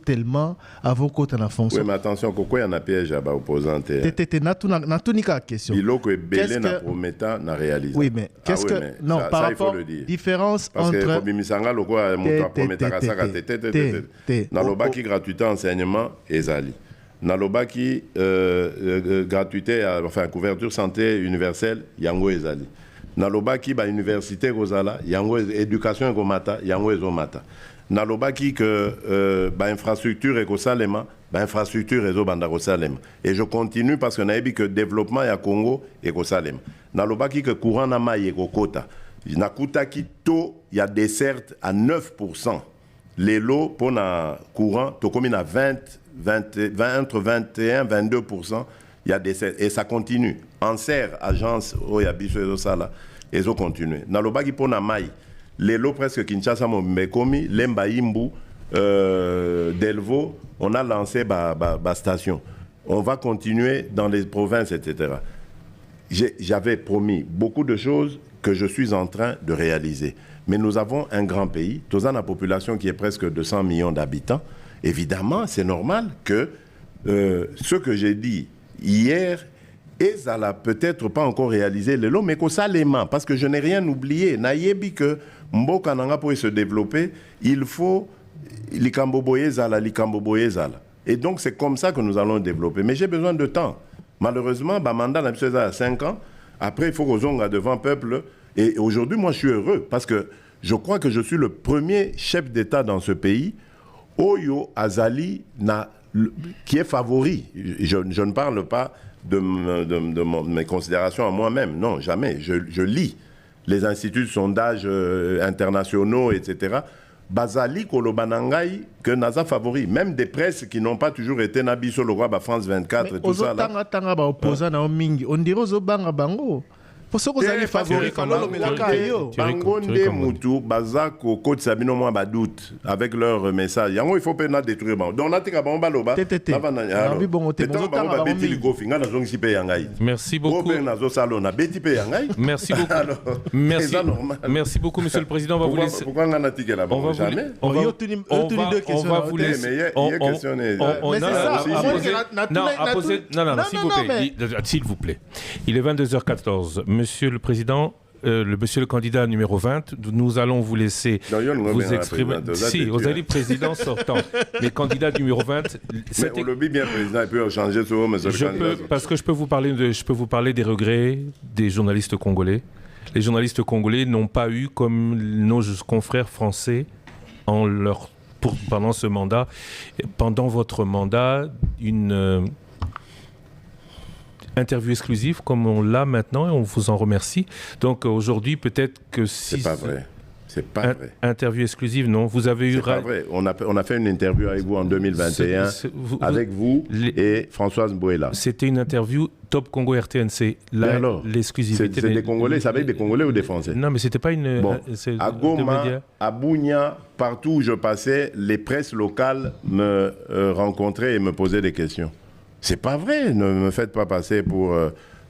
tellement avant qu'on ait la fonction. Oui, mais attention, pourquoi il y a un piège à l'opposant? N'a tout la question. Il faut que belé na promettant na réalisé. Oui, mais qu'est-ce que non par rapport différence parce entre parce que comme misanga loko moto promettre ka saka tete na lobaki gratuité enseignement ezali. Na lobaki gratuité enfin couverture santé universelle yango ezali. Nalobaki ba université kozala yango éducation komata yango ezomata nalobaki que ba infrastructure ekosalema ba infrastructure ezobanda kosalema et je continue parce que nayebi que développement ya Congo ekosalema nalobaki que courant na mai ekokota nakutaki to ya desserte à 9%. Les lots pour na courant tokomi na 20 entre 21 22%. Il y a des et ça continue. Anser, agence Oyabiso et Sala, et ça continue. Nalobaki pona mai, les lots presque Kinshasa Mekomi, Lemba Imbu, Delvaux, on a lancé ba station. On va continuer dans les provinces, etc. J'avais promis beaucoup de choses que je suis en train de réaliser. Mais nous avons un grand pays, tous une population qui est presque de 100 millions d'habitants. Évidemment, c'est normal que ce que j'ai dit hier, et ça n'a peut-être pas encore réalisé le lot, mais que ça l'aimant, parce que je n'ai rien oublié. Nayebi que Mboka Nanga pour se développer, il faut l'ikamboboye zala. Et donc c'est comme ça que nous allons développer. Mais j'ai besoin de temps. Malheureusement, ma mandat a 5 ans. Après, il faut qu'on zonga devant le peuple. Et aujourd'hui, moi, je suis heureux parce que je crois que je suis le premier chef d'État dans ce pays. Oyo Azali qui est favori. Je ne parle pas de mes considérations à moi-même. Non, jamais. Je lis les instituts de sondage internationaux, etc. Bazali Kolobanangai, que Naza favori. Même des presses qui n'ont pas toujours été Nabiso le roi, France 24, et tout ça. On dirait aux Bango. Pour ce que vous avez favori comme Bangonde Moutou, Bazako, Côte Sabino, moi, Badout, avec leur message. Il faut pas détruire. Donc, on a dit merci beaucoup. Merci beaucoup, Monsieur le Président. On va vous laisser. Pourquoi on a dit là-bas? Jamais. On va vous laisser. Non, s'il vous plaît. Il est 22h14. Monsieur le Président, monsieur le candidat numéro 20, nous allons vous laisser vous exprimer. Si, vous allez président sortant, mais candidat numéro 20. Mais on le dit bien, président, il peut changer sur monsieur le candidat. Parce que je peux vous parler des regrets des journalistes congolais. Les journalistes congolais n'ont pas eu, comme nos confrères français, pendant ce mandat, pendant votre mandat, une interview exclusive comme on l'a maintenant et on vous en remercie. Donc aujourd'hui, peut-être que si... C'est pas vrai. C'est pas vrai. Interview exclusive, non. Vous avez eu... C'est pas vrai. On a fait une interview avec vous en 2021, avec vous et Françoise Mbouela. C'était une interview Top Congo RTNC. L'exclusivité... C'est des Congolais, c'est avec des Congolais ou des Français? Non, mais c'était pas une... Bon, à Goma, à Bunia, partout où je passais, les presses locales me rencontraient et me posaient des questions. C'est pas vrai, ne me faites pas passer pour...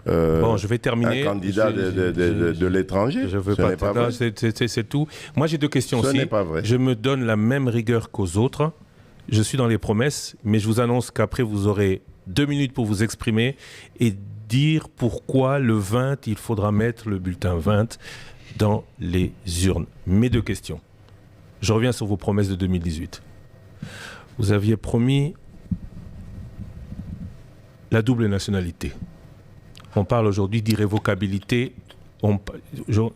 je vais terminer. Un candidat de l'étranger. Je veux pas. C'est tout. Moi, j'ai deux questions aussi. Ce n'est pas vrai. Je me donne la même rigueur qu'aux autres. Je suis dans les promesses, mais je vous annonce qu'après, vous aurez 2 minutes pour vous exprimer et dire pourquoi le 20, il faudra mettre le bulletin 20 dans les urnes. Mes 2 questions. Je reviens sur vos promesses de 2018. Vous aviez promis la double nationalité. On parle aujourd'hui d'irrévocabilité.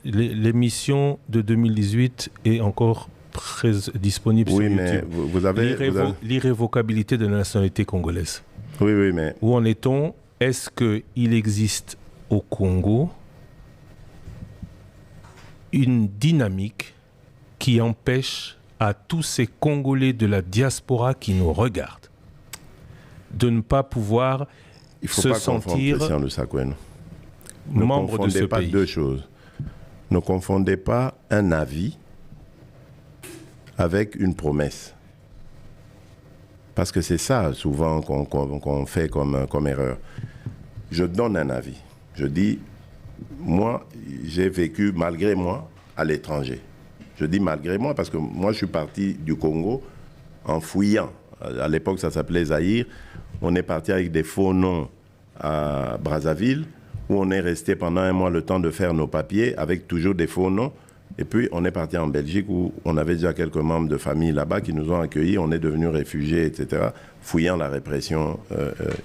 L'émission de 2018 est encore disponible sur YouTube. Mais vous avez... L'irrévocabilité de la nationalité congolaise. Oui, mais... Où en est-on? Est-ce qu'il existe au Congo une dynamique qui empêche à tous ces Congolais de la diaspora qui nous regardent de ne pas pouvoir se sentir membre de ce pays? Ne confondez pas 2 choses. Ne confondez pas un avis avec une promesse. Parce que c'est ça, souvent, qu'on fait comme erreur. Je donne un avis. Je dis, moi, j'ai vécu, malgré moi, à l'étranger. Je dis malgré moi parce que moi, je suis parti du Congo en fouillant. À l'époque, ça s'appelait Zaïre. On est parti avec des faux noms à Brazzaville, où on est resté pendant 1 mois le temps de faire nos papiers, avec toujours des faux noms. Et puis, on est parti en Belgique, où on avait déjà quelques membres de famille là-bas qui nous ont accueillis. On est devenus réfugiés, etc., fouillant la répression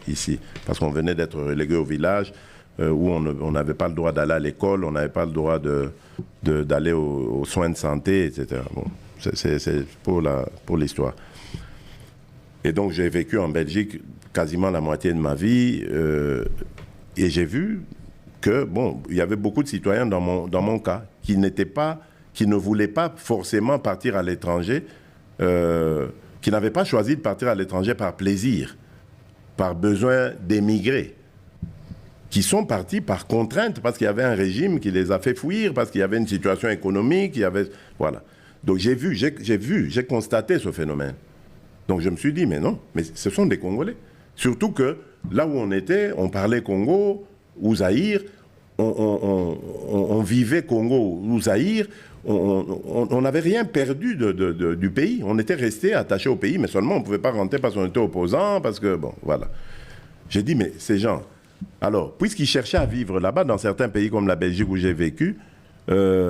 ici. Parce qu'on venait d'être relégués au village, où on n'avait pas le droit d'aller à l'école, on n'avait pas le droit d'aller aux soins de santé, etc. Bon, c'est pour l'histoire. Et donc, j'ai vécu en Belgique quasiment la moitié de ma vie. Et j'ai vu que, bon, il y avait beaucoup de citoyens dans mon cas qui ne voulaient pas forcément partir à l'étranger, qui n'avaient pas choisi de partir à l'étranger par plaisir, par besoin d'émigrer, qui sont partis par contrainte parce qu'il y avait un régime qui les a fait fuir, parce qu'il y avait une situation économique, voilà. Donc j'ai constaté ce phénomène. Donc je me suis dit, mais non, mais ce sont des Congolais. Surtout que là où on était, on parlait Congo ou Zaïre, on vivait Congo ou Zaïre, on n'avait rien perdu du pays. On était resté attaché au pays, mais seulement on ne pouvait pas rentrer parce qu'on était opposants, parce que, bon, voilà. J'ai dit, mais ces gens, alors, puisqu'ils cherchaient à vivre là-bas, dans certains pays comme la Belgique où j'ai vécu,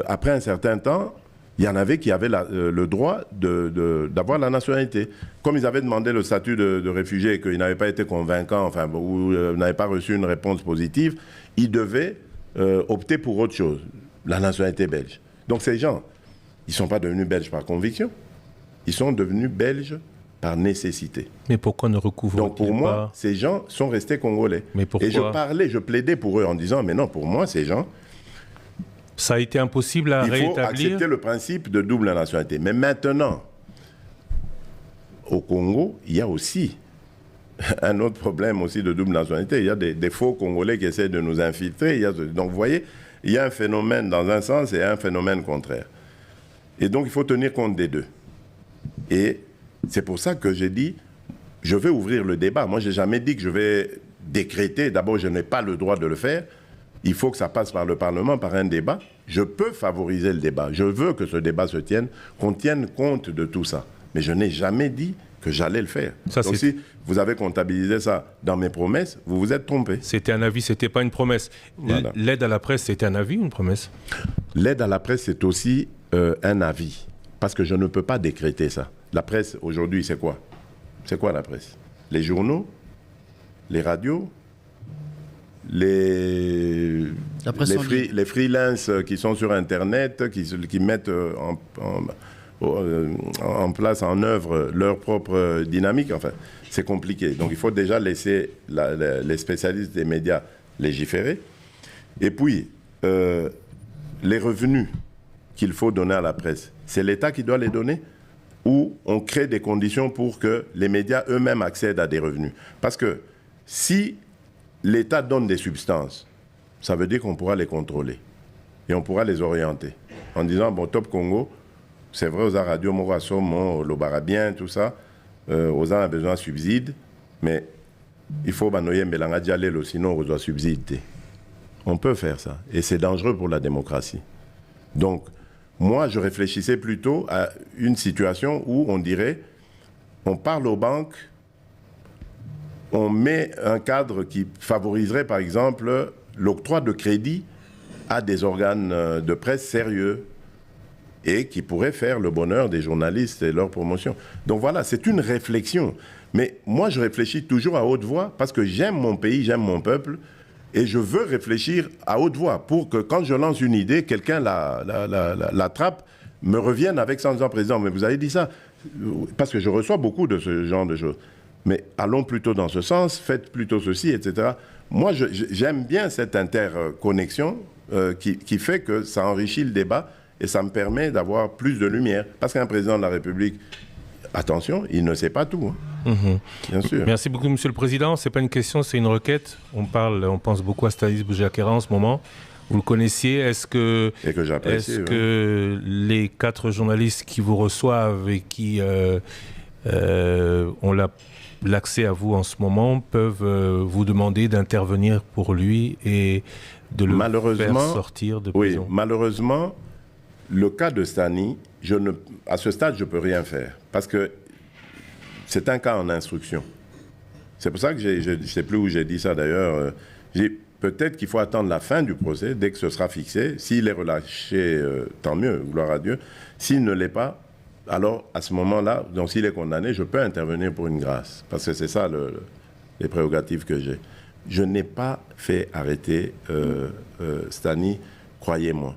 après un certain temps, il y en avait qui avaient le droit d'avoir la nationalité. Comme ils avaient demandé le statut de réfugié et qu'ils n'avaient pas été convaincants, enfin, ou n'avaient pas reçu une réponse positive, ils devaient opter pour autre chose, la nationalité belge. Donc ces gens, ils ne sont pas devenus belges par conviction, ils sont devenus belges par nécessité. Mais pourquoi ne recouvrent-ils pas? Donc pour moi, ces gens sont restés congolais. Mais pourquoi? Et je plaidais pour eux en disant, mais non, pour moi, ces gens... Ça a été impossible à rétablir. Il faut accepter le principe de double nationalité. Mais maintenant, au Congo, il y a aussi un autre problème aussi de double nationalité. Il y a des faux Congolais qui essaient de nous infiltrer. Donc vous voyez, il y a un phénomène dans un sens et un phénomène contraire. Et donc il faut tenir compte des deux. Et c'est pour ça que j'ai dit, je vais ouvrir le débat. Moi, je n'ai jamais dit que je vais décréter. D'abord, je n'ai pas le droit de le faire. Il faut que ça passe par le Parlement, par un débat. Je peux favoriser le débat. Je veux que ce débat se tienne, qu'on tienne compte de tout ça. Mais je n'ai jamais dit que j'allais le faire. Ça, donc si vous avez comptabilisé ça dans mes promesses, vous vous êtes trompé. C'était un avis, c'était pas une promesse. Voilà. L'aide à la presse, c'était un avis ou une promesse? L'aide à la presse, c'est aussi un avis. Parce que je ne peux pas décréter ça. La presse, aujourd'hui, c'est quoi? C'est quoi la presse? Les journaux, les radios, les freelances qui sont sur Internet, qui mettent en place, en œuvre leur propre dynamique. Enfin, c'est compliqué. Donc, il faut déjà laisser les spécialistes des médias légiférer. Et puis, les revenus qu'il faut donner à la presse, c'est l'État qui doit les donner ou on crée des conditions pour que les médias eux-mêmes accèdent à des revenus. Parce que si l'État donne des substances, ça veut dire qu'on pourra les contrôler et on pourra les orienter en disant, bon, Top Congo, c'est vrai, aux radio, Morasomo, Lobarabien, tout ça, aux a besoin de subsides, mais il faut banoyer Mbelanga Dialelo, sinon on doit subsider. On peut faire ça et c'est dangereux pour la démocratie. Donc, moi, je réfléchissais plutôt à une situation où on dirait, on parle aux banques, on met un cadre qui favoriserait, par exemple, l'octroi de crédit à des organes de presse sérieux et qui pourraient faire le bonheur des journalistes et leur promotion. Donc voilà, c'est une réflexion. Mais moi, je réfléchis toujours à haute voix parce que j'aime mon pays, j'aime mon peuple. Et je veux réfléchir à haute voix pour que quand je lance une idée, quelqu'un l'attrape, me revienne avec ça en disant, président, mais vous avez dit ça. Parce que je reçois beaucoup de ce genre de choses. Mais allons plutôt dans ce sens, faites plutôt ceci, etc. Moi, j'aime bien cette interconnexion qui fait que ça enrichit le débat et ça me permet d'avoir plus de lumière. Parce qu'un président de la République, attention, il ne sait pas tout. Bien sûr. Merci beaucoup, Monsieur le Président. Ce n'est pas une question, c'est une requête. On pense beaucoup à Stanis Boujakera en ce moment. Vous le connaissiez. Est-ce que les 4 journalistes qui vous reçoivent et qui ont l'accès à vous en ce moment peuvent vous demander d'intervenir pour lui et de le faire sortir de prison? Oui, malheureusement, le cas de Stani, à ce stade, je ne peux rien faire. Parce que c'est un cas en instruction. C'est pour ça que je ne sais plus où j'ai dit ça d'ailleurs. Peut-être qu'il faut attendre la fin du procès, dès que ce sera fixé. S'il est relâché, tant mieux, gloire à Dieu. S'il ne l'est pas, alors à ce moment-là, donc s'il est condamné, je peux intervenir pour une grâce. Parce que c'est ça les prérogatives que j'ai. Je n'ai pas fait arrêter Stani, croyez-moi.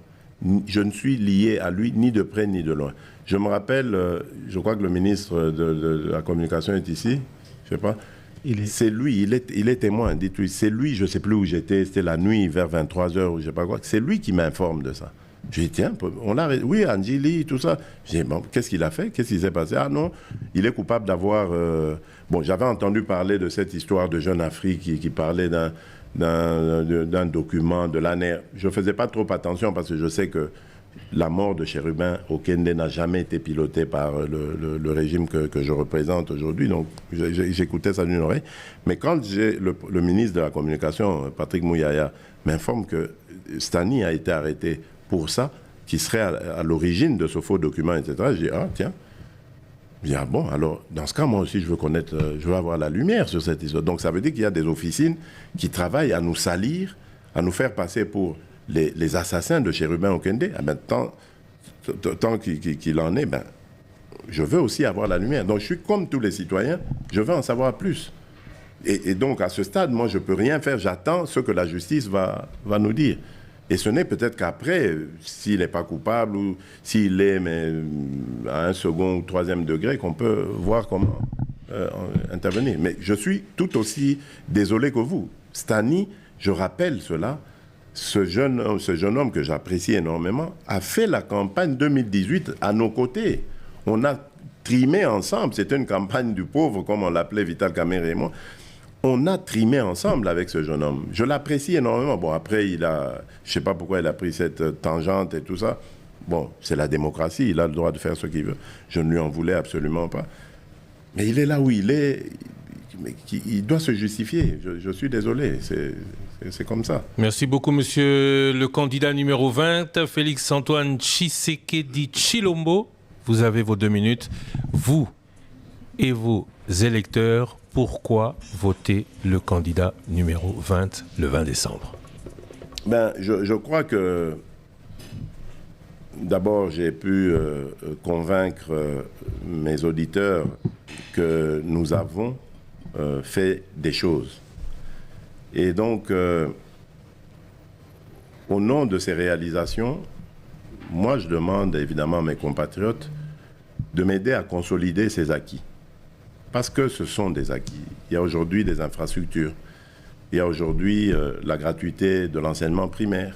Je ne suis lié à lui ni de près ni de loin. Je me rappelle, je crois que le ministre de la Communication est ici, je ne sais pas. C'est lui, il est témoin, dites-lui. C'est lui, je ne sais plus où j'étais, c'était la nuit vers 23h ou je ne sais pas quoi. C'est lui qui m'informe de ça. Je dis, tiens, oui, Angeli, tout ça. Je dis, bon, qu'est-ce qu'il a fait? Qu'est-ce qui s'est passé? Ah non, il est coupable d'avoir... Bon, j'avais entendu parler de cette histoire de Jeune Afrique qui parlait d'un document de l'année. Je ne faisais pas trop attention parce que je sais que la mort de Chérubin Okende n'a jamais été pilotée par le régime que je représente aujourd'hui. Donc, j'écoutais ça d'une oreille. Mais quand le ministre de la Communication, Patrick Mouyaya, m'informe que Stani a été arrêté pour ça, qui serait à l'origine de ce faux document, etc., je dis, ah, tiens. Je dis, ah bon, alors, dans ce cas, moi aussi, je veux avoir la lumière sur cette histoire. Donc, ça veut dire qu'il y a des officines qui travaillent à nous salir, à nous faire passer pour les assassins de Chérubin Okende. Ah ben, tant qu'il en est, ben, je veux aussi avoir la lumière. Donc, je suis comme tous les citoyens, je veux en savoir plus. Et donc, à ce stade, moi, je ne peux rien faire. J'attends ce que la justice va nous dire. Et ce n'est peut-être qu'après, s'il n'est pas coupable ou s'il est mais, à un second ou troisième degré, qu'on peut voir comment intervenir. Mais je suis tout aussi désolé que vous. Stani, je rappelle cela, ce jeune homme que j'apprécie énormément, a fait la campagne 2018 à nos côtés. On a trimé ensemble. C'était une campagne du pauvre, comme on l'appelait Vital Kamerhe et moi. On a trimé ensemble avec ce jeune homme. Je l'apprécie énormément. Bon, après, je ne sais pas pourquoi il a pris cette tangente et tout ça. Bon, c'est la démocratie, il a le droit de faire ce qu'il veut. Je ne lui en voulais absolument pas. Mais il est là où il est. Il doit se justifier. Je suis désolé. C'est comme ça. Merci beaucoup, monsieur le candidat numéro 20, Félix-Antoine Tshisekedi Tshilombo. Vous avez vos 2 minutes. Vous, et vos électeurs pourquoi voter le candidat numéro 20 le 20 décembre? Je crois que d'abord j'ai pu convaincre mes auditeurs que nous avons fait des choses. Et donc, au nom de ces réalisations, moi je demande évidemment à mes compatriotes de m'aider à consolider ces acquis. Parce que ce sont des acquis. Il y a aujourd'hui des infrastructures. Il y a aujourd'hui la gratuité de l'enseignement primaire.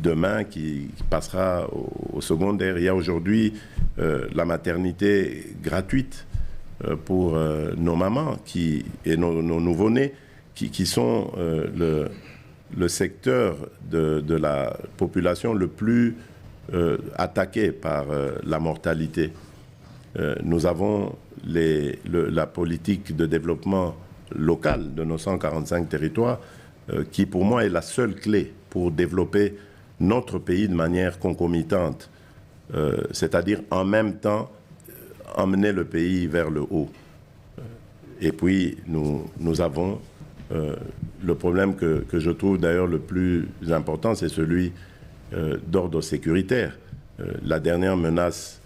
Demain, qui passera au secondaire. Il y a aujourd'hui la maternité gratuite pour nos mamans et nos nouveau-nés qui sont le secteur de la population le plus attaqué par la mortalité. Nous avons la politique de développement local de nos 145 territoires qui, pour moi, est la seule clé pour développer notre pays de manière concomitante, c'est-à-dire en même temps emmener le pays vers le haut. Et puis, nous avons le problème que je trouve d'ailleurs le plus important, c'est celui d'ordre sécuritaire. La dernière menace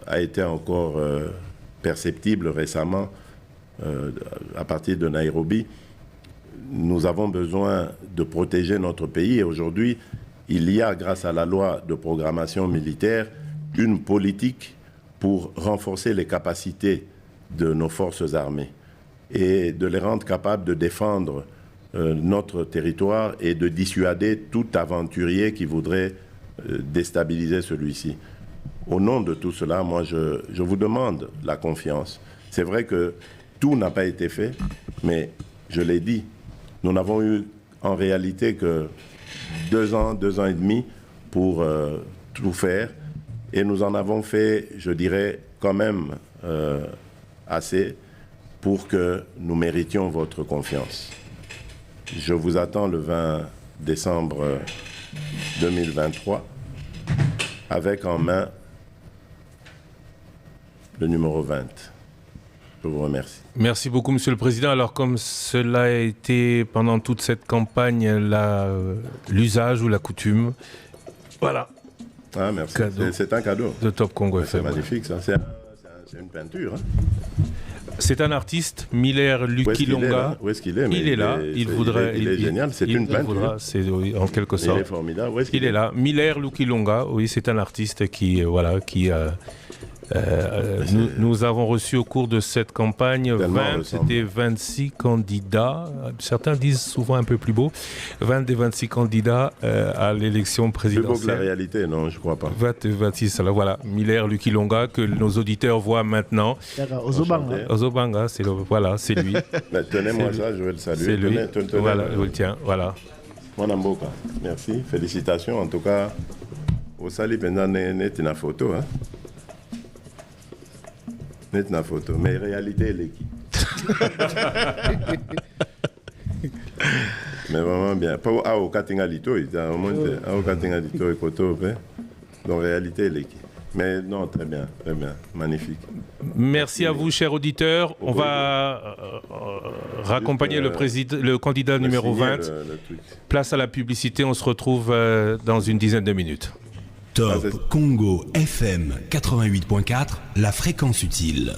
a été encore perceptible récemment à partir de Nairobi. Nous avons besoin de protéger notre pays et aujourd'hui, il y a, grâce à la loi de programmation militaire, une politique pour renforcer les capacités de nos forces armées et de les rendre capables de défendre notre territoire et de dissuader tout aventurier qui voudrait déstabiliser celui-ci. Au nom de tout cela, moi, je vous demande la confiance. C'est vrai que tout n'a pas été fait, mais je l'ai dit, nous n'avons eu en réalité que 2 ans et demi pour tout faire. Et nous en avons fait, je dirais, quand même assez pour que nous méritions votre confiance. Je vous attends le 20 décembre 2023 avec en main le numéro 20. Je vous remercie. Merci beaucoup, Monsieur le Président. Alors, comme cela a été pendant toute cette campagne l'usage ou la coutume, voilà. Ah, merci. C'est un cadeau. De Top Congo FM. C'est magnifique, ça. C'est une peinture. Hein. C'est un artiste, Miller Lukilonga. Où est-ce qu'il est? Il est là. Il est génial. C'est une peinture. C'est en quelque sorte. Il est formidable. Où est-ce qu'il est là. Miller Lukilonga. Oui, c'est un artiste qui nous avons reçu au cours de cette campagne 20 des 26 candidats, certains disent souvent un peu plus beau, 20 des 26 candidats à l'élection présidentielle. Plus beau que la réalité, non, je ne crois pas. 26, alors voilà, Miller Lukilonga, que nos auditeurs voient maintenant. Ozobanga, c'est lui. Tenez-moi ça, je vais le saluer. C'est lui, voilà, je le tiens, voilà. Mwanamboka, merci, félicitations, en tout cas, au sali pendant net une photo, hein. Net na photo, mais réalité elle est qui? Mais vraiment bien. Pas au Katinga Lito, il a au moins au Katinga Lito et Koto, donc réalité elle est qui? Mais non, très bien, magnifique. Merci à vous, chers auditeurs. On va raccompagner le candidat numéro 20. Place à la publicité, on se retrouve dans une dizaine de minutes. Top Congo FM 88.4, la fréquence utile.